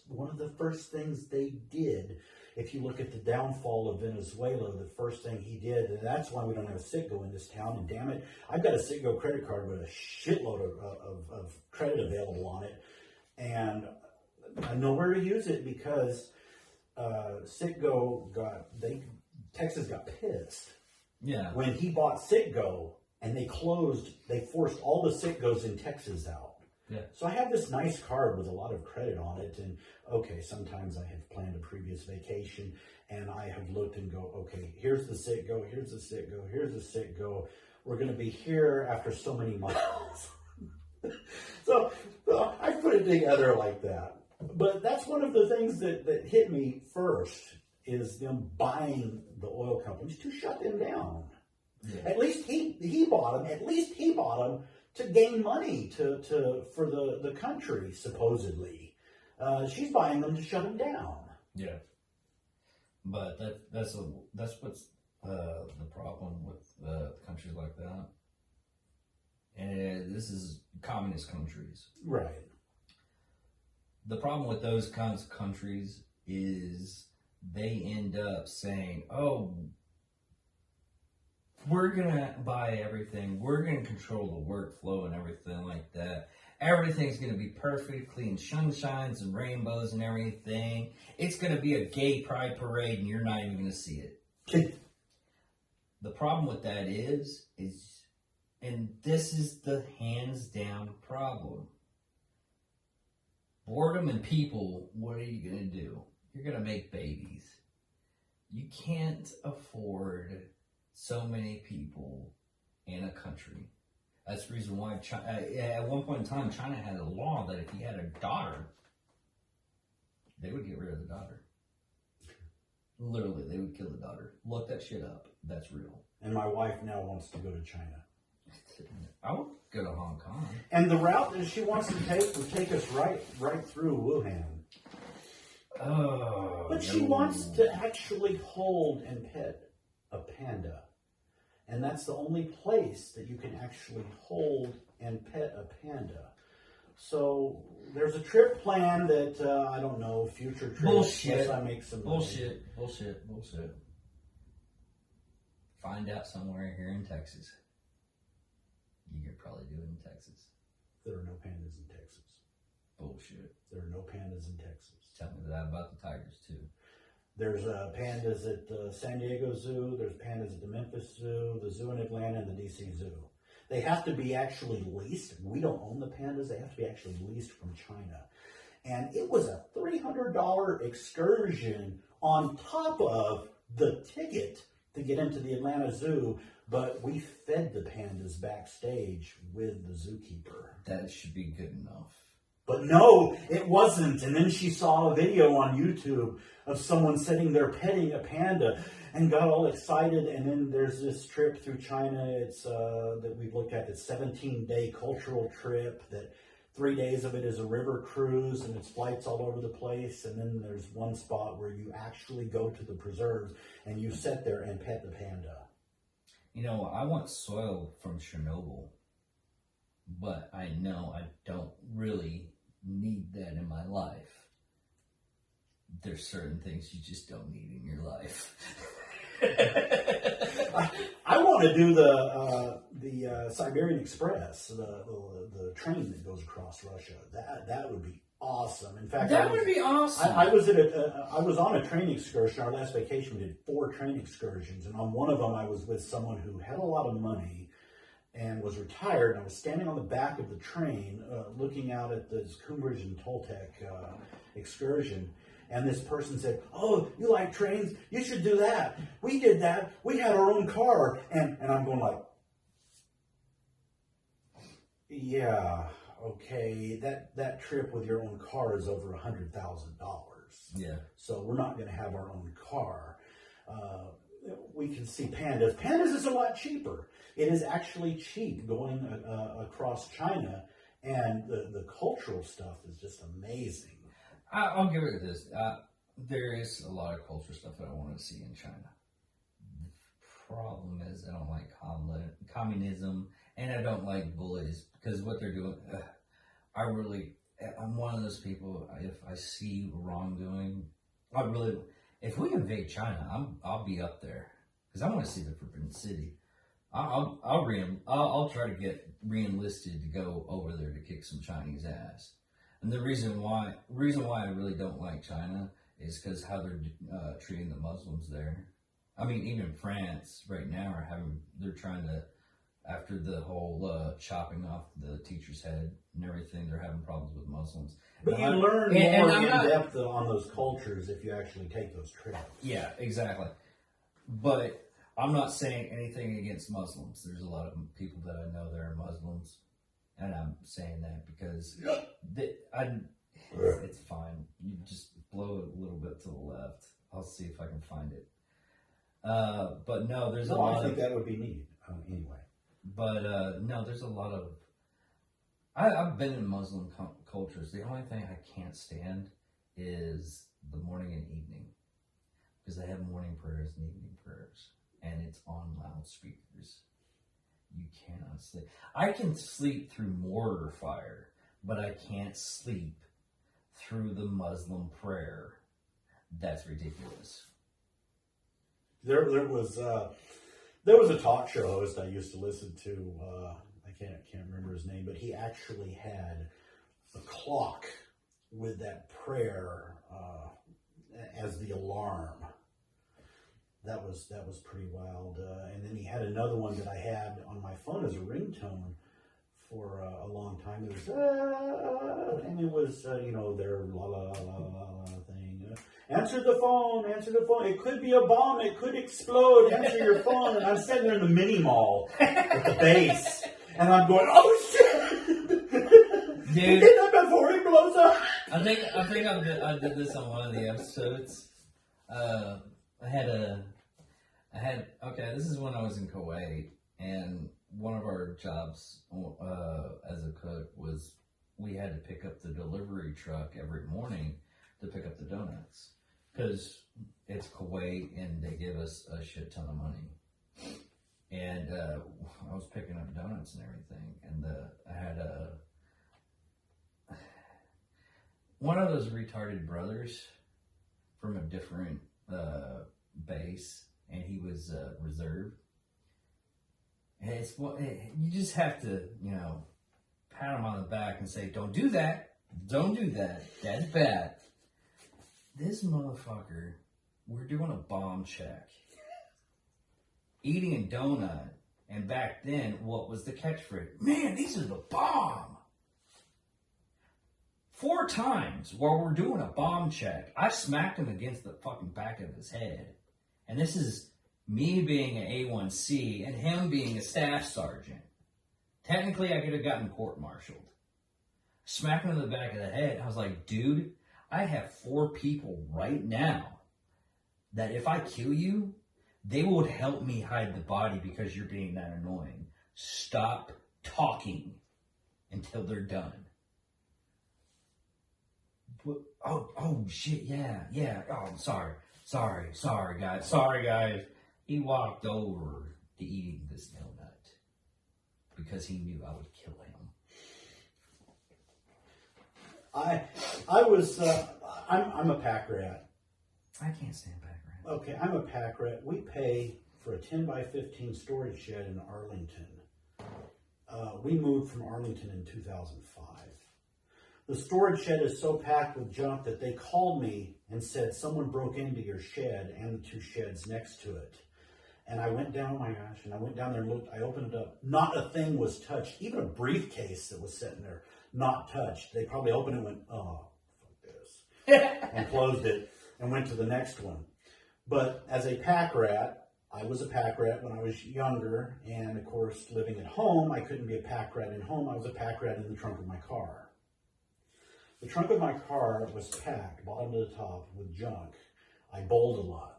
B: one of the first things they did. if you look at the downfall of Venezuela, the first thing he did, and that's why we don't have a Citgo in this town, and damn it, I've got a Citgo credit card with a shitload of credit available on it, and I know where to use it because Citgo Texas got pissed.
A: Yeah.
B: When he bought Citgo and they forced all the Citgos in Texas out.
A: Yeah.
B: So I have this nice card with a lot of credit on it, and okay, sometimes I have planned a previous vacation, and I have looked and go, okay, here's the Citgo, here's the Citgo, here's the Citgo. We're going to be here after so many miles. so I put it together like that. But that's one of the things that hit me first is them buying the oil companies to shut them down. Yeah. At least he bought them. At least he bought them to gain money for the country, supposedly. She's buying them to shut them down.
A: Yeah, but that's what's the problem with countries like that. And this is communist countries,
B: right?
A: The problem with those kinds of countries is they end up saying, "Oh, we're going to buy everything. We're going to control the workflow and everything like that. Everything's going to be perfect, clean sunshines and rainbows and everything. It's going to be a gay pride parade and you're not even going to see it." The problem with that is, and this is the hands down problem. Boredom and people, what are you going to do? You're going to make babies. You can't afford so many people in a country. That's the reason why at one point in time, China had a law that if you had a daughter, they would get rid of the daughter. Literally, they would kill the daughter. Look that shit up. That's real.
B: And my wife now wants to go to China.
A: I would go to Hong Kong.
B: And the route that she wants to take will take us right through Wuhan.
A: Oh.
B: But she wants to actually hold and pet a panda. And that's the only place that you can actually hold and pet a panda. So there's a trip planned that, I don't know, future trips.
A: Bullshit.
B: Yes, I make some
A: Bullshit. Find out somewhere here in Texas. You could probably do it in Texas.
B: There are no pandas in Texas.
A: Bullshit.
B: There are no pandas in Texas.
A: Tell me that about the tigers, too.
B: There's pandas at San Diego Zoo. There's pandas at the Memphis Zoo, the zoo in Atlanta, and the DC Zoo. They have to be actually leased. We don't own the pandas. They have to be actually leased from China. And it was a $300 excursion on top of the ticket to get into the Atlanta Zoo. But we fed the pandas backstage with the zookeeper.
A: That should be good enough.
B: But no, it wasn't. And then she saw a video on YouTube of someone sitting there petting a panda and got all excited. And then there's this trip through China. It's that we've looked at. It's 17-day cultural trip. That 3 days of it is a river cruise and it's flights all over the place. And then there's one spot where you actually go to the preserves and you sit there and pet the panda.
A: You know, I want soil from Chernobyl, but I know I don't really need that in my life. There's certain things you just don't need in your life.
B: I want to do the Siberian Express, the train that goes across Russia. That would be awesome. In fact,
A: that would be awesome.
B: I was on a train excursion. Our last vacation, we did 4 train excursions, and on one of them, I was with someone who had a lot of money and was retired. And I was standing on the back of the train, looking out at the Cambridge and Toltec excursion. And this person said, "Oh, you like trains? You should do that. We did that. We had our own car." And I'm going like, yeah, okay. That trip with your own car is over $100,000.
A: Yeah. So
B: we're not going to have our own car. We can see pandas. Pandas is a lot cheaper. It is actually cheap going across China. And the cultural stuff is just amazing.
A: I'll give it this. There is a lot of culture stuff that I want to see in China. The problem is I don't like communism, and I don't like bullies, because what they're doing, I'm one of those people, if I see wrongdoing, if we invade China, I'll be up there because I want to see the Forbidden City. I'll try to get re-enlisted to go over there to kick some Chinese ass. And the reason why I really don't like China is because how they're treating the Muslims there. I mean, even France right now they're trying to, after the whole chopping off the teacher's head and everything, they're having problems with Muslims.
B: But you learn more in depth on those cultures if you actually take those trips.
A: Yeah, exactly. But I'm not saying anything against Muslims. There's a lot of people that I know that are Muslims, and I'm saying that because it's fine. You just blow it a little bit to the left. I'll see if I can find it. But no, there's a lot.
B: I think that would be neat anyway.
A: But no, there's a lot of. I've been in Muslim cultures. The only thing I can't stand is the morning and evening, because they have morning prayers and evening prayers, and it's on loudspeakers. You cannot sleep. I can sleep through mortar fire, but I can't sleep through the Muslim prayer. That's ridiculous.
B: There was a talk show host I used to listen to. I can't remember his name, but he actually had a clock with that prayer as the alarm. That was pretty wild. And then he had another one that I had on my phone as a ringtone for a long time. It was and it was their la la la la la thing. Answer the phone. It could be a bomb. It could explode. Answer your phone. And I'm sitting there in the mini mall with the bass, and I'm going, oh shit!
A: Dude,
B: he did that before he blows up.
A: I think I did this on one of the episodes. This is when I was in Kuwait, and one of our jobs as a cook was we had to pick up the delivery truck every morning to pick up the donuts, because it's Kuwait and they give us a shit ton of money. And I was picking up donuts and everything, and I had one of those retarded brothers from a different base, and he was reserve. And you just have to, pat him on the back and say, "Don't do that. Don't do that. That's bad." This motherfucker, we're doing a bomb check, eating a donut, and back then, what was the catchphrase? Man, these are the bomb. 4 times while we're doing a bomb check, I smacked him against the fucking back of his head. And this is me being an A1C and him being a staff sergeant. Technically, I could have gotten court-martialed. Smacked him in the back of the head. I was like, dude, I have 4 people right now that if I kill you, they would help me hide the body because you're being that annoying. Stop talking until they're done. Oh shit, yeah. Oh, sorry, guys. He walked over to eating this donut because he knew I would kill him.
B: I'm a pack rat.
A: I can't stand pack rat.
B: Okay, I'm a pack rat. We pay for a 10 by 15 storage shed in Arlington. We moved from Arlington in 2005. The storage shed is so packed with junk that they called me and said someone broke into your shed and the 2 sheds next to it. And I went down, and I went down there and looked. I opened it up. Not a thing was touched. Even a briefcase that was sitting there, not touched. They probably opened it and went, oh, fuck this. And closed it and went to the next one. But as a pack rat, I was a pack rat when I was younger. And of course, living at home, I couldn't be a pack rat at home. I was a pack rat in the trunk of my car. The trunk of my car was packed, bottom to the top, with junk. I bowled a lot.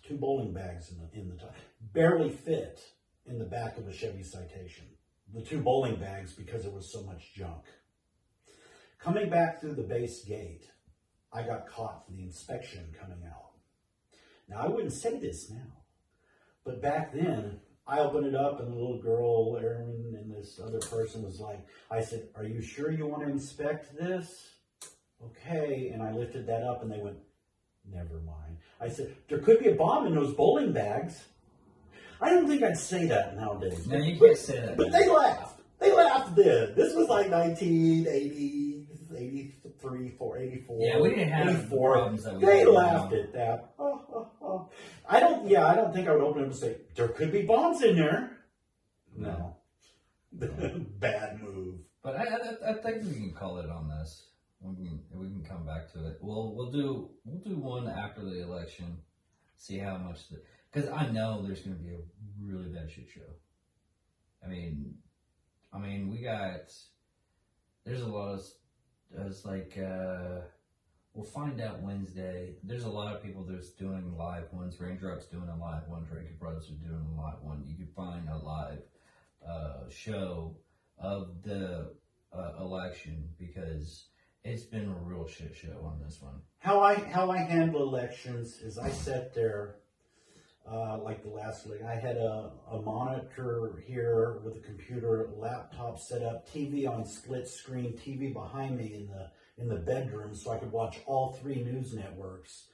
B: 2 bowling bags in the top. Barely fit in the back of a Chevy Citation. The 2 bowling bags because there was so much junk. Coming back through the base gate, I got caught for the inspection coming out. Now, I wouldn't say this now, but back then, I opened it up and the little girl, Erin, and this other person was like, I said, are you sure you want to inspect this? Okay. And I lifted that up and they went, Never mind. I said, there could be a bomb in those bowling bags. I don't think I'd say that nowadays.
A: No, you can't say that.
B: But they laughed. They laughed then. This was like 1980, 83, 4, 84.
A: Yeah, we didn't have
B: 84.
A: problems that we
B: They
A: had
B: laughed
A: now.
B: at that. I don't think I would open up and say, there could be bombs in there. No. Bad move.
A: But I think we can call it on this. We can come back to it. We'll do one after the election. See how much because I know there's going to be a really bad shit show. I mean, there's a lot of it's like we'll find out Wednesday. There's a lot of people that's doing live ones. Raindrop's doing a live one. Drinking Brothers are doing a live one. You can find a live show of the election because it's been a real shit show on this one.
B: How I handle elections is I sat there like the last week. I had a monitor here with a computer, laptop set up, TV on split screen, TV behind me in the bedroom, so I could watch all 3 news networks.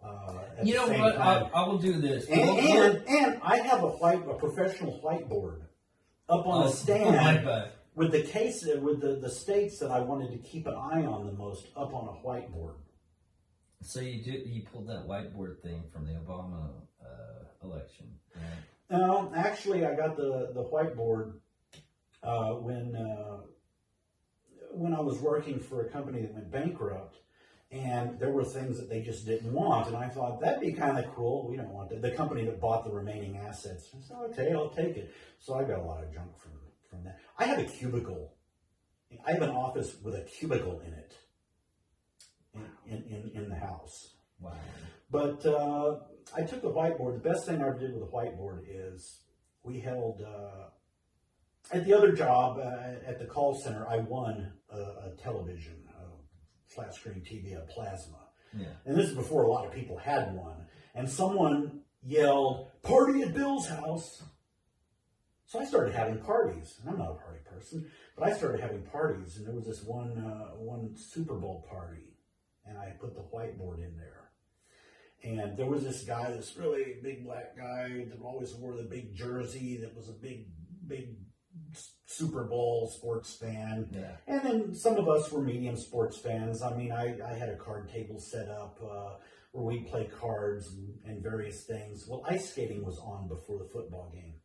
B: At
A: You
B: the
A: know
B: same
A: what?
B: time.
A: I will do this.
B: And I have a professional whiteboard up on a stand with the case with the states that I wanted to keep an eye on the most up on a whiteboard.
A: So you pulled that whiteboard thing from the Obama election, right?
B: No, actually, I got the whiteboard when I was working for a company that went bankrupt, and there were things that they just didn't want, and I thought that'd be kind of cool. We don't want that. The company that bought the remaining assets. I said, okay, I'll take it. So I got a lot of junk from that. I have a cubicle. I have an office with a cubicle in it in the house.
A: Wow.
B: But I took the whiteboard. The best thing I ever did with the whiteboard is we held, at the other job, at the call center, I won a television, a flat screen TV, a plasma.
A: Yeah.
B: And this is before a lot of people had one. And someone yelled, "Party at Bill's house." So I started having parties. And I'm not a party person, but I started having parties. And there was this one Super Bowl party. And I put the whiteboard in there. And there was this guy, this really big black guy that always wore the big jersey that was a big Super Bowl sports fan.
A: Yeah.
B: And then some of us were medium sports fans. I mean, I had a card table set up where we'd play cards and various things. Well, ice skating was on before the football game.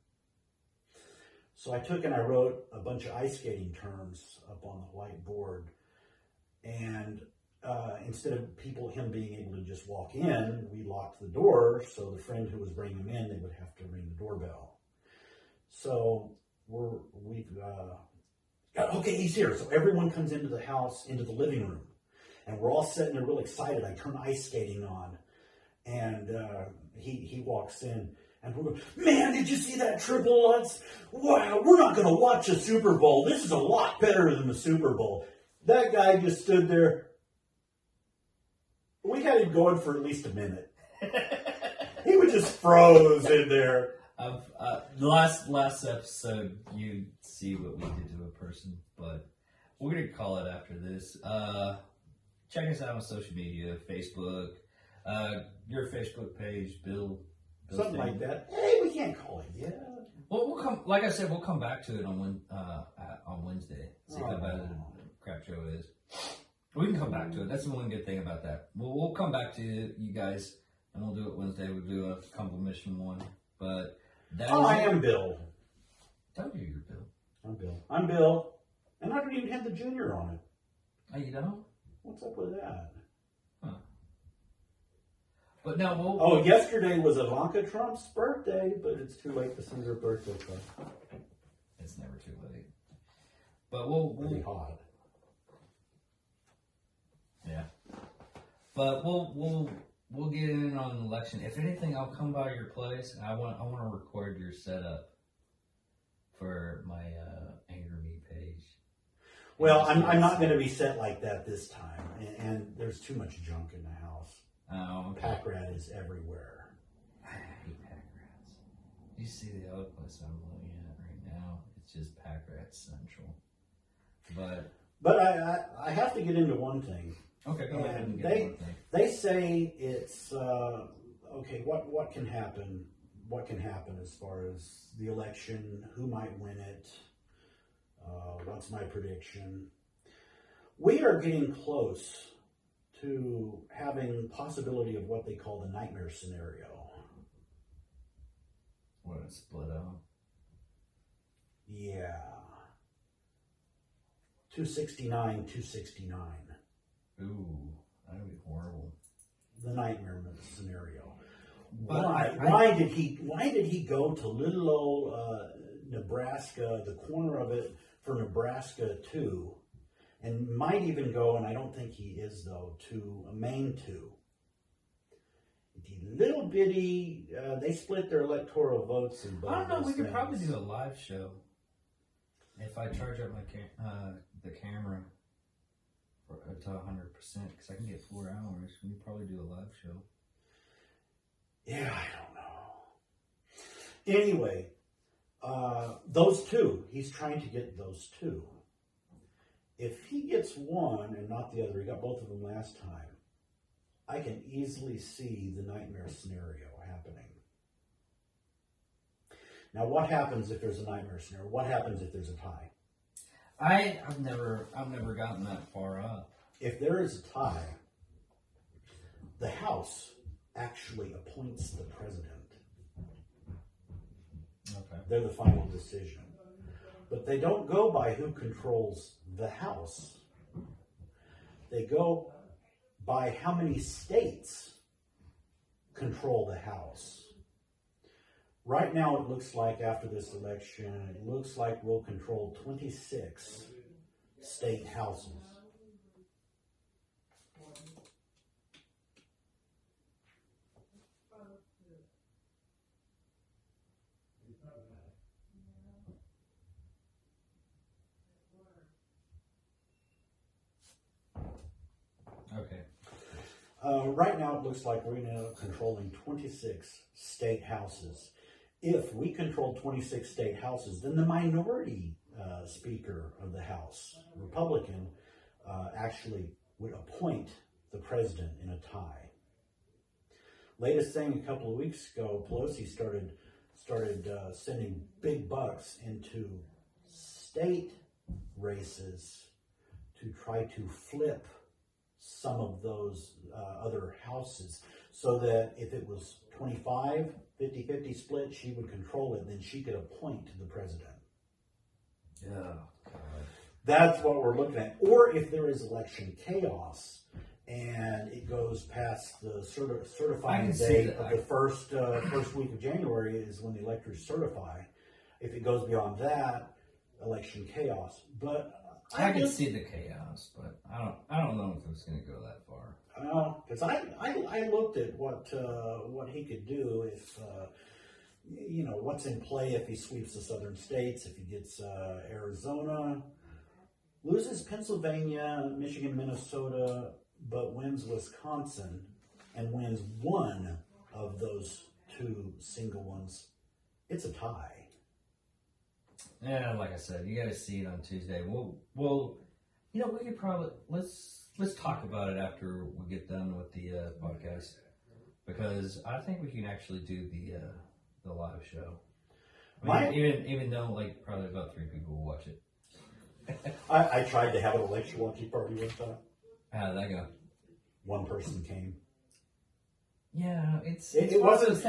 B: So I took and I wrote a bunch of ice skating terms up on the whiteboard. And instead of him being able to just walk in, we locked the door. So the friend who was bringing him in, they would have to ring the doorbell. So okay, he's here. So everyone comes into the house, into the living room. And we're all sitting there real excited. I turn ice skating on. And he walks in. And we're going, "Man, did you see that triple odds? Wow, we're not going to watch a Super Bowl. This is a lot better than the Super Bowl." That guy just stood there. We had him going for at least a minute. He was just froze in there.
A: Last episode, you see what we did to a person, but we're going to call it after this. Check us out on social media, Facebook, your Facebook page, Bill.
B: Something like that. Hey, we can't call it yet.
A: Well, we'll come. Like I said, we'll come back to it on Wednesday. See how bad a crap show it is. We can come back to it. That's the one good thing about that. We'll come back to you guys, and we'll do it Wednesday. We'll do a complimentary one. But
B: I am Bill.
A: Tell you you're Bill.
B: I'm Bill. And I don't even have the junior on it.
A: Oh, you don't?
B: What's up with that?
A: Huh. But no,
B: yesterday was Ivanka Trump's birthday, but it's too late to send her birthday card.
A: It's never too late. But we'll
B: Pretty hot.
A: Yeah. But we'll get in on the election. If anything, I'll come by your place and I want to record your setup for my Anger Me page.
B: Well, I'm not going to be set like that this time, and there's too much junk in the house.
A: Oh, okay.
B: Pack rat is everywhere.
A: I hate pack rats. You see the other place I'm looking at right now? It's just pack rat central. But
B: I have to get into one thing.
A: Okay, go ahead
B: And
A: and get one thing.
B: they say it's okay. What can happen? What can happen as far as the election? Who might win it? What's my prediction? We are getting close to having possibility of what they call the nightmare scenario.
A: What, it split up?
B: Yeah. 269, 269.
A: Ooh, that'd be horrible.
B: The nightmare scenario.
A: But
B: Why did he go to little old Nebraska, the corner of it for Nebraska 2, and might even go, and I don't think he is though, to Maine 2. The little bitty, they split their electoral votes in both.
A: I don't know. We could
B: things.
A: probably do a live show if I charge up my the camera to 100% because I can get 4 hours. We could probably do a live show.
B: Yeah, I don't know. Anyway, those two, he's trying to get those two. If he gets one and not the other, he got both of them last time, I can easily see the nightmare scenario happening. Now, what happens if there's a nightmare scenario? What happens if there's a tie?
A: I've never gotten that far up.
B: If there is a tie, the House actually appoints the president.
A: Okay.
B: They're the final decision. But they don't go by who controls the House. They go by how many states control the House. Right now, it looks like after this election, it looks like we'll control 26 state houses.
A: Okay.
B: Right now, it looks like we're going to end up controlling 26 state houses. If we control 26 state houses, then the minority Speaker of the House, Republican, actually would appoint the president in a tie. Latest thing, a couple of weeks ago, Pelosi started sending big bucks into state races to try to flip some of those other houses so that if it was 25, 50-50 split, she would control it, and then she could appoint the president.
A: Yeah. God.
B: That's what we're looking at. Or if there is election chaos and it goes past the certifying date of the first week of January is when the electors certify. If it goes beyond that, election chaos. But
A: I can see the chaos, but I don't know if it's going to go that far.
B: Because I looked at what he could do if what's in play if he sweeps the southern states, if he gets Arizona, loses Pennsylvania, Michigan, Minnesota, but wins Wisconsin and wins one of those two single ones, it's a tie.
A: Yeah, like I said, you got to see it on Tuesday. We'll, we could probably let's talk about it after we get done with the podcast because I think we can actually do the live show. I mean, even though like probably about 3 people will watch it.
B: I tried to have an election watching party one time.
A: How did that go?
B: One person came.
A: Yeah,
B: it wasn't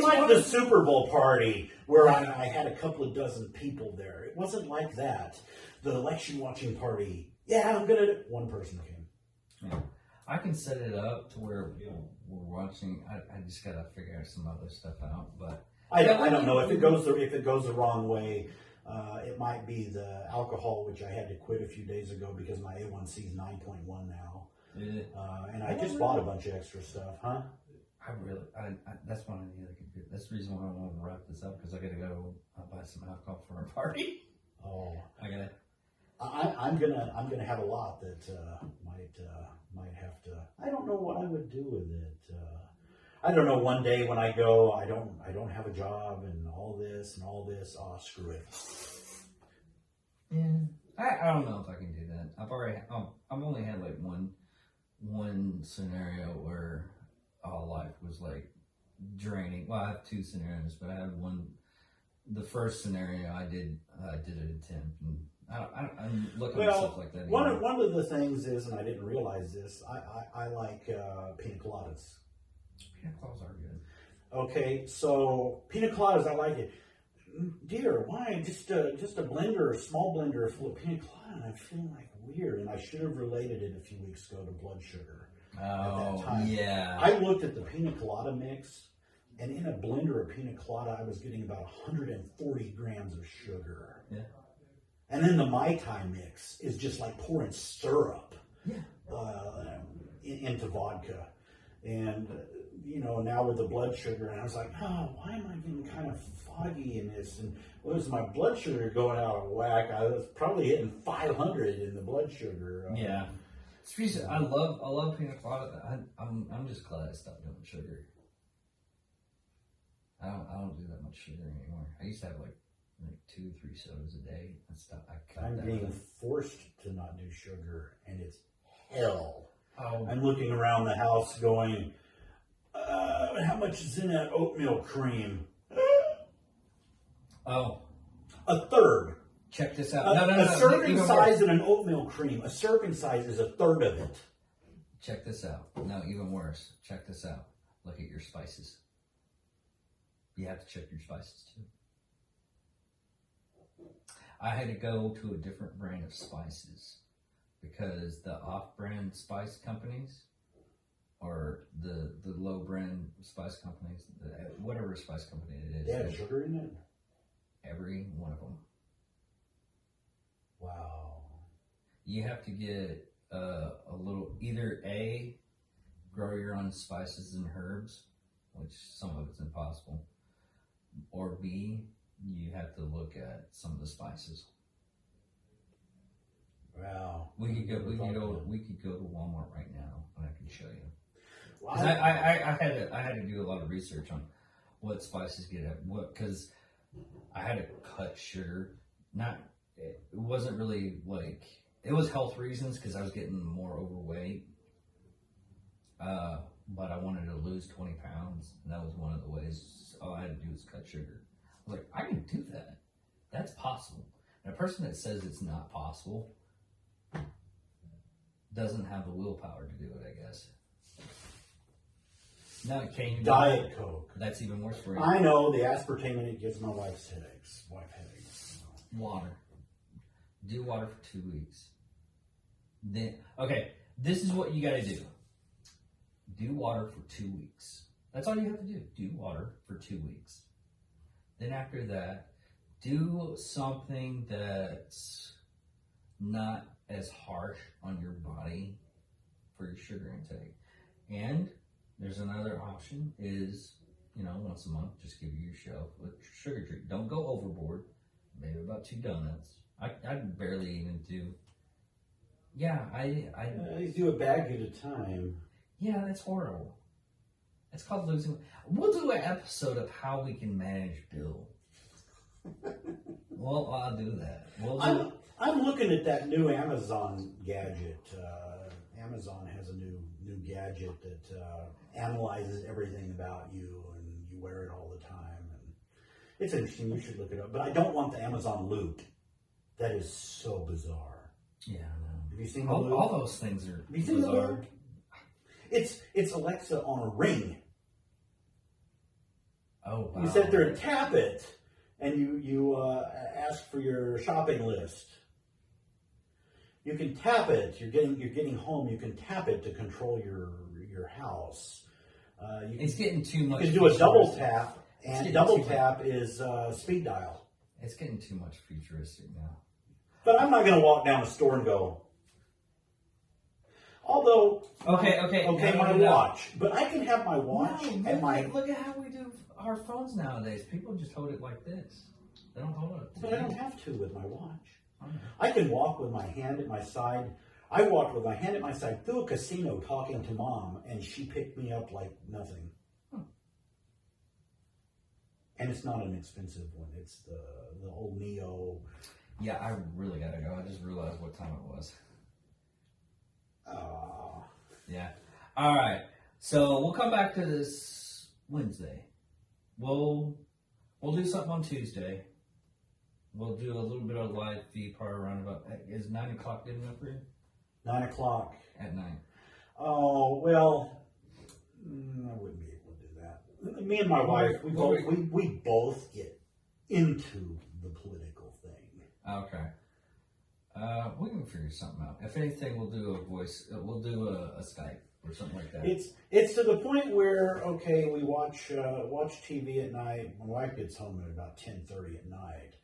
B: like the Super Bowl party where I had a couple of dozen people there. It wasn't like that. The election watching party. Yeah, I'm gonna. One person came.
A: Yeah. I can set it up to where we're watching. I just gotta figure out some other stuff out, but
B: I don't know if it goes the wrong way. It might be the alcohol, which I had to quit a few days ago because my A1C is 9.1 now.
A: Yeah.
B: And I just bought a bunch of extra stuff, huh?
A: I that's one of the other computer. That's the reason why I want to wrap this up because I gotta go buy some alcohol for our party.
B: Oh,
A: I'm
B: gonna have a lot that might have to. I don't know what I would do with it. I don't know. One day when I go, I don't have a job and all this. Oh, screw it.
A: Yeah, I don't know if I can do that. I've only had like one scenario where all life was like draining. Well, I have two scenarios, but I have one. The first scenario I did an attempt, and I'm looking at stuff like that.
B: One of the things is, and I didn't realize this, I like pina coladas.
A: Pina coladas are good.
B: Okay, so pina coladas, I like it. Dear, why just a blender, a small blender full of pina colada? And I'm feeling like weird, and I should have related it a few weeks ago to blood sugar.
A: Oh,
B: at that time.
A: yeah.
B: I looked at the pina colada mix, and in a blender of pina colada, I was getting about 140 grams of sugar.
A: Yeah.
B: And then the Mai Tai mix is just like pouring syrup into vodka. And, now with the blood sugar, and I was like, oh, why am I getting kind of foggy in this? And was my blood sugar going out of whack? I was probably hitting 500 in the blood sugar.
A: Yeah. I love pina colada. I'm just glad I stopped doing sugar. I don't do that much sugar anymore. I used to have like 2-3 sodas a day.
B: I'm being forced to not do sugar, and it's hell.
A: Oh.
B: I'm looking around the house going, how much is in that oatmeal cream?
A: Oh.
B: A third.
A: Check this out.
B: A serving size in an oatmeal cream, a serving size is a third of it.
A: Check this out. No, even worse. Check this out. Look at your spices. You have to check your spices too. I had to go to a different brand of spices because the off-brand spice companies or the low-brand spice companies, whatever spice company it is.
B: They have sugar in it?
A: Every one of them.
B: Wow.
A: You have to get a little, either A, grow your own spices and herbs, which some of it's impossible, or B, you have to look at some of the spices.
B: Wow.
A: We could go to Walmart right now, and I can show you.
B: Well,
A: 'Cause I had to do a lot of research on what spices get at what, because I had to cut sugar. It wasn't really like, it was health reasons because I was getting more overweight. But I wanted to lose 20 pounds, and that was one of the ways. All I had to do was cut sugar. I was like, I can do that. That's possible. And a person that says it's not possible doesn't have the willpower to do it, I guess. Now it came
B: Diet Coke.
A: That's even worse for you.
B: I know the aspartame in it gives my wife headaches.
A: Water. Do water for 2 weeks. Then, okay, this is what you got to do. Do water for 2 weeks. That's all you have to do. Do water for 2 weeks. Then after that, do something that's not as harsh on your body for your sugar intake. And there's another option is, once a month, just give yourself a sugar treat. Don't go overboard. Maybe about 2 donuts. I barely even do. Yeah,
B: I do a bag at a time.
A: Yeah, that's horrible. It's called losing. We'll do an episode of how we can manage Bill. Well, I'll do that.
B: I'm looking at that new Amazon gadget. Amazon has a new gadget that analyzes everything about you, and you wear it all the time. And it's interesting. You should look it up. But I don't want the Amazon Loop. That is so bizarre.
A: Yeah, I know.
B: Have you seen the Loop?
A: All those things are
B: Have you seen
A: bizarre.
B: the Loop? It's Alexa on a ring.
A: Oh, wow.
B: You sit there and tap it, and you ask for your shopping list. You can tap it. You're getting home. You can tap it to control your house.
A: It's getting too much.
B: You can do a double tap, and double tap is speed dial.
A: It's getting too much futuristic now.
B: But I'm not going to walk down a store and go. Although,
A: Okay,
B: my watch. But I can have my watch and
A: Look at how we do our phones nowadays. People just hold it like this. They don't hold it.
B: But I don't have to with my watch.
A: Okay.
B: I can walk with my hand at my side. I walked with my hand at my side through a casino talking to Mom, and she picked me up like nothing. And it's not an expensive one. It's the old Neo.
A: Yeah, I really gotta go. I just realized what time it was. Yeah. All right. So we'll come back to this Wednesday. We'll do something on Tuesday. We'll do a little bit of live feed part around about. Is 9 o'clock good enough for you?
B: 9 o'clock.
A: At night.
B: Oh, well, I wouldn't be able to do that. Me and my wife, we both get into the political thing.
A: Okay. We can figure something out. If anything, we'll do a voice. We'll do a Skype or something like that.
B: It's to the point where, okay, we watch TV at night. My wife gets home at about 10:30 at night.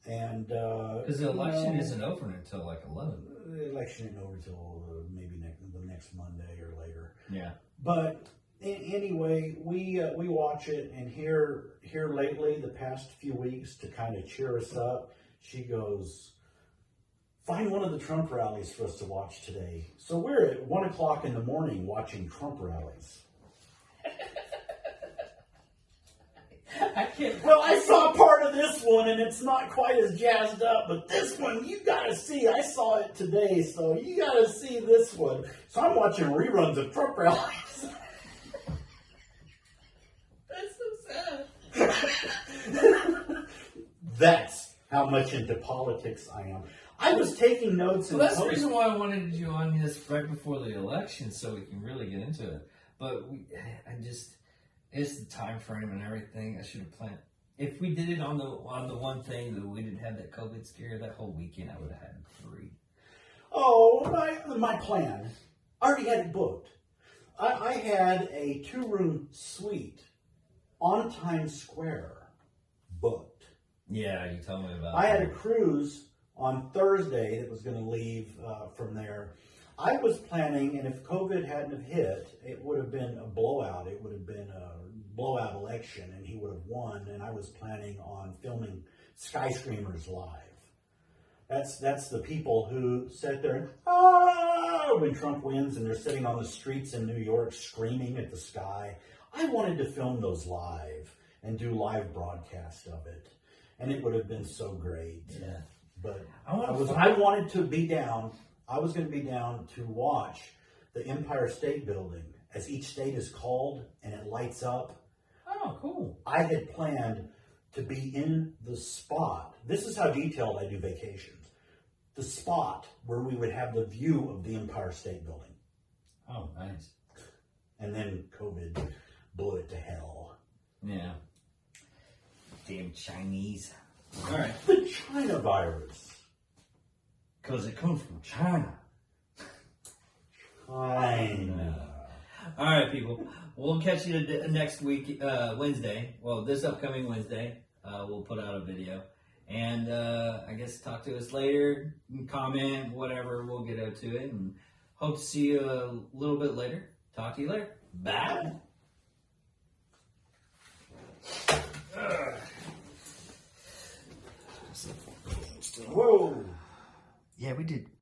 B: And
A: because the election isn't over until like 11.
B: The election isn't over until maybe the next Monday or later.
A: Yeah.
B: But anyway, we watch it, and here lately, the past few weeks, to kind of cheer us up, she goes, "Find one of the Trump rallies for us to watch today." So we're at 1 o'clock in the morning watching Trump rallies.
A: I can't.
B: Well, I saw part of this one, and it's not quite as jazzed up, but this one you gotta see. I saw it today, so you gotta see this one. So I'm watching reruns of Trump rallies.
A: That's so sad.
B: That's how much into politics I am. I was taking notes.
A: Well, that's the reason why I wanted you on this right before the election, so we can really get into it. But it's the time frame and everything. I should have planned. If we did it on the one thing that we didn't have that COVID scare that whole weekend, I would have had 3.
B: Oh, my plan. I already had it booked. I had a 2-room suite on Times Square booked.
A: Yeah, you told me about.
B: I had a cruise on Thursday that was going to leave from there. I was planning, and if COVID hadn't have hit, it would have been a blowout. It would have been a blowout election, and he would have won. And I was planning on filming Skyscreamers live. That's the people who sat there and when Trump wins, and they're sitting on the streets in New York screaming at the sky. I wanted to film those live and do live broadcast of it, and it would have been so great.
A: Yeah.
B: But
A: I
B: wanted to be down. I was going to be down to watch the Empire State Building as each state is called and it lights up.
A: Oh, cool.
B: I had planned to be in the spot. This is how detailed I do vacations. The spot where we would have the view of the Empire State Building.
A: Oh, nice.
B: And then COVID blew it to hell.
A: Yeah. Damn Chinese. All right.
B: The China virus.
A: Because it comes from China.
B: China.
A: All right, people. We'll catch you next week, Wednesday. Well, this upcoming Wednesday, we'll put out a video. And I guess talk to us later, comment, whatever. We'll get out to it. And hope to see you a little bit later. Talk to you later. Bye.